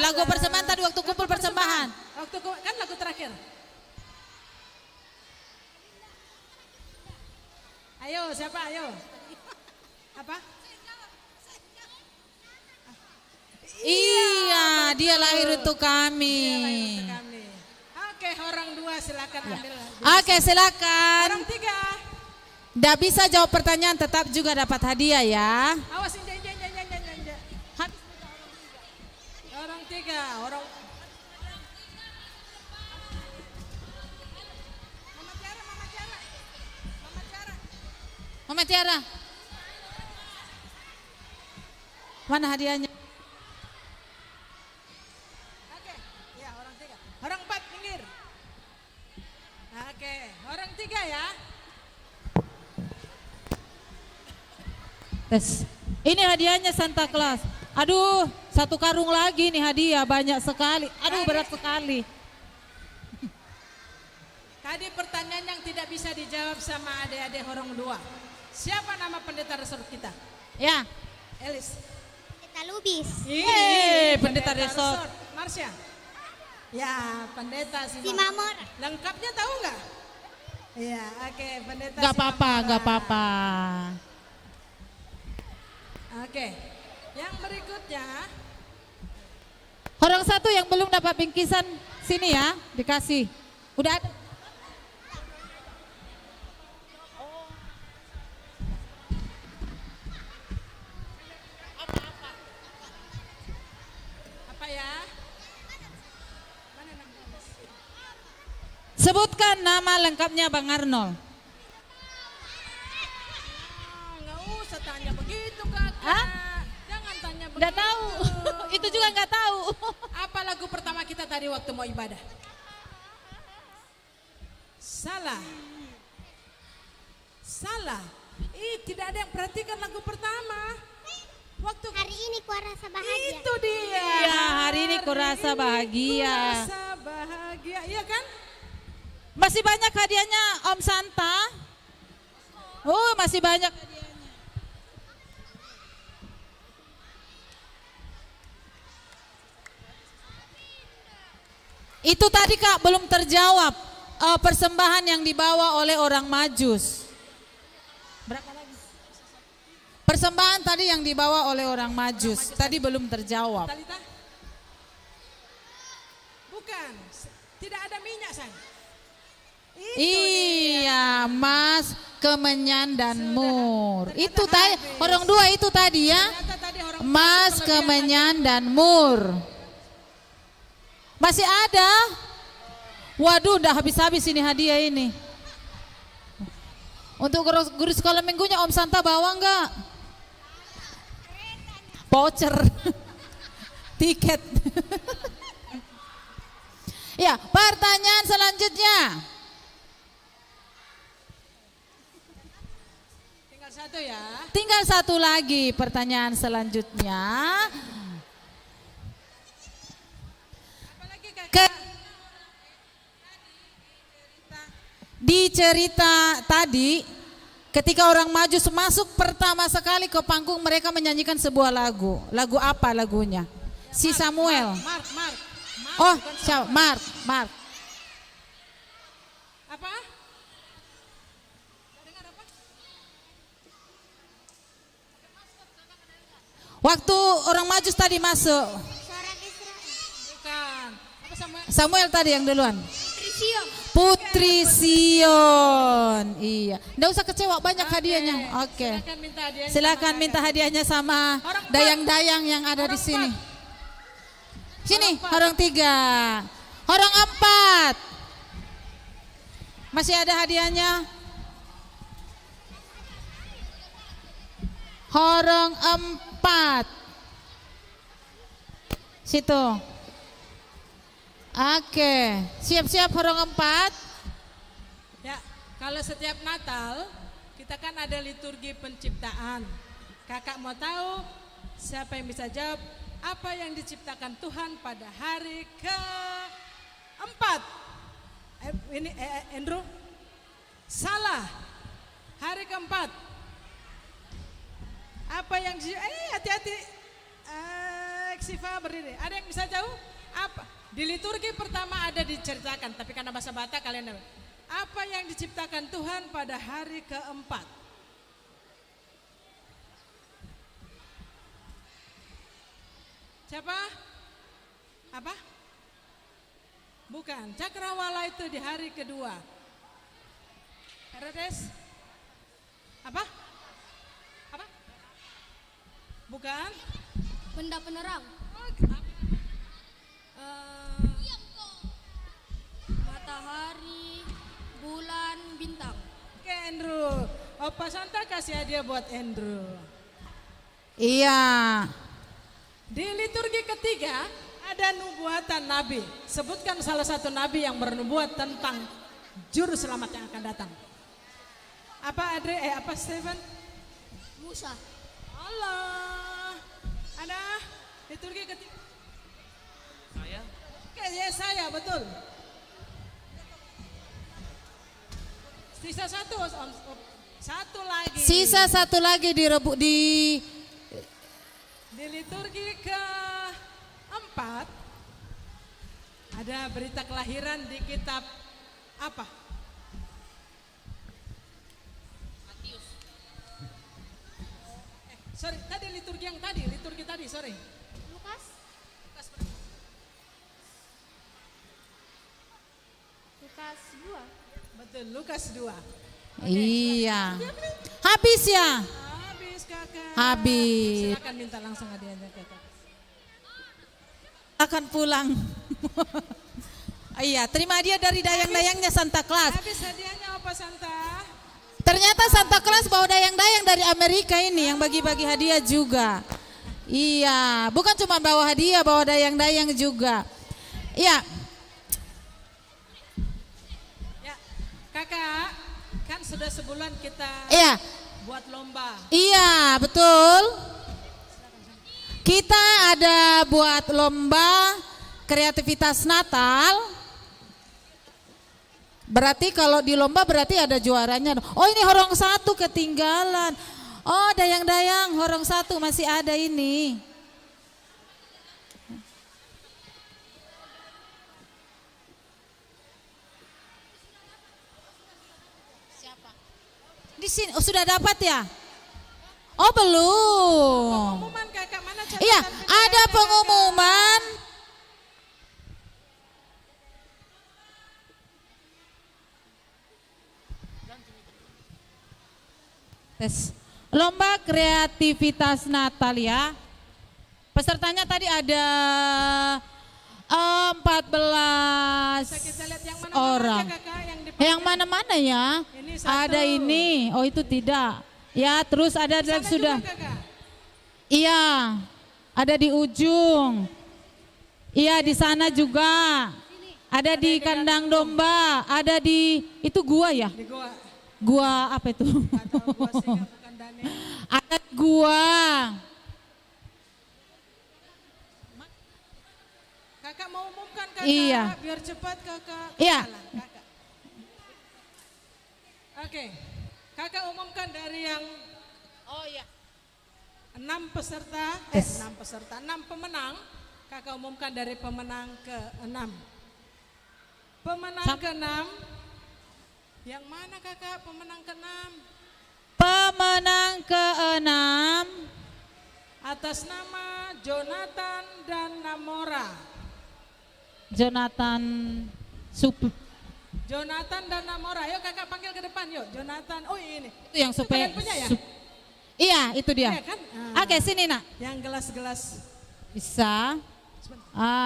Lagu persembahan tadi waktu kumpul persembahan.
Kan lagu terakhir. Ayo, siapa? Ayo. Apa?
Iya, dia lahir untuk kami.
Oke, orang dua silakan ambil.
Oke, silakan.
Orang tiga.
Nggak bisa jawab pertanyaan, tetap juga dapat hadiah ya.
Awas inja. Orang tiga, orang.
Mama Tiara. Mana hadiahnya?
Oke, ya orang tiga. Orang empat minggir. Oke, orang tiga ya.
Tes. Ini hadiahnya Santa Claus. Aduh, satu karung lagi nih hadiah, banyak sekali. Aduh, berat sekali.
Tadi pertanyaan yang tidak bisa dijawab sama adik-adik orang dua. Siapa nama pendeta resort kita?
Ya.
Elis.
Pendeta Lubis.
Pendeta resort.
Marsha. Ya, pendeta
Si Mamor.
Lengkapnya tahu nggak? Iya, oke, pendeta.
Gak apa-apa, gak apa-apa.
Oke, yang berikutnya.
Orang satu yang belum dapat bingkisan sini ya, dikasih. Udah ada.
Apa ya?
Sebutkan nama lengkapnya Bang Arnold.
Nggak usah tanya begitu kakak. Jangan tanya begitu.
Nggak tahu. Itu juga nggak tahu.
Apa lagu pertama kita tadi waktu mau ibadah? Salah. Tidak ada yang perhatikan lagu pertama. Waktu
hari ini ku rasa bahagia.
Itu dia.
Iya, hari ini ku rasa bahagia.
Rasa bahagia, iya kan?
Masih banyak hadiahnya Om Santa. Oh, masih banyak hadiahnya. Itu tadi Kak belum terjawab persembahan yang dibawa oleh orang Majus. Berapa lagi? Persembahan tadi yang dibawa oleh orang Majus. Tadi belum terjawab.
Talita? Bukan, tidak ada minyak sayang.
Iya, Mas, Kemenyan dan Mur. Itu tadi orang dua itu tadi ya. Mas, Kemenyan dan Mur. Masih ada? Waduh, udah habis-habis ini hadiah ini. Untuk guru sekolah minggunya Om Santa bawa enggak? Voucher. Tiket. Ya, pertanyaan selanjutnya.
Tinggal satu ya.
Tinggal satu lagi pertanyaan selanjutnya. Di cerita tadi, ketika orang Majus masuk pertama sekali ke panggung, mereka menyanyikan sebuah lagu. Lagu apa lagunya? Si Samuel.
Mark.
Oh, siapa? Mark.
Apa?
Waktu orang Majus tadi masuk.
Bukan. Apa
Samuel tadi yang duluan. Putri Sion. Iya. Nggak usah kecewa, banyak hadiahnya. Oke. Silakan minta hadiahnya sama dayang-dayang yang ada di sini. Sini, orang 3. Orang 4. Masih ada hadiahnya? Orang 4. Situ. Oke, siap-siap orang 4.
Ya, kalau setiap Natal kita kan ada liturgi penciptaan. Kakak mau tahu siapa yang bisa jawab apa yang diciptakan Tuhan pada hari ke-4? Andrew? Salah. Hari ke-4. Apa yang hati-hati. Siva berdiri. Ada yang bisa jawab? Apa? Di liturgi pertama ada diceritakan, tapi karena bahasa Batak kalian dapat. Apa yang diciptakan Tuhan pada hari ke-4? Siapa? Apa? Bukan, cakrawala itu di hari kedua. Herodes? Apa? Apa? Bukan?
Benda penerang. Matahari, bulan, bintang.
Oke Andrew, Opa Santa kasih hadiah buat Andrew.
Iya.
Di liturgi ketiga ada nubuatan nabi. Sebutkan salah satu nabi yang bernubuat tentang juru selamat yang akan datang. Apa apa Stephen?
Musa.
Allah. Ada liturgi ketiga.
Saya.
Oke, ya saya betul. Sisa satu lagi.
Sisa satu lagi di
liturgi ke-4 ada berita kelahiran di kitab apa?
Matius.
Sorry, tadi liturgi tadi, sorry.
Lukas. Lukas 2.
Betul, Lukas 2.
Iya. Habis ya?
Habis kakak.
Habis.
Silakan minta langsung hadiahnya kakak.
Akan pulang. Iya, terima hadiah dari dayang-dayangnya Santa Claus.
Habis hadiahnya apa Santa?
Ternyata Santa Claus bawa dayang-dayang dari Amerika ini yang bagi-bagi hadiah juga. Iya, bukan cuma bawa hadiah, bawa dayang-dayang juga. Iya.
Ya, kakak, kan sudah sebulan kita buat lomba.
Iya, betul. Kita ada buat lomba kreativitas Natal. Berarti kalau di lomba berarti ada juaranya. Oh, ini horong 1 ketinggalan. Oh, dayang-dayang horong 1 masih ada ini. Siapa? Di sini sudah dapat ya? Oh, belum.
Pengumuman kakak, mana catatan?
Iya, ada pengumuman. Tes. Lomba kreativitas Natal ya. Pesertanya tadi ada 14
Kita lihat yang mana
orang.
aja, kakak,
Yang mana-mana ya?
Ini satu.
Ada ini. Oh, itu tidak. Ya, terus ada dan sudah.
Juga, kakak.
Iya. Ada di ujung. Iya, di sana juga. Ada di kandang domba, ada di itu gua ya?
Di gua.
Gua apa itu? Ada gua.
Kakak mau umumkan kakak,
Iya.
biar cepat kakak.
Iya.
Kakak. Oke, kakak umumkan dari yang 6 peserta, 6 pemenang. Kakak umumkan dari pemenang ke-6. Pemenang ke-6. Yang mana kakak pemenang ke-6?
Pemenang ke-6
atas nama Jonathan dan Namora.
Jonathan
Jonathan dan Namora, ayo kakak panggil ke depan yuk. Jonathan, oh ini.
Itu yang supaya
kalian punya ya?
Iya, itu dia.
Iya kan?
Oke, sini nak.
Yang gelas-gelas.
Bisa.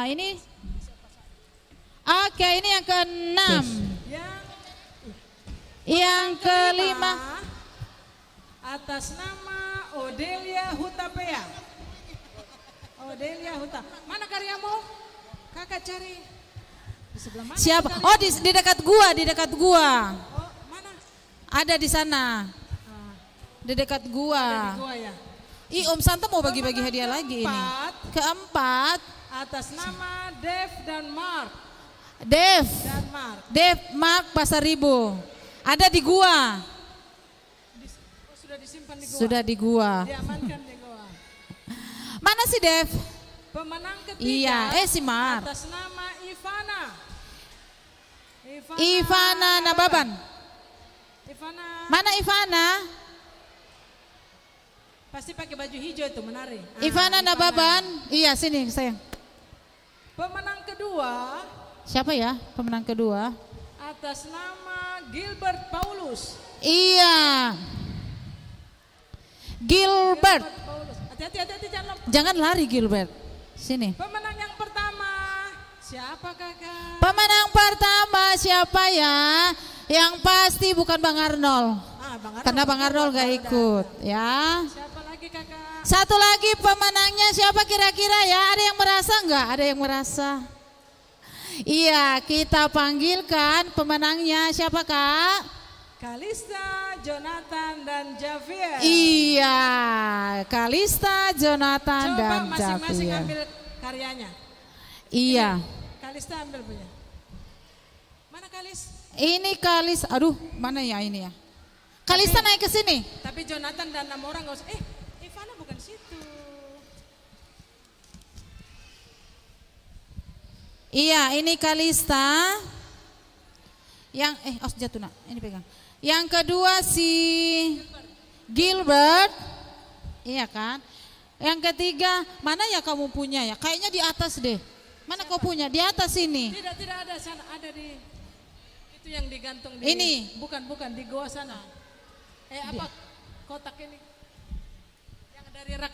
Ini. Oke, ini yang keenam. Yang kelima.
Atas nama Odelia Hutapea. Odelia Huta. Mana karyamu? Kakak cari. Di sebelah mana?
Siapa? Oh, di dekat gua, di dekat gua.
Oh, mana?
Ada di sana. Di dekat gua.
Ada di gua ya.
Om Santa mau bagi-bagi hadiah lagi ini. Keempat.
Atas nama Dev dan Mark.
Dev.
Dan Mark.
Dev, Mark, Pasaribu. Ada di gua.
Sudah disimpan di gua.
Sudah di gua.
Diamankan di gua.
Mana si Dev?
Pemenang ketiga.
Iya, si Mar.
Atas nama Ivana.
Ivana Nababan.
Ivana.
Mana Ivana?
Pasti pakai baju hijau itu menari.
Ivana Nababan. Iya, sini sayang.
Pemenang kedua.
Siapa ya pemenang kedua?
Atas nama Gilbert Paulus.
Iya. Gilbert.
Hati-hati jangan lompat.
Jangan lari Gilbert. Sini.
Pemenang yang pertama. Siapa kakak?
Pemenang pertama siapa ya? Yang pasti bukan Bang Arnold.
Bang Arnold.
Karena Bang Arnold gak ikut, ya.
Siapa lagi kakak?
Satu lagi pemenangnya siapa kira-kira ya? Ada yang merasa nggak? Ada yang merasa? Iya, kita panggilkan pemenangnya siapa kak?
Kalista, Jonathan, dan Javier.
Iya, Kalista, Jonathan,
Coba
dan
masing-masing
Javier.
ambil karyanya.
Iya.
Kalista ambil punya. Mana Kalis?
Ini Kalis, aduh mana ya ini ya? Kalista naik ke sini.
Tapi Jonathan dan 6 orang nggak usah. Ivana bukan situ.
Iya, ini Kalista. Yang jatuh nak, ini pegang. Yang kedua si Gilbert. Iya kan? Yang ketiga, mana ya kamu punya ya? Kayaknya di atas deh. Mana kau punya? Di atas ini.
Tidak ada sana, ada di itu yang digantung di
ini.
Bukan di goa sana. Apa kotak ini? Yang dari rak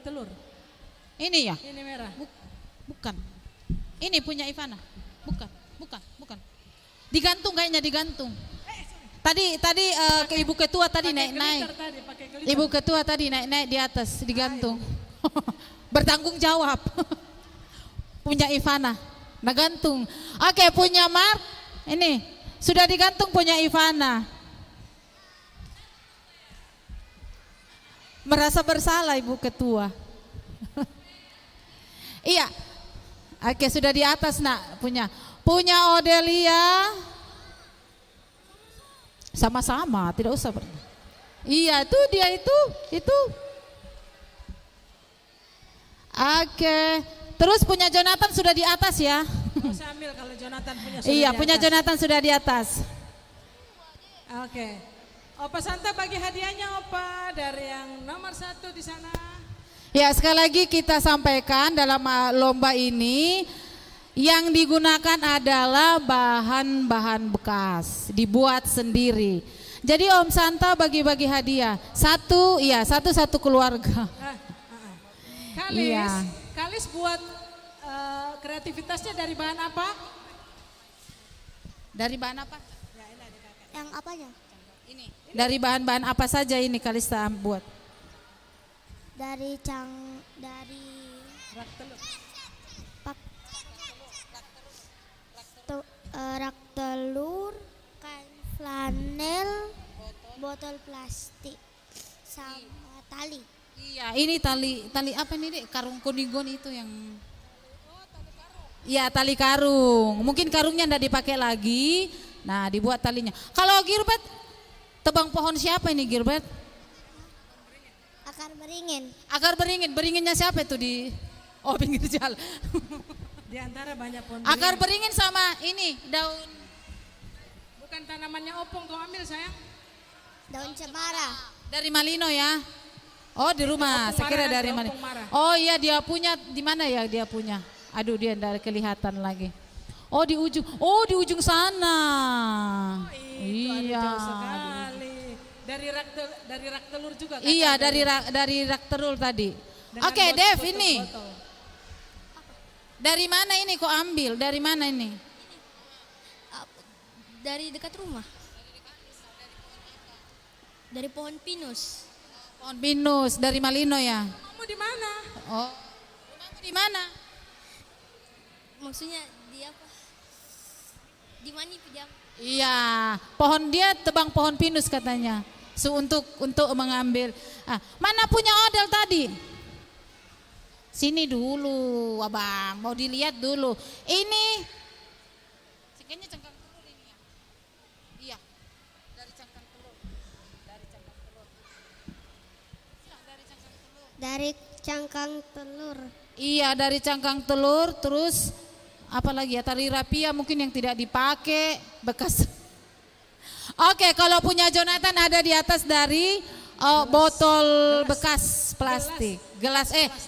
telur. Ini ya? Ini merah.
Bukan. Ini punya Ivana. Bukan. Digantung kayaknya digantung. Tadi ke ibu ketua tadi naik. Ibu ketua tadi naik di atas digantung. Bertanggung jawab. Punya Ivana. Nah gantung. Oke, punya Mark. Ini sudah digantung punya Ivana. Merasa bersalah ibu ketua. Iya. Oke, sudah di atas nak punya Odelia. Sama-sama, tidak usah. Iya, itu dia itu. Oke. Terus punya Jonathan sudah di atas ya.
Saya ambil kalau Jonathan punya sudah
Iya,
di
punya
atas.
Jonathan sudah di atas.
Oke. Opa Santa bagi hadiahnya Opa dari yang nomor 1 di sana.
Ya, sekali lagi kita sampaikan dalam lomba ini yang digunakan adalah bahan-bahan bekas, dibuat sendiri. Jadi Om Santa bagi-bagi hadiah. Satu keluarga.
Kalis buat kreativitasnya dari bahan apa?
Dari bahan apa?
Yang apanya?
Ini. Dari bahan-bahan apa saja ini Kalista buat?
Dari
rak telur.
Rak telur, kain flanel, botol plastik, sama tali.
Iya, ini tali apa nih Dek? Karung kunigon itu yang. Iya, tali karung. Mungkin karungnya enggak dipakai lagi. Nah, dibuat talinya. Kalau Gilbert, tebang pohon siapa ini Gilbert?
Akar beringin.
Akar beringin. Beringinnya siapa itu di pinggir jalan?
Di antara banyak pohon.
Akar beringin sama ini daun.
Bukan tanamannya opong kau ambil sayang.
Daun cemara.
Dari Malino ya. Oh di rumah,
Opung
saya kira
marah,
dari mana?
Opung marah.
Oh iya dia punya di mana ya dia punya? Aduh dia tidak kelihatan lagi. Oh di ujung sana. Iya.
Jauh sekali. Dari rak telur juga. Kakak,
Iya dari rak telur tadi.
Dengan
Oke Dev
botol-
ini.
botol.
Dari mana ini kok ambil? Dari mana ini?
Dari dekat rumah. Dari pohon pinus.
Pohon pinus dari Malino ya.
Kamu di mana?
Oh. Rumahmu di mana?
Maksudnya di apa? Di mana pijam?
Iya, pohon dia tebang pohon pinus katanya. Untuk mengambil. Ah, mana punya odel tadi? Sini dulu, Abang. Mau dilihat dulu. Ini kayaknya cangkang telur ini ya. Iya. Dari cangkang telur. Dari cangkang telur. Dari cangkang telur.
Dari cangkang telur.
Iya, dari cangkang telur terus apa lagi ya? Tali rapia mungkin yang tidak dipakai, bekas. Oke, kalau punya Jonathan ada di atas dari botol bekas plastik.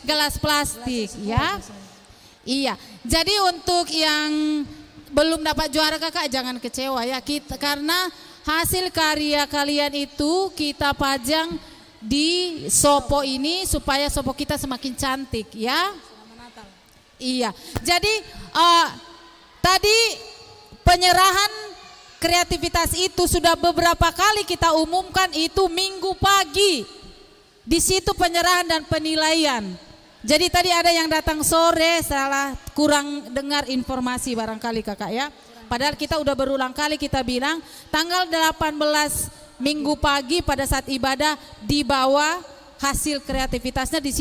Gelas plastik ya. Iya. Jadi untuk yang belum dapat juara Kakak jangan kecewa ya. Karena hasil karya kalian itu kita pajang di sopo ini supaya sopo kita semakin cantik ya. Iya. Jadi tadi penyerahan kreativitas itu sudah beberapa kali kita umumkan itu Minggu pagi. Di situ penyerahan dan penilaian. Jadi tadi ada yang datang sore salah kurang dengar informasi barangkali Kakak ya. Padahal kita udah berulang kali kita bilang tanggal 18 Minggu pagi pada saat ibadah dibawa hasil kreativitasnya di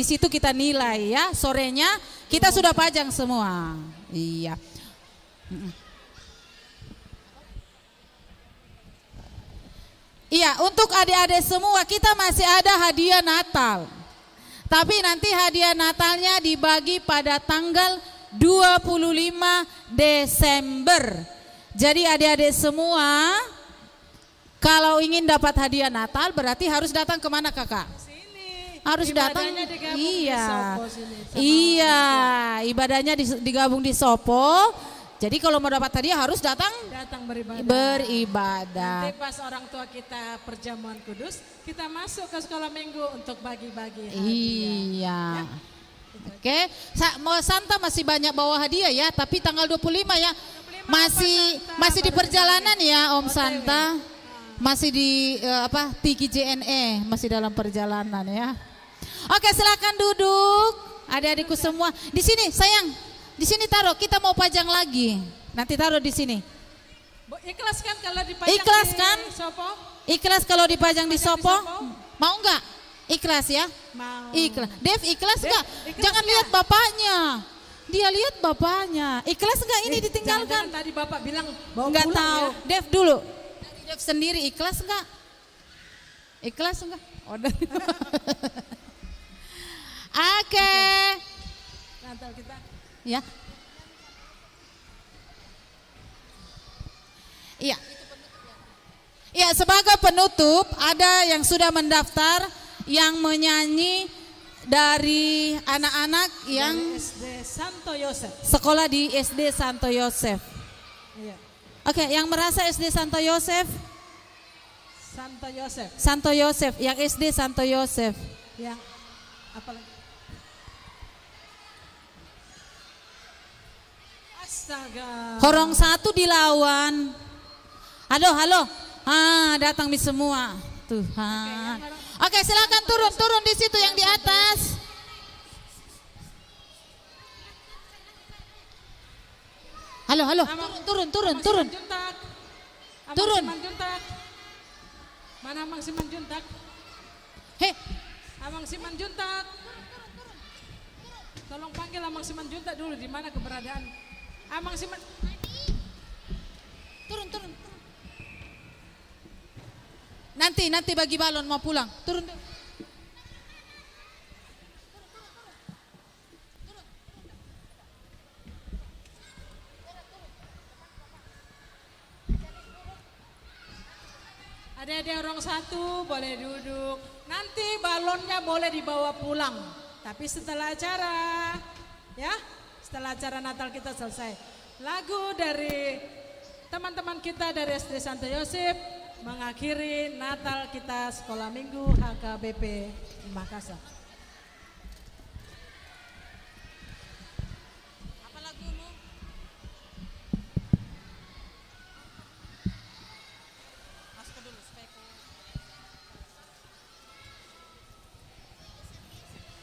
situ kita nilai ya. Sorenya kita sudah pajang semua. Iya. Iya, untuk adik-adik semua kita masih ada hadiah Natal. Tapi nanti hadiah Natalnya dibagi pada tanggal 25 Desember. Jadi adik-adik semua kalau ingin dapat hadiah Natal berarti harus datang kemana Kakak? Harus datang. Iya. Iya, ibadahnya digabung di Sopo. Jadi kalau mau dapat hadiah harus datang beribadah.
Nanti pas orang tua kita perjamuan kudus, kita masuk ke sekolah minggu untuk bagi-bagi hadiah.
Iya. Oke, mau Santa masih banyak bawa hadiah ya, tapi tanggal 25 ya. Masih di perjalanan ya Om Santa. Masih di Tiki JNE, masih dalam perjalanan ya. Oke, silakan duduk. Adik-adikku semua. Di sini, sayang. Di sini taruh, kita mau pajang lagi. Nanti taruh di sini.
Ikhlas kan kalau dipajang
Ikhlas
di
kan?
Sopo?
Ikhlas kalau dipajang di Sopo? Mau enggak? Ikhlas ya?
Mau.
Ikhlas. Dev ikhlas
Dev,
enggak?
ikhlas
Jangan
enggak?
lihat bapaknya. Dia lihat bapaknya. Ikhlas enggak ini ditinggalkan?
Jangan tadi Bapak bilang bawa
Enggak
pulang
tahu.
ya.
Dev dulu. Dari Dev sendiri ikhlas enggak? Ikhlas enggak? Oh, Oke.
Natal kita.
Ya. Iya. Iya, sebagai penutup ada yang sudah mendaftar yang menyanyi dari anak-anak yang
SD Santo Yosef.
sekolah di SD Santo Yosef.
Iya.
Oke, yang merasa SD Santo Yosef?
Santo Yosef.
Santo Yosef, yang SD Santo Yosef.
Yang apa lagi? Astaga.
Horong satu dilawan. Halo. Datang di semua. Tuhan. Oke, silakan turun di situ yang di atas. Halo. Turun.
Turun.
Turun.
Mana Amang Simanjuntak?
Hei,
Amang Simanjuntak. Tolong panggil Amang Simanjuntak dulu, di mana keberadaan Amang Siman.
Turun. Nanti bagi balon mau pulang. Turun.
Adik-adik orang satu boleh duduk. Nanti balonnya boleh dibawa pulang. Tapi setelah acara, ya, setelah acara Natal kita selesai. Lagu dari teman-teman kita dari SD Santo Yosef mengakhiri Natal kita Sekolah Minggu HKBP di Makassar. Apa lagumu? Masuk dulu speku.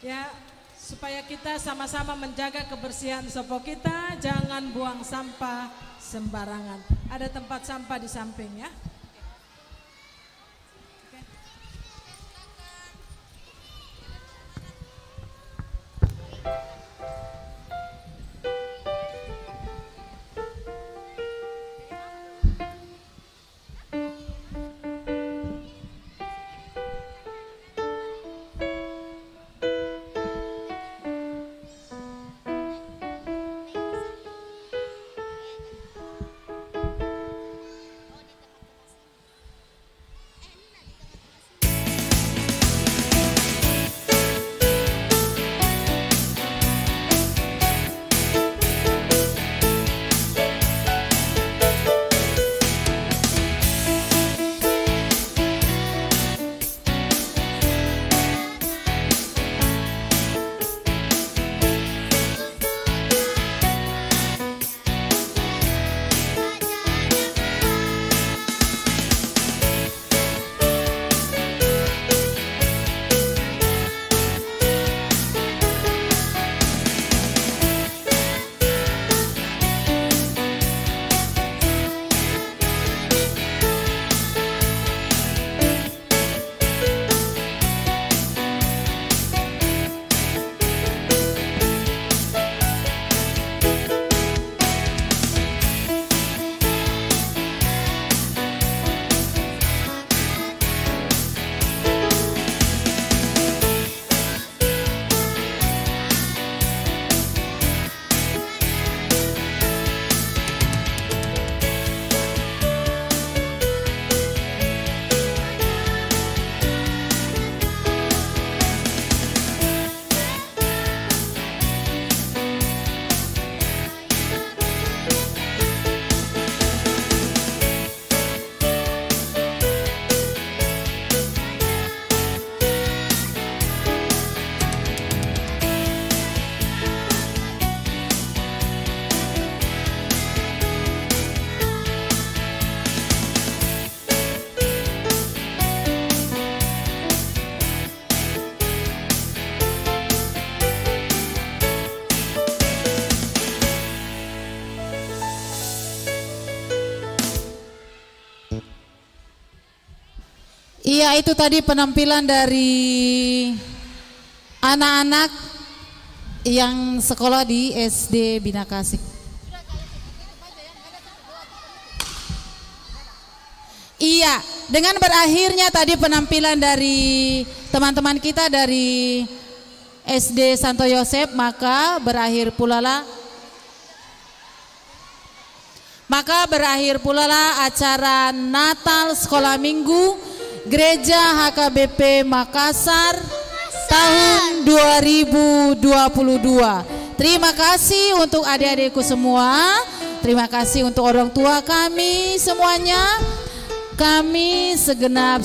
Ya, supaya kita sama-sama menjaga kebersihan sopo kita, jangan buang sampah sembarangan. Ada tempat sampah di samping ya.
Iya, itu tadi penampilan dari anak-anak yang sekolah di SD Bina Kasih. Iya, dengan berakhirnya tadi penampilan dari teman-teman kita dari SD Santo Yosef, maka berakhir pula lah acara Natal Sekolah Minggu Gereja HKBP Makassar tahun 2022. Terima kasih untuk adik-adikku semua. Terima kasih untuk orang tua kami semuanya. Kami segenap